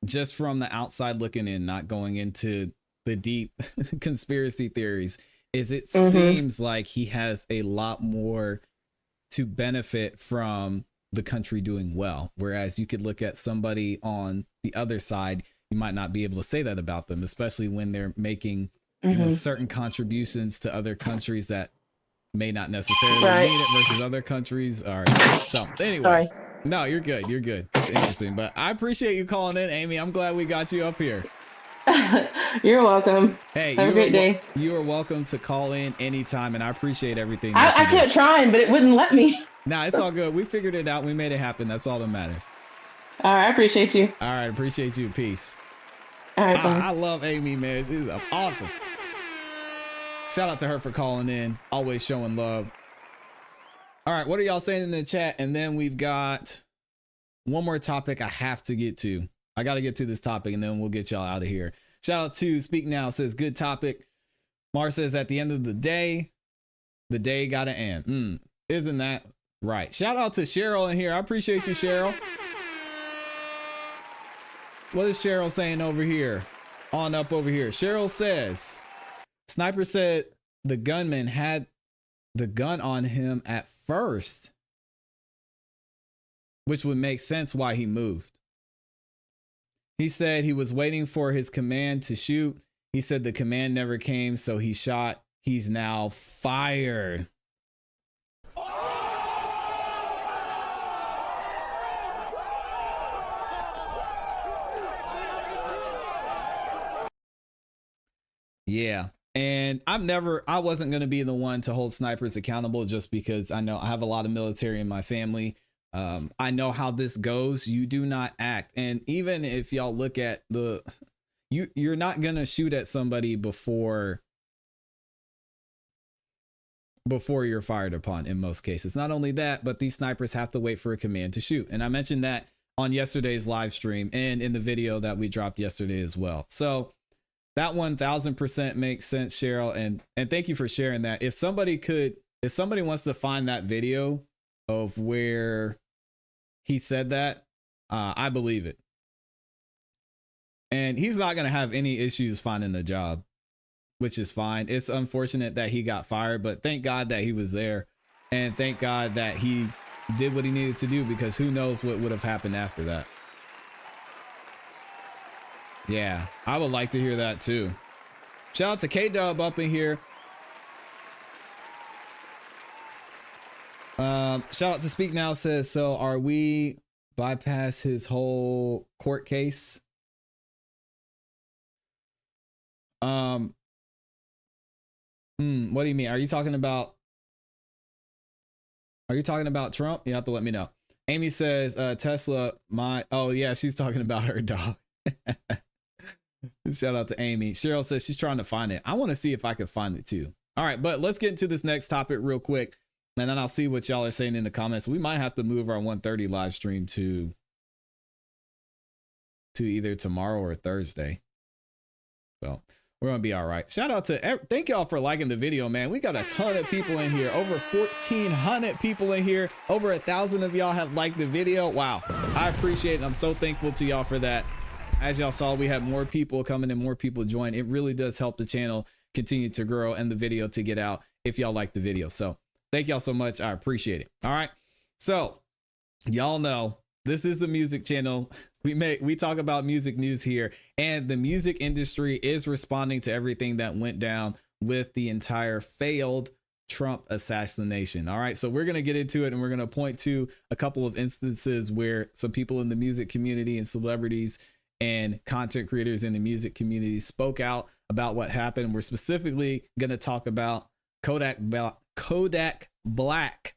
just from the outside looking in, not going into the deep conspiracy theories, is it seems like he has a lot more to benefit from the country doing well. Whereas you could look at somebody on the other side, you might not be able to say that about them, especially when they're making certain contributions to other countries that may not necessarily need it versus other countries. All right. So anyway, no, you're good. You're good. It's interesting, but I appreciate you calling in, Amy. I'm glad we got you up here. You're welcome. Hey, have a great day. You are welcome to call in anytime, and I appreciate everything. I kept trying, but it wouldn't let me. Nah, it's all good. We figured it out. We made it happen. That's all that matters. All right, I appreciate you. All right, appreciate you. Peace. All right, bye. I love Amy, man. She's awesome. Shout out to her for calling in, always showing love. All right, what are y'all saying in the chat? And then we've got one more topic I have to get to. I got to get to this topic, and then we'll get y'all out of here. Shout out to Speak Now, says, good topic. Mar says, at the end of the day got to end. Isn't that right? Shout out to Cheryl in here. I appreciate you, Cheryl. What is Cheryl saying over here? On up over here. Cheryl says, Sniper said the gunman had the gun on him at first, which would make sense why he moved. He said he was waiting for his command to shoot. He said the command never came, so he shot. He's now fired. Yeah. And I wasn't going to be the one to hold snipers accountable just because I know I have a lot of military in my family. I know how this goes. You do not act. And even if y'all look at you're not going to shoot at somebody before you're fired upon in most cases. Not only that, but these snipers have to wait for a command to shoot. And I mentioned that on yesterday's live stream and in the video that we dropped yesterday as well. So that 1000% makes sense, Cheryl. And thank you for sharing that. If somebody wants to find that video of where he said that, I believe it. And he's not going to have any issues finding a job, which is fine. It's unfortunate that he got fired, but thank God that he was there. And thank God that he did what he needed to do, because who knows what would have happened after that. Yeah, I would like to hear that too. Shout out to K-Dub up in here. Shout out to Speak Now, says, so are we bypass his whole court case? What do you mean? Are you talking about Trump? You have to let me know. Amy says, Tesla, oh yeah, she's talking about her dog. Shout out to Amy. Cheryl says she's trying to find it. I want to see if I can find it too. All right, but let's get into this next topic real quick, and then I'll see what y'all are saying in the comments. We might have to move our 1:30 live stream to either tomorrow or Thursday. So we're gonna be all right. Shout out to thank y'all for liking the video, man. We got a ton of people in here, over 1,400 people in here. Over 1,000 of y'all have liked the video. Wow, I appreciate it. I'm so thankful to y'all for that. as y'all saw, we had more people coming and more people join. It really does help the channel continue to grow and the video to get out if y'all like the video. So thank y'all so much. I appreciate it. All right. So y'all know this is the music channel. We talk about music news here, and the music industry is responding to everything that went down with the entire failed Trump assassination. All right, so we're going to get into it, and we're going to point to a couple of instances where some people in the music community and celebrities and content creators in the music community spoke out about what happened. We're specifically going to talk about Kodak Black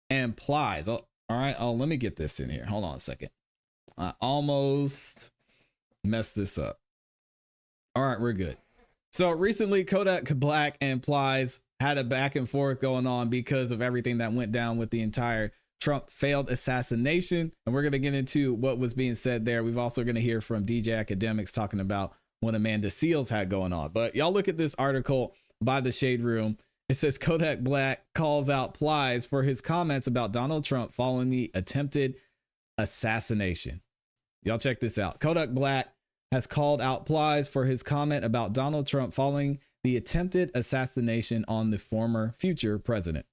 and Plies. Oh, all right. Oh, let me get this in here. Hold on a second. I almost messed this up. All right, we're good. So recently, Kodak Black and Plies had a back and forth going on because of everything that went down with the entire Trump failed assassination. And we're going to get into what was being said there. We've also going to hear from DJ Academics talking about what Amanda Seales had going on. But y'all look at this article by the Shade Room. It says Kodak Black calls out Plies for his comments about Donald Trump following the attempted assassination. Y'all check this out. Kodak Black has called out Plies for his comment about Donald Trump following the attempted assassination on the former future president.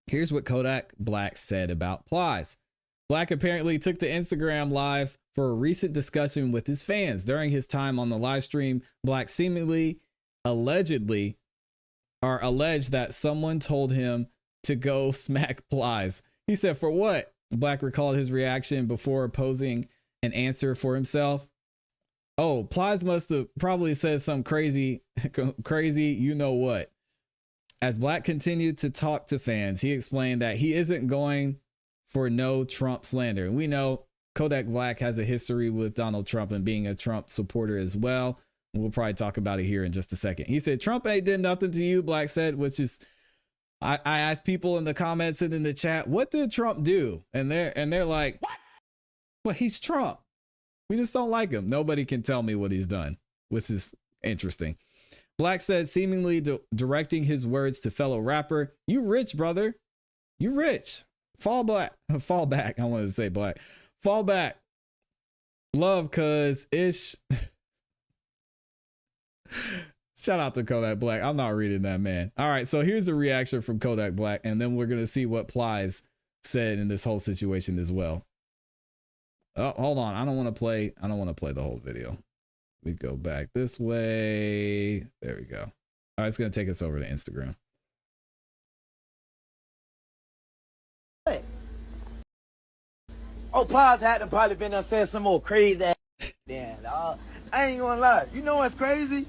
Here's what Kodak Black said about Plies. Black apparently took to Instagram Live for a recent discussion with his fans. During his time on the live stream, Black seemingly alleged that someone told him to go smack Plies. He said, "For what?" Black recalled his reaction before posing an answer for himself. "Oh, Plies must have probably said some crazy, you know what." As Black continued to talk to fans, he explained that he isn't going for no Trump slander. And we know Kodak Black has a history with Donald Trump and being a Trump supporter as well. We'll probably talk about it here in just a second. He said, "Trump ain't did nothing to you," Black said, which is, I asked people in the comments and in the chat, what did Trump do? And they're like, what? Well, he's Trump. We just don't like him. Nobody can tell me what he's done, which is interesting. Black said, seemingly directing his words to fellow rapper, "You rich, brother. You rich. Fall back. I wanted to say Black. Fall back. Love, cuz ish." Shout out to Kodak Black. I'm not reading that, man. All right, so here's the reaction from Kodak Black, and then we're going to see what Plies said in this whole situation as well. Oh, hold on. I don't want to play the whole video. We go back this way. There we go. All right, it's going to take us over to Instagram. Oh, Plies had to probably been there saying some more crazy ass. Damn, dog. I ain't gonna lie. You know what's crazy?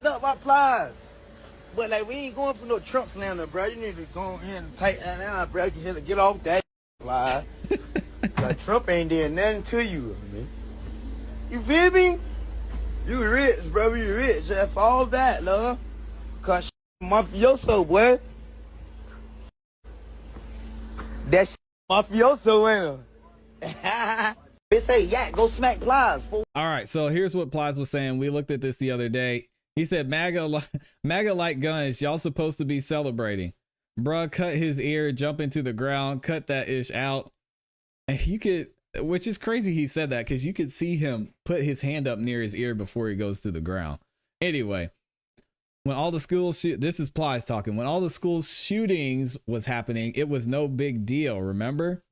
Up by Plies. But like, we ain't going for no Trump slander, bro. You need to go ahead and tighten that down, bro. You to get off that Plies. Like, Trump ain't did nothing to you, man. You feel me? You rich, bro. You rich. Just fall back, love. Cause mafioso, boy. That mafioso, ain't it? They say, yeah, go smack Plies. Fool. All right, so here's what Plies was saying. We looked at this the other day. He said, MAGA like guns. Y'all supposed to be celebrating. Bruh cut his ear, jump into the ground, cut that ish out. And you could, which is crazy he said that, because you could see him put his hand up near his ear before he goes to the ground. Anyway, when all the school this is Plies talking. When all the school shootings was happening, it was no big deal. Remember?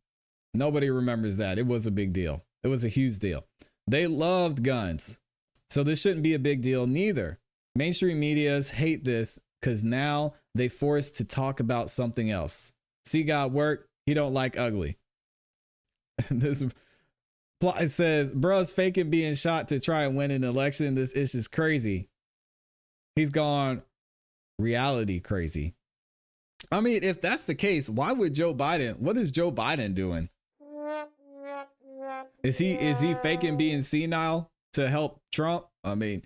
Nobody remembers that. It was a big deal. It was a huge deal. They loved guns. So this shouldn't be a big deal neither. Mainstream medias hate this because now they forced to talk about something else. See God work. He don't like ugly. This Plies says, bruh's faking being shot to try and win an election. This is just crazy. He's gone reality crazy. I mean, if that's the case, why would Joe Biden? What is Joe Biden doing? Is he faking being senile to help Trump? I mean,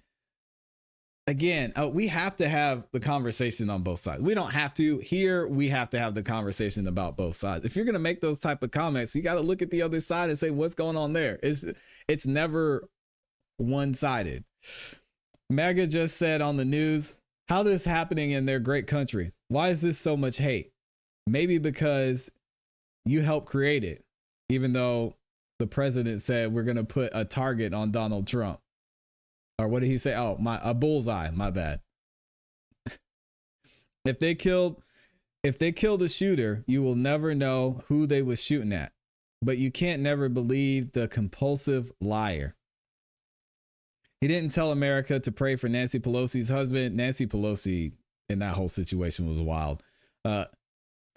again, we have to have the conversation on both sides. We don't have to. Here, we have to have the conversation about both sides. If you're going to make those type of comments, you got to look at the other side and say, what's going on there? It's never one-sided. MAGA just said on the news, how this happening in their great country? Why is this so much hate? Maybe because you helped create it, even though the president said we're going to put a target on Donald Trump. Or what did he say? Oh, a bullseye. My bad. If they killed the shooter, you will never know who they was shooting at. But you can't never believe the compulsive liar. He didn't tell America to pray for Nancy Pelosi's husband. Nancy Pelosi in that whole situation was wild. And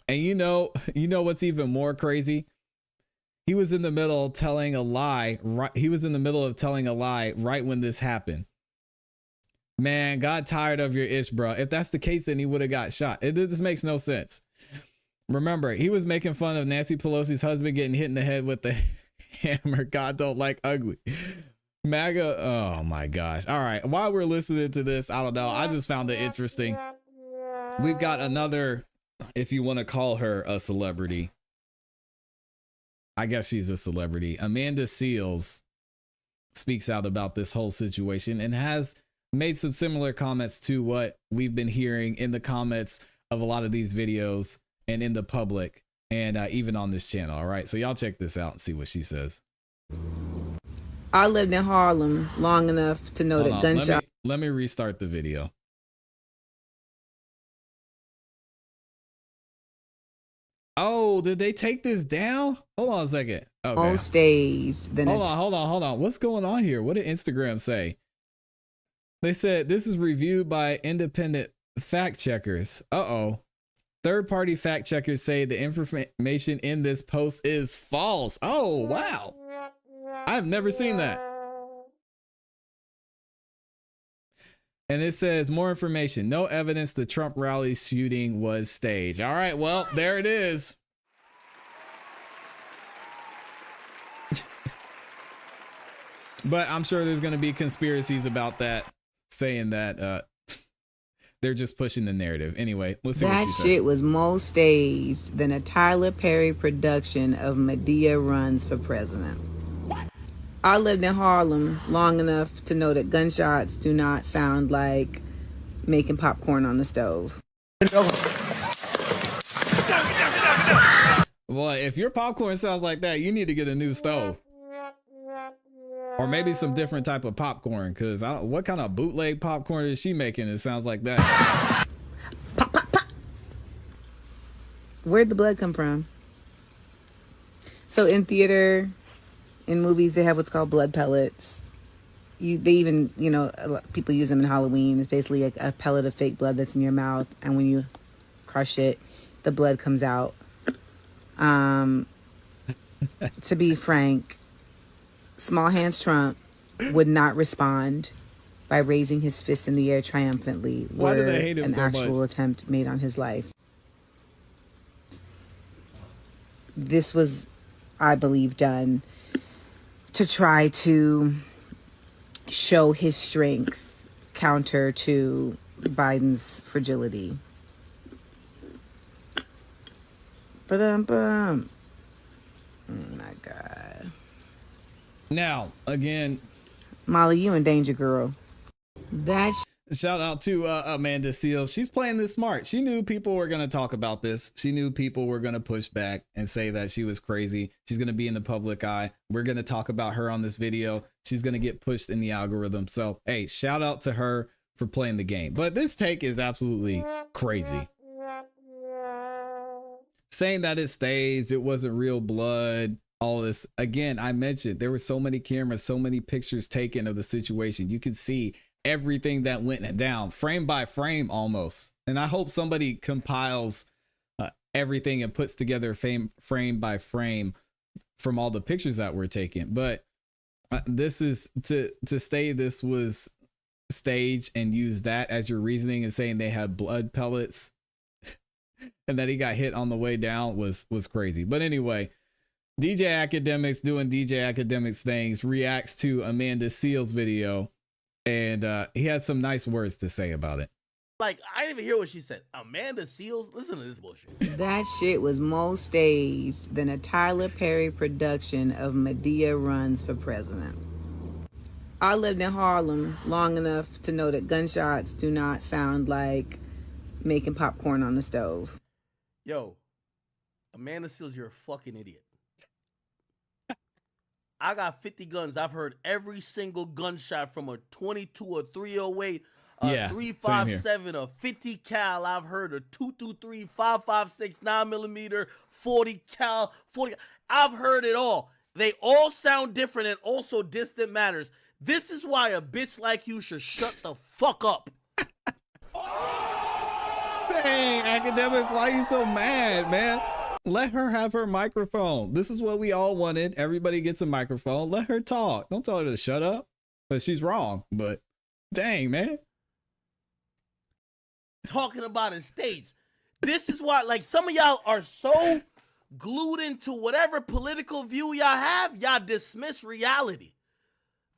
you know what's even more crazy? He was in the middle of telling a lie. He was in the middle of telling a lie right when this happened. Man, got tired of your ish, bro. If that's the case, then he would have got shot. This makes no sense. Remember, he was making fun of Nancy Pelosi's husband getting hit in the head with the hammer. God don't like ugly. MAGA. Oh my gosh. All right. While we're listening to this, I don't know. I just found it interesting. We've got another, if you want to call her a celebrity. I guess she's a celebrity. Amanda Seales speaks out about this whole situation and has made some similar comments to what we've been hearing in the comments of a lot of these videos and in the public and even on this channel. All right. So y'all check this out and see what she says. I lived in Harlem long enough to know that gunshot. Let me restart the video. Oh, did they take this down? Hold on a second. Okay. On stage. Then hold on. What's going on here? What did Instagram say? They said this is reviewed by independent fact checkers. Uh-oh. Third-party fact checkers say the information in this post is false. Oh, wow. I've never seen that. And it says more information. No evidence the Trump rally shooting was staged. All right, well, there it is. But I'm sure there's going to be conspiracies about that, saying that they're just pushing the narrative. Anyway, let's see what she said. That shit was more staged than a Tyler Perry production of Medea Runs for President. I lived in Harlem long enough to know that gunshots do not sound like making popcorn on the stove. Well, if your popcorn sounds like that, you need to get a new stove. Or maybe some different type of popcorn, because what kind of bootleg popcorn is she making? It sounds like that. Pop, pop, pop. Where'd the blood come from? So in theater, in movies, they have what's called blood pellets. They even, people use them in Halloween. It's basically a pellet of fake blood that's in your mouth, and when you crush it, the blood comes out. To be frank, Small Hands Trump would not respond by raising his fist in the air triumphantly. Why do they hate him an so actual much? attempt made on his life. This was, I believe, done to try to show his strength counter to Biden's fragility. Oh my God. Now, again, Molly, you in danger, girl. Shout out to Amanda Seales. She's playing this smart. She knew people were going to talk about this. She knew people were going to push back and say that she was crazy. She's going to be in the public eye. We're going to talk about her on this video. She's going to get pushed in the algorithm. So, hey, shout out to her for playing the game. But this take is absolutely crazy. Saying that it staged, it wasn't real blood. All this, again, I mentioned there were so many cameras, so many pictures taken of the situation. You could see everything that went down frame by frame almost. And I hope somebody compiles everything and puts together frame by frame from all the pictures that were taken. But this is to say this was staged and use that as your reasoning and saying they had blood pellets and that he got hit on the way down was crazy. But anyway, DJ Academics doing DJ Academics things reacts to Amanda Seales' video, and he had some nice words to say about it. Like, I didn't even hear what she said. Amanda Seales? Listen to this bullshit. That shit was more staged than a Tyler Perry production of Medea Runs for President. I lived in Harlem long enough to know that gunshots do not sound like making popcorn on the stove. Yo, Amanda Seales, you're a fucking idiot. I got 50 guns. I've heard every single gunshot from a 22, a 308, a Yeah, 357, a 50 cal. I've heard a 223, 556, 9mm, 40 cal, 40. I've heard it all. They all sound different and also distant matters. This is why a bitch like you should shut the fuck up. Dang, academics, why you so mad, man? Let her have her microphone. This is what we all wanted. Everybody gets a microphone. Let her talk. Don't tell her to shut up. But she's wrong. But dang, man. Talking about a stage. This is why, like, some of y'all are so glued into whatever political view y'all have, y'all dismiss reality.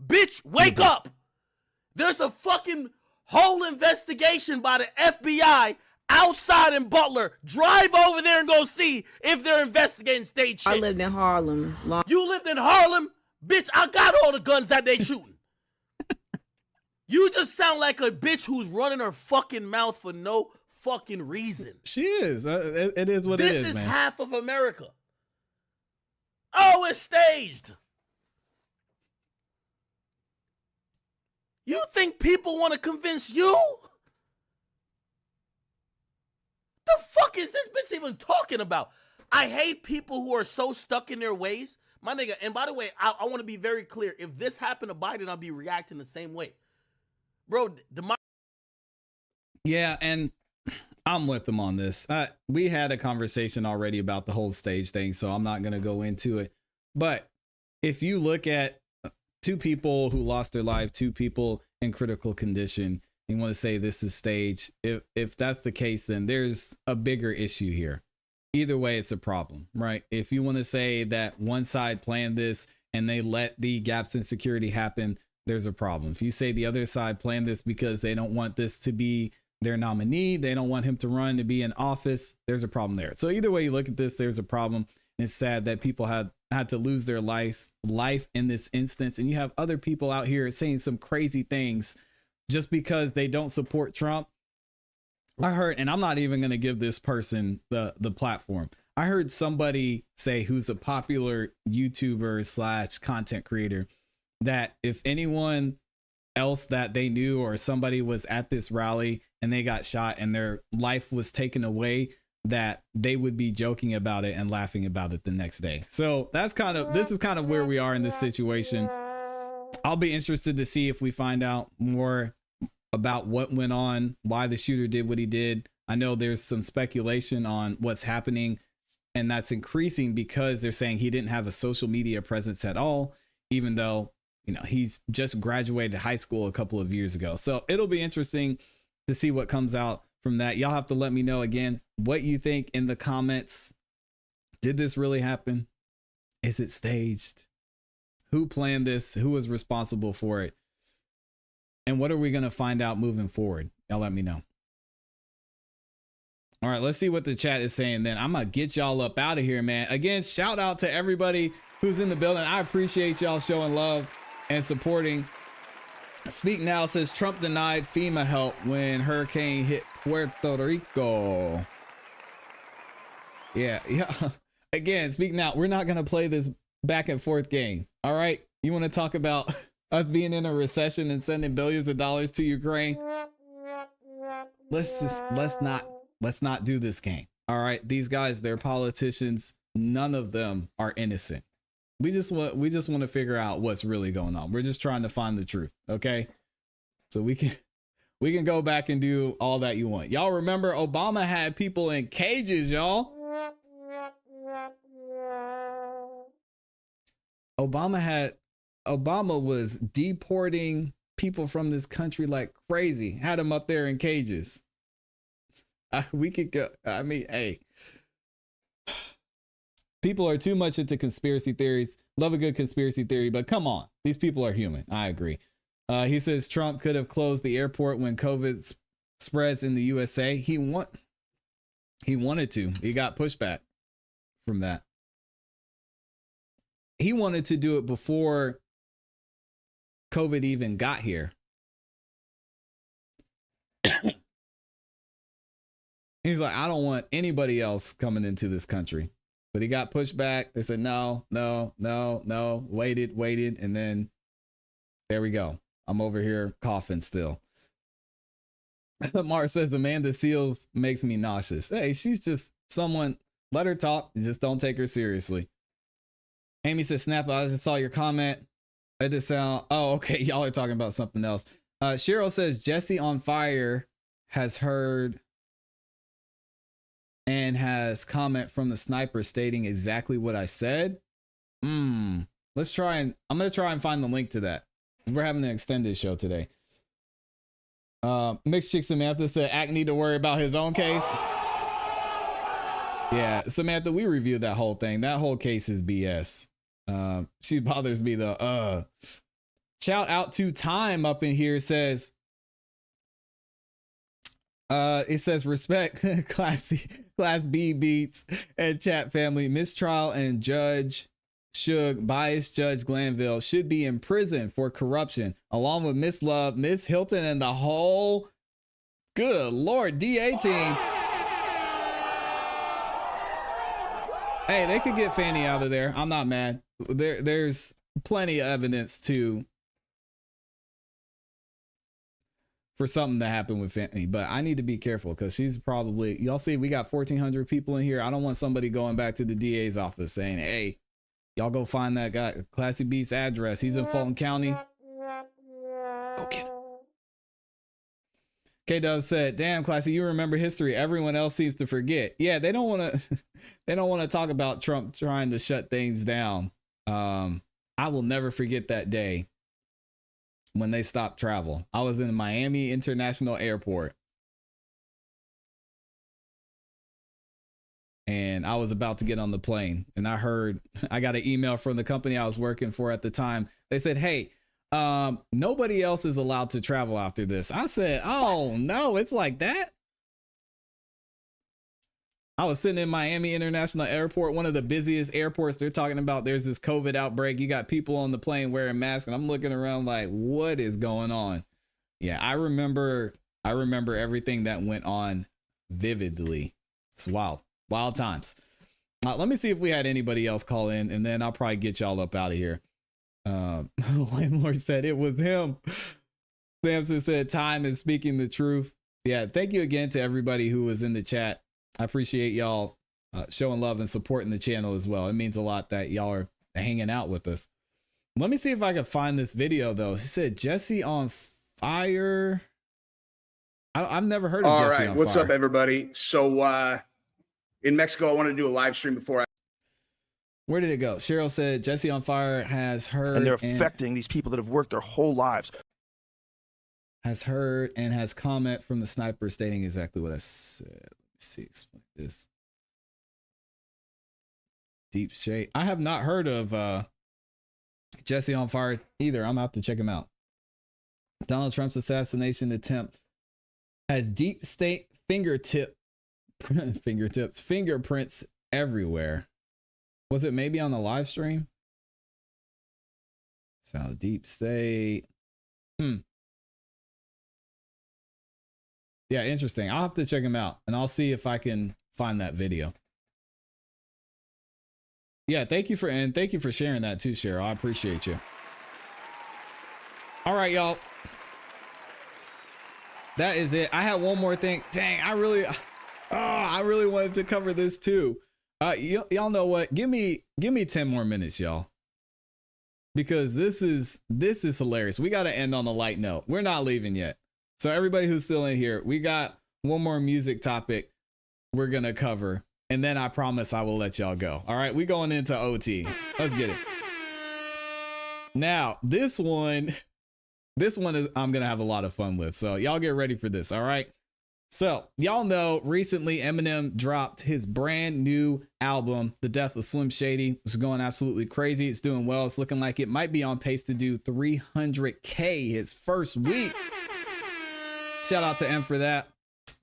Bitch, wake up. There's a fucking whole investigation by the FBI outside in Butler. Drive over there and go see if they're investigating stage shit. I lived in Harlem. You lived in Harlem? Bitch, I got all the guns that they shooting. You just sound like a bitch who's running her fucking mouth for no fucking reason. She is. It is what it is, This is man. half of America. Oh, it's staged. You think people want to convince you? The fuck is this bitch even talking about? I hate people who are so stuck in their ways. My nigga, and by the way, I want to be very clear. If this happened to Biden, I'll be reacting the same way. Bro, Yeah, and I'm with them on this. We had a conversation already about the whole stage thing, so I'm not going to go into it. But if you look at two people who lost their life, two people in critical condition, you want to say this is staged. If that's the case, then there's a bigger issue here. Either way, it's a problem, right? If you want to say that one side planned this and they let the gaps in security happen, there's a problem. If you say the other side planned this because they don't want this to be their nominee, they don't want him to run to be in office, there's a problem there. So either way you look at this, there's a problem. It's sad that people had to lose their life in this instance. And you have other people out here saying some crazy things just because they don't support Trump. I heard, and I'm not even going to give this person the platform. I heard somebody say, who's a popular YouTuber / content creator, that if anyone else that they knew or somebody was at this rally and they got shot and their life was taken away, that they would be joking about it and laughing about it the next day. So this is kind of where we are in this situation. I'll be interested to see if we find out more about what went on, why the shooter did what he did. I know there's some speculation on what's happening, and that's increasing because they're saying he didn't have a social media presence at all, even though, you know, he's just graduated high school a couple of years ago. So it'll be interesting to see what comes out from that. Y'all have to let me know again what you think in the comments. Did this really happen? Is it staged? Who planned this? Who was responsible for it? And what are we going to find out moving forward? Y'all let me know. All right, let's see what the chat is saying then. I'm going to get y'all up out of here, man. Again, shout out to everybody who's in the building. I appreciate y'all showing love and supporting. Speak Now says Trump denied FEMA help when hurricane hit Puerto Rico. Yeah. Again, Speak Now. We're not going to play this back and forth game. All right. You want to talk about us being in a recession and sending billions of dollars to Ukraine? Let's not do this game. All right. These guys, they're politicians. None of them are innocent. We just want to figure out what's really going on. We're just trying to find the truth. Okay. So we can go back and do all that you want. Y'all remember Obama had people in cages, y'all. Obama was deporting people from this country like crazy. Had them up there in cages. We could go. I mean, hey. People are too much into conspiracy theories. Love a good conspiracy theory, but come on. These people are human. I agree. He says Trump could have closed the airport when COVID spreads in the USA. He wanted to. He got pushback from that. He wanted to do it before COVID even got here. He's like, I don't want anybody else coming into this country. but he got pushed back. They said, no, waited. And then there we go. I'm over here coughing still. Mars says, Amanda Seals makes me nauseous. Hey, she's just someone, let her talk. Just don't take her seriously. Amy says, Snap, I just saw your comment. It just sound, oh, okay. Y'all are talking about something else. Cheryl says, Jesse on Fire has heard and has comment from the sniper stating exactly what I said. Let's try and, I'm going to try and find the link to that. We're having an extended show today. Mixed Chick Samantha said, Ack need to worry about his own case. Yeah, Samantha, we reviewed that whole thing. That whole case is BS. She bothers me though. Shout out to Time up in here says, it says respect Class B beats and chat family. Mistrial and Judge Suge, biased Judge Glanville should be in prison for corruption, along with Miss Love, Miss Hilton, and the whole good Lord DA team. Hey, they could get Fanny out of there. I'm not mad. There's plenty of evidence for something that happened with Fanny, but I need to be careful because she's probably, y'all see, we got 1,400 people in here. I don't want somebody going back to the DA's office saying, hey, y'all go find that guy, Classy Beats address. He's in Fulton County. Go get him. K-Dub said, damn, Classy, you remember history. Everyone else seems to forget. Yeah, they don't want to talk about Trump trying to shut things down. I will never forget that day when they stopped travel. I was in Miami International Airport. And I was about to get on the plane. And I got an email from the company I was working for at the time. They said, hey, nobody else is allowed to travel after this. I said, oh no, it's like that. I was sitting in Miami International Airport, one of the busiest airports. They're talking about there's this COVID outbreak. You got people on the plane wearing masks, and I'm looking around like, what is going on? Yeah, I remember everything that went on vividly. It's wild times. Let me see if we had anybody else call in, and then I'll probably get y'all up out of here. Landlord said it was him. Samson said time is speaking the truth. Yeah, thank you again to everybody who was in the chat. I appreciate y'all showing love and supporting the channel as well. It means a lot that y'all are hanging out with us. Let me see if I can find this video though. He said Jesse on Fire. I've never heard of Jesse on Fire. All right, what's up everybody? So in Mexico, I wanted to do a live stream before Where did it go? Cheryl said Jesse on Fire has heard. And they're affecting these people that have worked their whole lives. Has heard and has comment from the sniper stating exactly what I said. Let me see, explain this. Deep shade. I have not heard of Jesse on Fire either. I'm out to check him out. Donald Trump's assassination attempt has deep state fingerprints everywhere. Was it maybe on the live stream? So deep state. Yeah, interesting. I'll have to check him out and I'll see if I can find that video. Yeah, thank you for sharing that too, Cheryl. I appreciate you. All right, y'all. That is it. I had one more thing. Dang, I really wanted to cover this too. Y'all know what? Give me 10 more minutes, y'all. Because this is hilarious. We got to end on a light note. We're not leaving yet. So everybody who's still in here, we got one more music topic we're going to cover. And then I promise I will let y'all go. All right, we going into OT. Let's get it. Now, this one is I'm going to have a lot of fun with. So y'all get ready for this. All right. So y'all know recently Eminem dropped his brand new album, The Death of Slim Shady. It's going absolutely crazy. It's doing well. It's looking like it might be on pace to do 300K his first week. Shout out to M for that.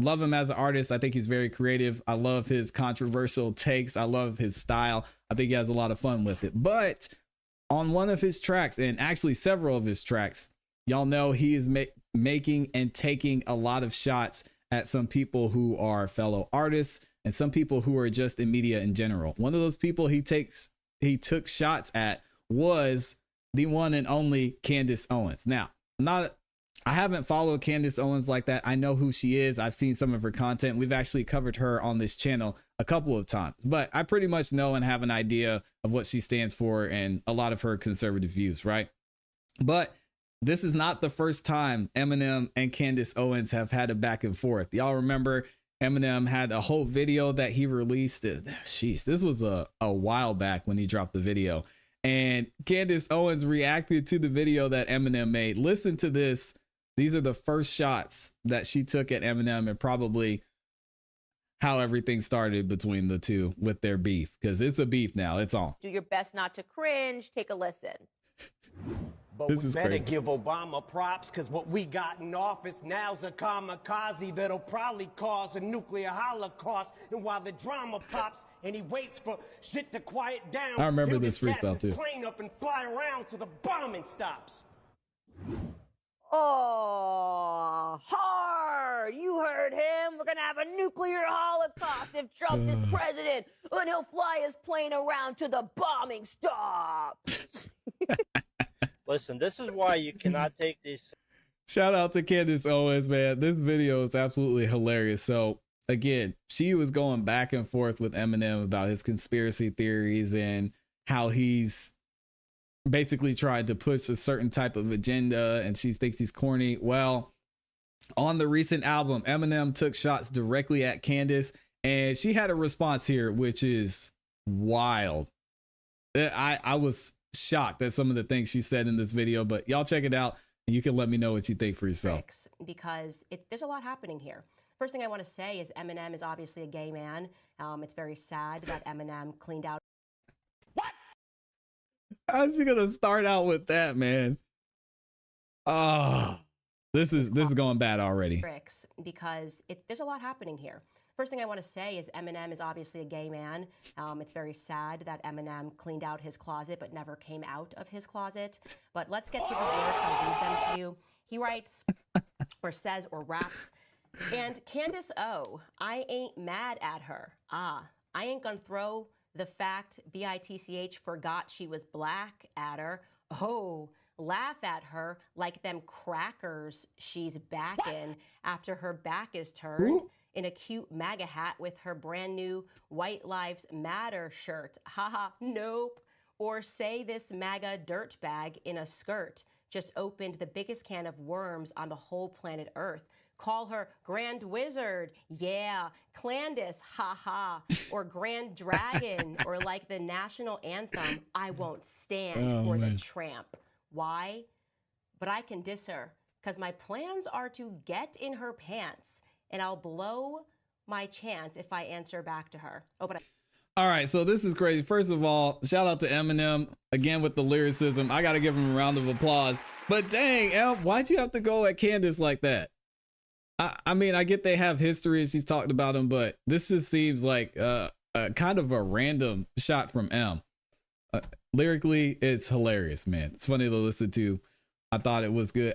Love him as an artist. I think he's very creative. I love his controversial takes. I love his style. I think he has a lot of fun with it. But on one of his tracks, and actually several of his tracks, y'all know he is making and taking a lot of shots at some people who are fellow artists and some people who are just in media in general. One of those people he took shots at was the one and only Candace Owens. Now, I haven't followed Candace Owens like that. I know who she is. I've seen some of her content. We've actually covered her on this channel a couple of times, but I pretty much know and have an idea of what she stands for and a lot of her conservative views, right? But this is not the first time Eminem and Candace Owens have had a back and forth. Y'all remember Eminem had a whole video that he released. Jeez, this was a while back when he dropped the video. And Candace Owens reacted to the video that Eminem made. Listen to this. These are the first shots that she took at Eminem and probably how everything started between the two with their beef, because it's a beef now. It's on. Do your best not to cringe. Take a listen. But This we is better crazy. give Obama props, because what we got in office now's a kamikaze that'll probably cause a nuclear holocaust. And while the drama pops and he waits for shit to quiet down, I remember he'll this just gas freestyle his too. plane up and fly around till the bombing stops. Oh, hard. You heard him. We're going to have a nuclear holocaust if Trump is president. And he'll fly his plane around to the bombing stops. Listen, this is why you cannot take these. Shout out to Candace Owens, man. This video is absolutely hilarious. So again, she was going back and forth with Eminem about his conspiracy theories and how he's basically tried to push a certain type of agenda, and she thinks he's corny. Well, on the recent album, Eminem took shots directly at Candace, and she had a response here, which is wild. I was shocked at some of the things she said in this video, but y'all check it out and you can let me know what you think for yourself. Because there's a lot happening here. First thing I want to say is Eminem is obviously a gay man. It's very sad that Eminem cleaned out. How's you gonna start out with that, man? Oh, this is going bad already. Because there's a lot happening here. First thing I want to say is Eminem is obviously a gay man. It's very sad that Eminem cleaned out his closet but never came out of his closet. But let's get to his lyrics. I'll read them to you. He writes or says or raps, and Candace O, I ain't mad at her. I ain't gonna throw the fact BITCH forgot she was black at her. Oh, laugh at her like them crackers she's backing after her back is turned. In a cute MAGA hat with her brand new White Lives Matter shirt. Haha, nope. Or say this MAGA dirtbag in a skirt just opened the biggest can of worms on the whole planet Earth. Call her Grand Wizard, yeah, Candace, haha, or Grand Dragon, or like the national anthem, I won't stand for the tramp. Why? But I can diss her, because my plans are to get in her pants, and I'll blow my chance if I answer back to her. Oh, but All right, so this is crazy. First of all, shout out to Eminem again with the lyricism. I got to give him a round of applause. But dang, Em, why'd you have to go at Candace like that? I mean, I get they have history and she's talked about him, but this just seems like kind of a random shot from M. Lyrically, it's hilarious, man. It's funny to listen to. I thought it was good.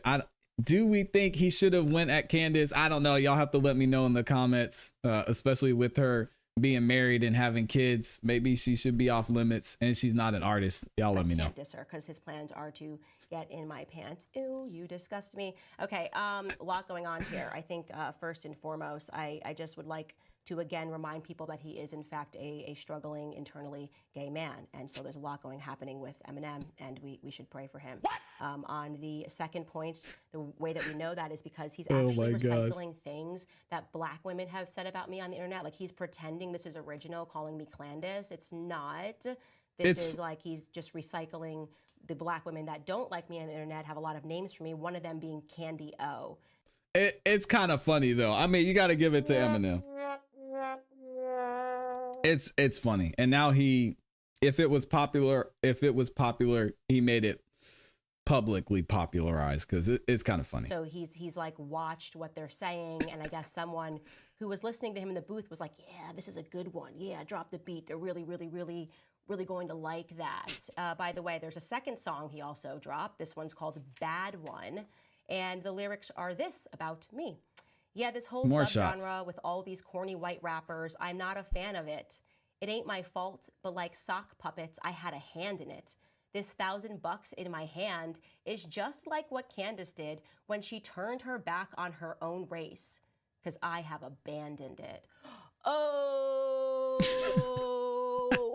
Do we think he should have went at Candace? I don't know. Y'all have to let me know in the comments, especially with her being married and having kids. Maybe she should be off limits and she's not an artist. Y'all let me know. diss her because his plans are to get in my pants. Ew, you disgust me. Okay, a lot going on here. I think first and foremost, I just would like to again remind people that he is in fact a struggling internally gay man, and so there's a lot happening with Eminem, and we should pray for him. On the second point, the way that we know that is because he's actually recycling things that black women have said about me on the internet. Like he's pretending this is original, calling me Candace. It's not. This is like he's just recycling the black women that don't like me on the internet, have a lot of names for me, one of them being Candy O. It's kind of funny though. I mean, you got to give it to Eminem. It's funny. And now if it was popular, he made it publicly popularized because it's kind of funny. So he's like watched what they're saying, and I guess someone who was listening to him in the booth was like, yeah, this is a good one. Yeah, drop the beat. They're really going to like that. By the way, there's a second song he also dropped. This one's called Bad One. And the lyrics are this about me. Yeah, this whole More subgenre shots. with all these corny white rappers, I'm not a fan of it. It ain't my fault, but like sock puppets, I had a hand in it. This $1,000 in my hand is just like what Candace did when she turned her back on her own race, because I have abandoned it. Oh,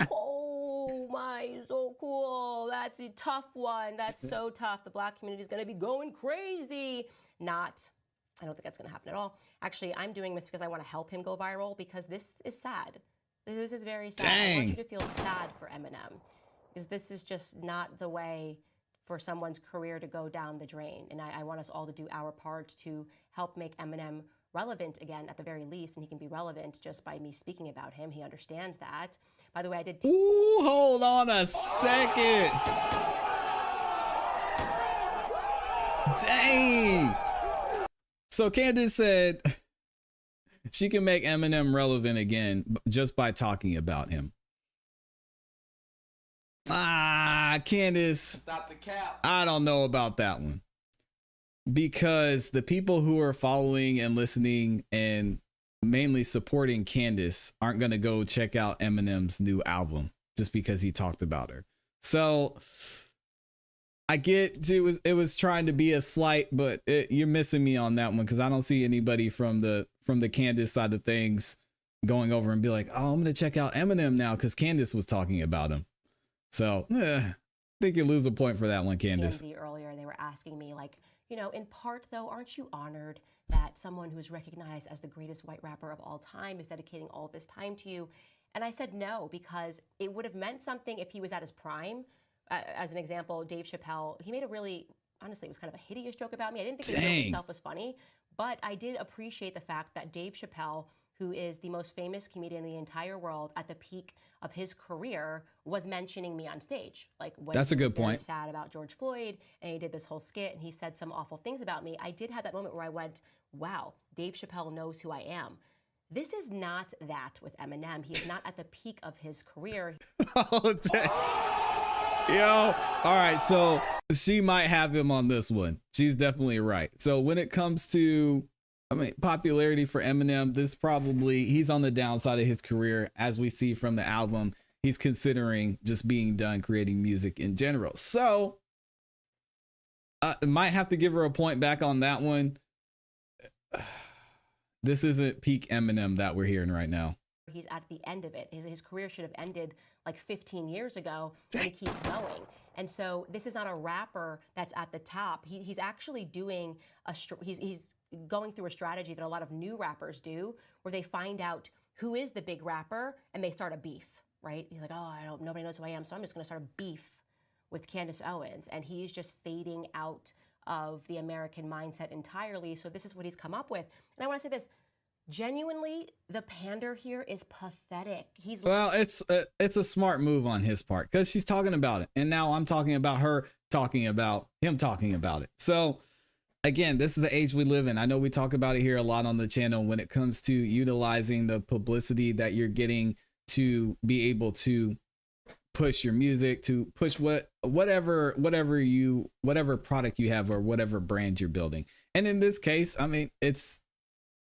oh my, so cool. That's a tough one. That's so tough. The Black community is going to be going crazy. Not. I don't think that's going to happen at all. Actually, I'm doing this because I want to help him go viral, because this is sad. This is very sad. I want you to feel sad for Eminem, because this is just not the way for someone's career to go down the drain. And I want us all to do our part to help make Eminem relevant again, at the very least, and he can be relevant just by me speaking about him. He understands that. By the way, I did... Ooh, hold on a second. Dang. So Candace said she can make Eminem relevant again just by talking about him. Candace. Stop the cap. I don't know about that one. Because the people who are following and listening and mainly supporting Candace aren't going to go check out Eminem's new album just because he talked about her. So I get it was trying to be a slight, but you're missing me on that one, because I don't see anybody from the Candace side of things going over and be like, oh, I'm going to check out Eminem now because Candace was talking about him. So I think you lose a point for that one, Candace. Earlier, they were asking me, like, you know, in part, though, aren't you honored that someone who is recognized as the greatest white rapper of all time is dedicating all of his time to you? And I said no, because it would have meant something if he was at his prime. As an example, Dave Chappelle, he made a really, honestly, it was kind of a hideous joke about me. I didn't think the joke itself was funny, but I did appreciate the fact that Dave Chappelle, who is the most famous comedian in the entire world at the peak of his career, was mentioning me on stage. Like, when that's a good he was very point. sad about George Floyd, and he did this whole skit, and he said some awful things about me. I did have that moment where I went, wow, Dave Chappelle knows who I am. This is not that with Eminem. He is not at the peak of his career. Yo, all right, so she might have him on this one. She's definitely right. So when it comes to, I mean, popularity for Eminem, he's on the downside of his career. As we see from the album, he's considering just being done creating music in general. So I might have to give her a point back on that one. This isn't peak Eminem that we're hearing right now. He's at the end of it. His career should have ended like 15 years ago, and he keeps going. And so this is not a rapper that's at the top. He's actually doing he's going through a strategy that a lot of new rappers do, where they find out who is the big rapper and they start a beef, right? He's like, oh, nobody knows who I am, so I'm just going to start a beef with Candace Owens, and he's just fading out of the American mindset entirely. So this is what he's come up with. And I want to say this. Genuinely, the pander here is pathetic. Well, it's a smart move on his part, because she's talking about it, and now I'm talking about her talking about him talking about it. So again, this is the age we live in. I know we talk about it here a lot on the channel when it comes to utilizing the publicity that you're getting to be able to push your music, to push whatever product you have or whatever brand you're building. And in this case, I mean,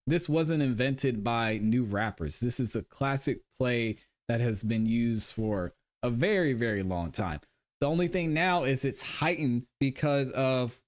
this wasn't invented by new rappers. This is a classic play that has been used for a very, very long time. The only thing now is it's heightened because of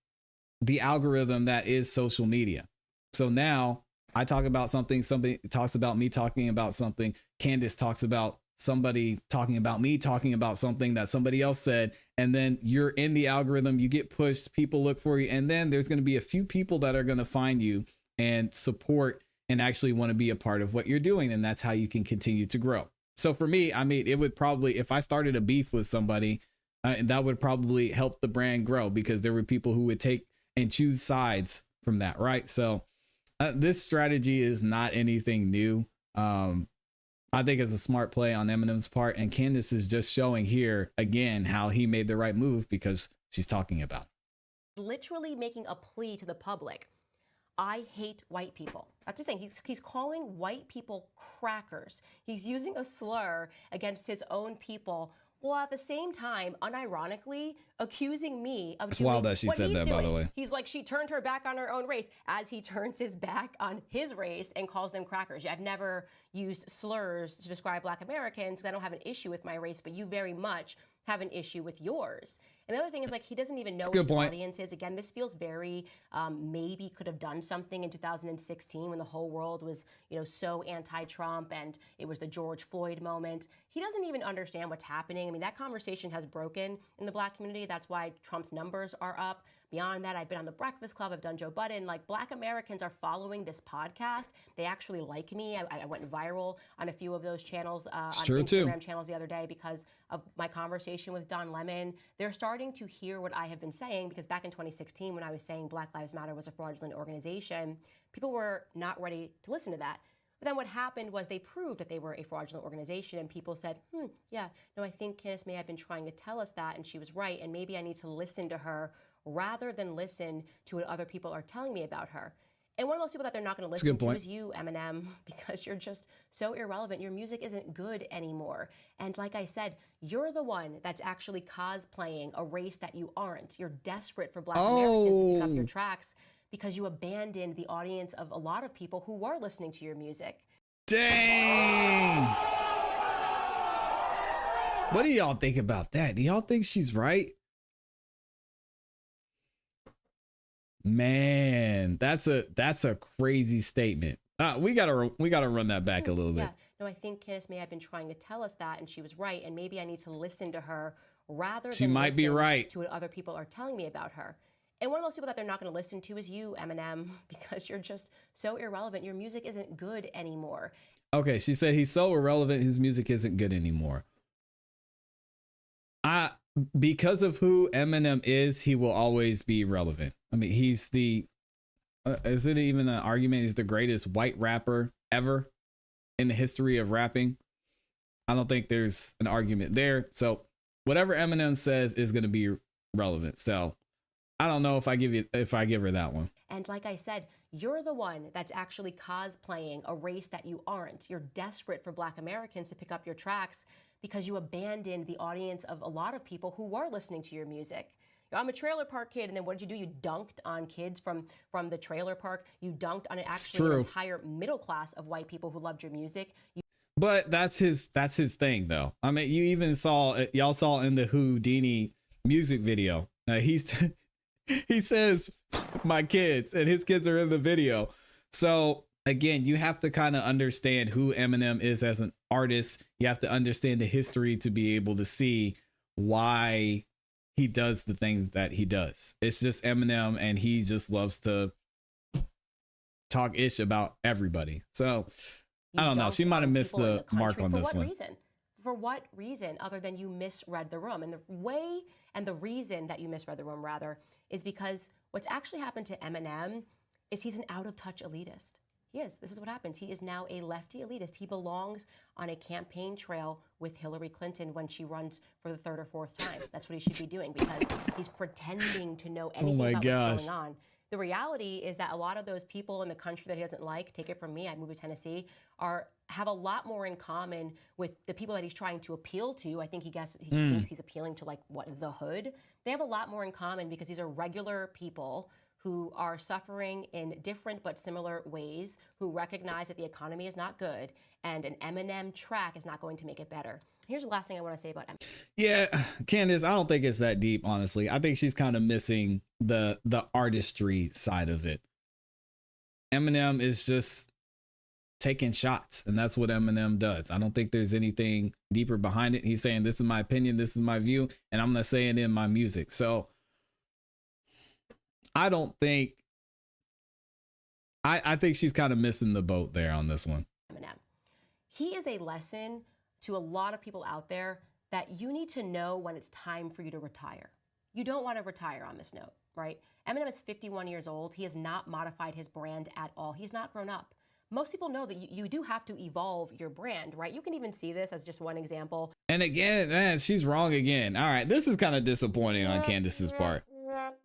the algorithm that is social media. So now I talk about something, somebody talks about me talking about something, Candace talks about somebody talking about me talking about something that somebody else said, and then you're in the algorithm, you get pushed, people look for you, and then there's going to be a few people that are going to find you and support and actually want to be a part of what you're doing. And that's how you can continue to grow. So for me, I mean, it would probably, if I started a beef with somebody, that would probably help the brand grow, because there were people who would take and choose sides from that. Right. So this strategy is not anything new. I think it's a smart play on Eminem's part. And Candace is just showing here again how he made the right move, because she's talking about it. Literally making a plea to the public. I hate white people. That's what he's saying. He's calling white people crackers. He's using a slur against his own people, while at the same time, unironically, accusing me of It's doing wild that she what said he's that, by the doing. way. He's like, she turned her back on her own race as he turns his back on his race and calls them crackers. I've never used slurs to describe Black Americans because I don't have an issue with my race, but you very much have an issue with yours. And the other thing is, like, he doesn't even know what his audience is. Again, this feels very maybe could have done something in 2016 when the whole world was, you know, so anti-Trump and it was the George Floyd moment. He doesn't even understand what's happening. I mean, that conversation has broken in the Black community. That's why Trump's numbers are up. Beyond that, I've been on the Breakfast Club. I've done Joe Budden. Like, Black Americans are following this podcast. They actually like me. I went viral on a few of those channels, on Instagram channels the other day because of my conversation with Don Lemon. They're starting to hear what I have been saying, because back in 2016, when I was saying Black Lives Matter was a fraudulent organization, people were not ready to listen to that. But then what happened was they proved that they were a fraudulent organization, and people said, yeah, no, I think Candace may have been trying to tell us that, and she was right, and maybe I need to listen to her rather than listen to what other people are telling me about her. And one of those people that they're not going to listen to is you, Eminem, because you're just so irrelevant. Your music isn't good anymore. And like I said, you're the one that's actually cosplaying a race that you aren't. You're desperate for Black Americans to pick up your tracks because you abandoned the audience of a lot of people who were listening to your music. Dang! What do y'all think about that? Do y'all think she's right? Man, that's a crazy statement. We gotta run that back a little bit. Yeah, no, I think Candace may have been trying to tell us that, and she was right, and maybe I need to listen to her rather than She might be right to what other people are telling me about her. And one of those people that they're not going to listen to is you, Eminem, because you're just so irrelevant. Your music isn't good anymore. Okay, she said he's so irrelevant, his music isn't good anymore. Because of who Eminem is, he will always be relevant. I mean, he's the, is it even an argument? He's the greatest white rapper ever in the history of rapping. I don't think there's an argument there. So whatever Eminem says is going to be relevant. So I don't know if I give her that one. And like I said, you're the one that's actually cosplaying a race that you aren't. You're desperate for Black Americans to pick up your tracks because you abandoned the audience of a lot of people who were listening to your music. I'm a trailer park kid, and then what did you do? You dunked on kids from the trailer park. You dunked on an entire middle class of white people who loved your music. But that's his thing, though. I mean, you even y'all saw in the Houdini music video. He says my kids, and his kids are in the video. So again, you have to kind of understand who Eminem is as an artist. You have to understand the history to be able to see why he does the things that he does. It's just Eminem, and he just loves to talk ish about everybody. So I don't know. She might have missed the mark on this one. For what reason other than you misread the room? And the reason that you misread the room, rather, is because what's actually happened to Eminem is he's an out-of-touch elitist. He is. This is what happens. He is now a lefty elitist. He belongs on a campaign trail with Hillary Clinton when she runs for the third or fourth time. That's what he should be doing, because he's pretending to know anything about what's going on. The reality is that a lot of those people in the country that he doesn't like, take it from me, I moved to Tennessee, have a lot more in common with the people that he's trying to appeal to. I think he thinks he's appealing to, like, the hood. They have a lot more in common because these are regular people who are suffering in different but similar ways, who recognize that the economy is not good, and an Eminem track is not going to make it better. Here's the last thing I want to say about Eminem. Yeah, Candace, I don't think it's that deep, honestly. I think she's kind of missing the artistry side of it. Eminem is just taking shots, and that's what Eminem does. I don't think there's anything deeper behind it. He's saying, this is my opinion, this is my view, and I'm going to say it in my music. So I think she's kind of missing the boat there on this one. Eminem. He is a lesson to a lot of people out there that you need to know when it's time for you to retire. You don't want to retire on this note, right? Eminem is 51 years old. He has not modified his brand at all. He's not grown up. Most people know that you do have to evolve your brand, right? You can even see this as just one example. And again, man, she's wrong again. All right, this is kind of disappointing on Candace's part.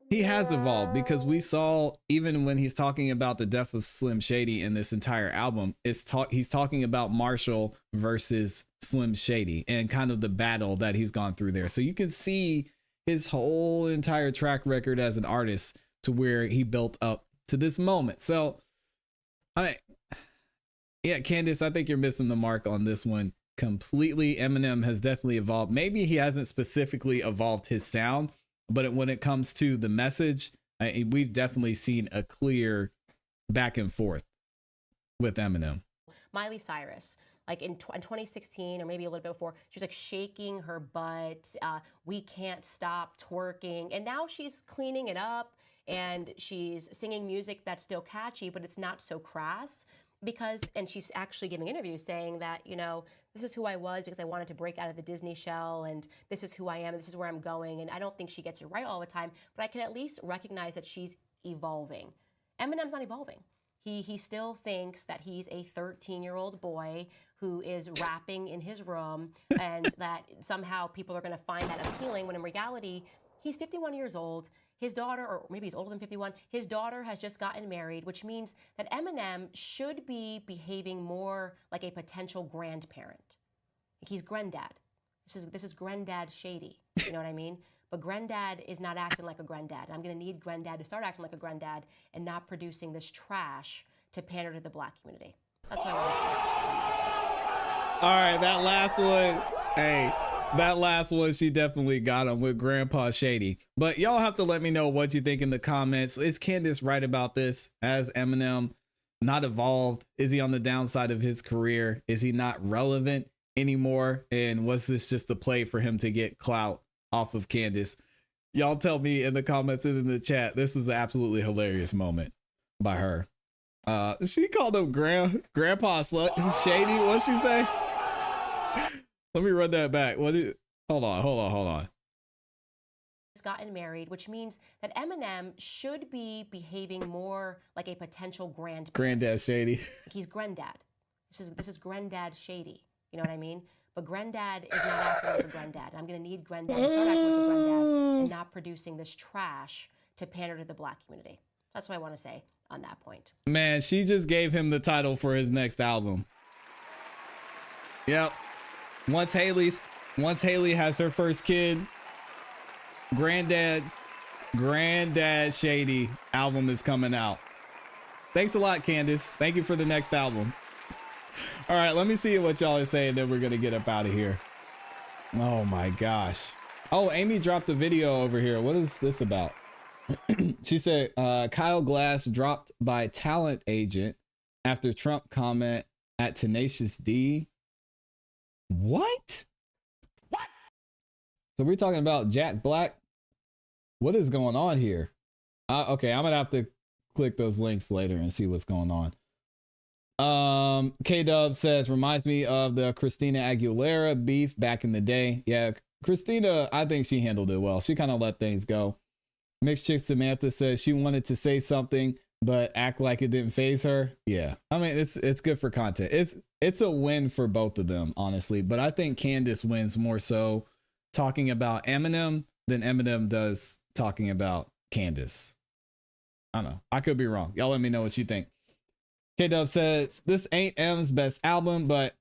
He has evolved, because we saw, even when he's talking about the death of Slim Shady in this entire album, he's talking about Marshall versus Slim Shady and kind of the battle that he's gone through there. So you can see his whole entire track record as an artist to where he built up to this moment. So, yeah, Candace, I think you're missing the mark on this one completely. Eminem has definitely evolved. Maybe he hasn't specifically evolved his sound, but when it comes to the message, we've definitely seen a clear back and forth with Eminem. Miley Cyrus, like in 2016 or maybe a little bit before, she was like shaking her butt. We can't stop twerking. And now she's cleaning it up and she's singing music that's still catchy, but it's not so crass. And she's actually giving interviews saying that, you know, this is who I was because I wanted to break out of the Disney shell, and this is who I am, and this is where I'm going. And I don't think she gets it right all the time, but I can at least recognize that she's evolving. Eminem's not evolving. He still thinks that he's a 13-year-old boy who is rapping in his room and that somehow people are going to find that appealing, when in reality, he's 51 years old. His daughter, or maybe he's older than 51, his daughter has just gotten married, which means that Eminem should be behaving more like a potential grandparent. Like he's granddad. This is granddad shady. You know what I mean? But granddad is not acting like a granddad. I'm going to need granddad to start acting like a granddad and not producing this trash to pander to the black community. That's what I want to say. All right, that last one, hey, that last one, she definitely got him with Grandpa Shady. But y'all have to let me know what you think in the comments. Is Candace right about this? Has Eminem not evolved? Is he on the downside of his career? Is he not relevant anymore? And was this just a play for him to get clout off of Candace? Y'all tell me in the comments and in the chat. This is an absolutely hilarious moment by her. She called him Grandpa Shady. What'd she say? Let me run that back. Hold on. He's gotten married, which means that Eminem should be behaving more like a potential Granddad Shady. He's granddad. This is granddad shady. You know what I mean? But granddad is not acting like a granddad. I'm going to need granddad to start acting like a granddad and not producing this trash to pander to the black community. That's what I want to say on that point. Man, she just gave him the title for his next album. Yep. Once Haley has her first kid, Granddad Shady album is coming out. Thanks a lot, Candace. Thank you for the next album. All right, let me see what y'all are saying, then we're gonna get up out of here. Oh my gosh. Oh, Amy dropped a video over here. What is this about? She said Kyle Glass dropped by talent agent after Trump comment at Tenacious D. What? So we're talking about Jack Black. What is going on here? Okay, I'm gonna have to click those links later and see what's going on. K-Dub says, reminds me of the Christina Aguilera beef back in the day. Yeah, Christina, I think she handled it well. She kind of let things go. Mixed Chick Samantha says she wanted to say something but act like it didn't faze her. Yeah, I mean, it's good for content. It's a win for both of them, honestly. But I think Candace wins more so talking about Eminem than Eminem does talking about Candace. I don't know. I could be wrong. Y'all let me know what you think. K-Dub says, this ain't M's best album, but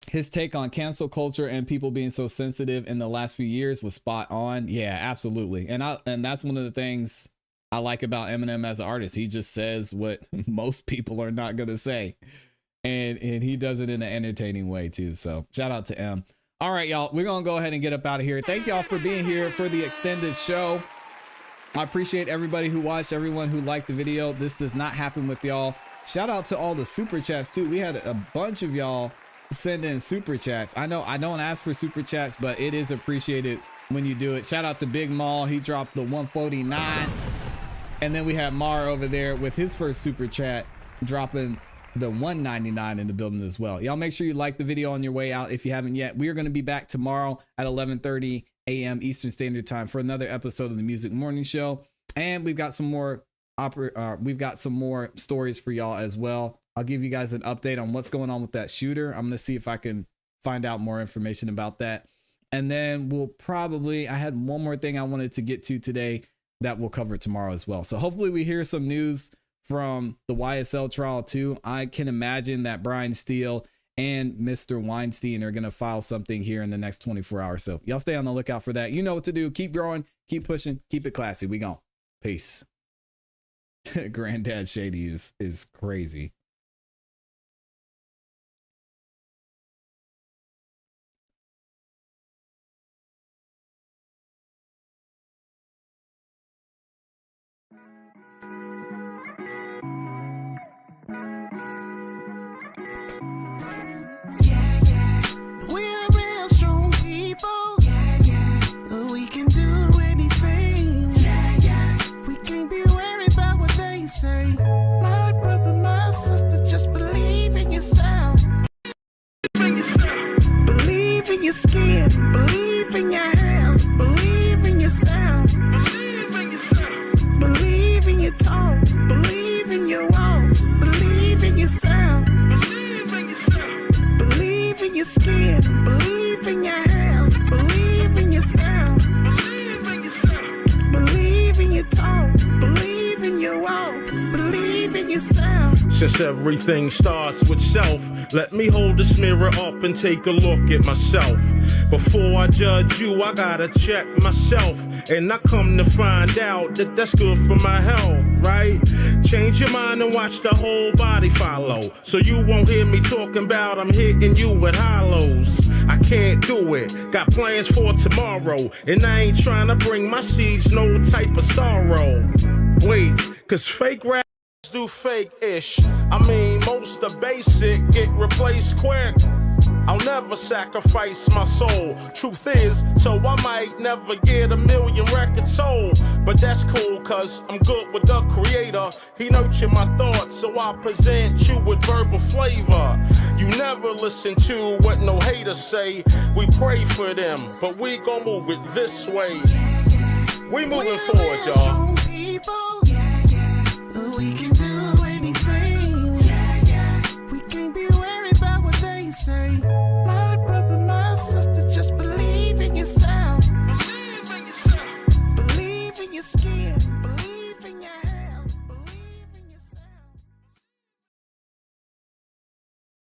his take on cancel culture and people being so sensitive in the last few years was spot on. Yeah, absolutely. And that's one of the things I like about Eminem as an artist. He just says what most people are not going to say. And he does it in an entertaining way too. So shout out to M. All right, y'all, we're going to go ahead and get up out of here. Thank y'all for being here for the extended show. I appreciate everybody who watched, everyone who liked the video. This does not happen with y'all. Shout out to all the super chats too. We had a bunch of y'all send in super chats. I know I don't ask for super chats, but it is appreciated when you do it. Shout out to Big Maul. He dropped the 149. And then we have Mar over there with his first super chat, dropping the 199 in the building as well. Y'all make sure you like the video on your way out if you haven't yet. We are going to be back tomorrow at 11:30 a.m. Eastern Standard Time for another episode of the Music Morning Show. And we've got some more stories for y'all as well. I'll give you guys an update on what's going on with that shooter. I'm going to see if I can find out more information about that. And then I had one more thing I wanted to get to today that we'll cover tomorrow as well. So hopefully we hear some news from the YSL trial too. I can imagine that Brian Steele and Mr. Weinstein are going to file something here in the next 24 hours. So y'all stay on the lookout for that. You know what to do. Keep growing, keep pushing, keep it classy. We gone. Peace. Granddad Shady is crazy. We're real strong people. We can do anything. We can't be worried about what they say. My brother, my sister, just believe in yourself. Believe in your skin. Believe in your hair. Believe in yourself. Believe in your talk. Believe in your walk. Believe in yourself. Believe in your skin. Believe in your hair. Believe in yourself. Believe in your talk. Believe in your walk. Believe in yourself. Since everything starts with self, let me hold this mirror up and take a look at myself. Before I judge you, I gotta check myself. And I come to find out that that's good for my health, right? Change your mind and watch the whole body follow. So you won't hear me talking about I'm hitting you with hollows. I can't do it, got plans for tomorrow. And I ain't trying to bring my seeds no type of sorrow. Wait, cause fake rap do fake-ish. I mean, most the basic get replaced quick. I'll never sacrifice my soul. Truth is, so I might never get 1 million records sold. But that's cool, cause I'm good with the creator. He nurtured my thoughts, so I present you with verbal flavor. You never listen to what no haters say. We pray for them, but we gon' move it this way. We moving forward, y'all. We can do anything. We can't be worried about what they say. My brother, my sister, just believe in yourself. Believe in your skin.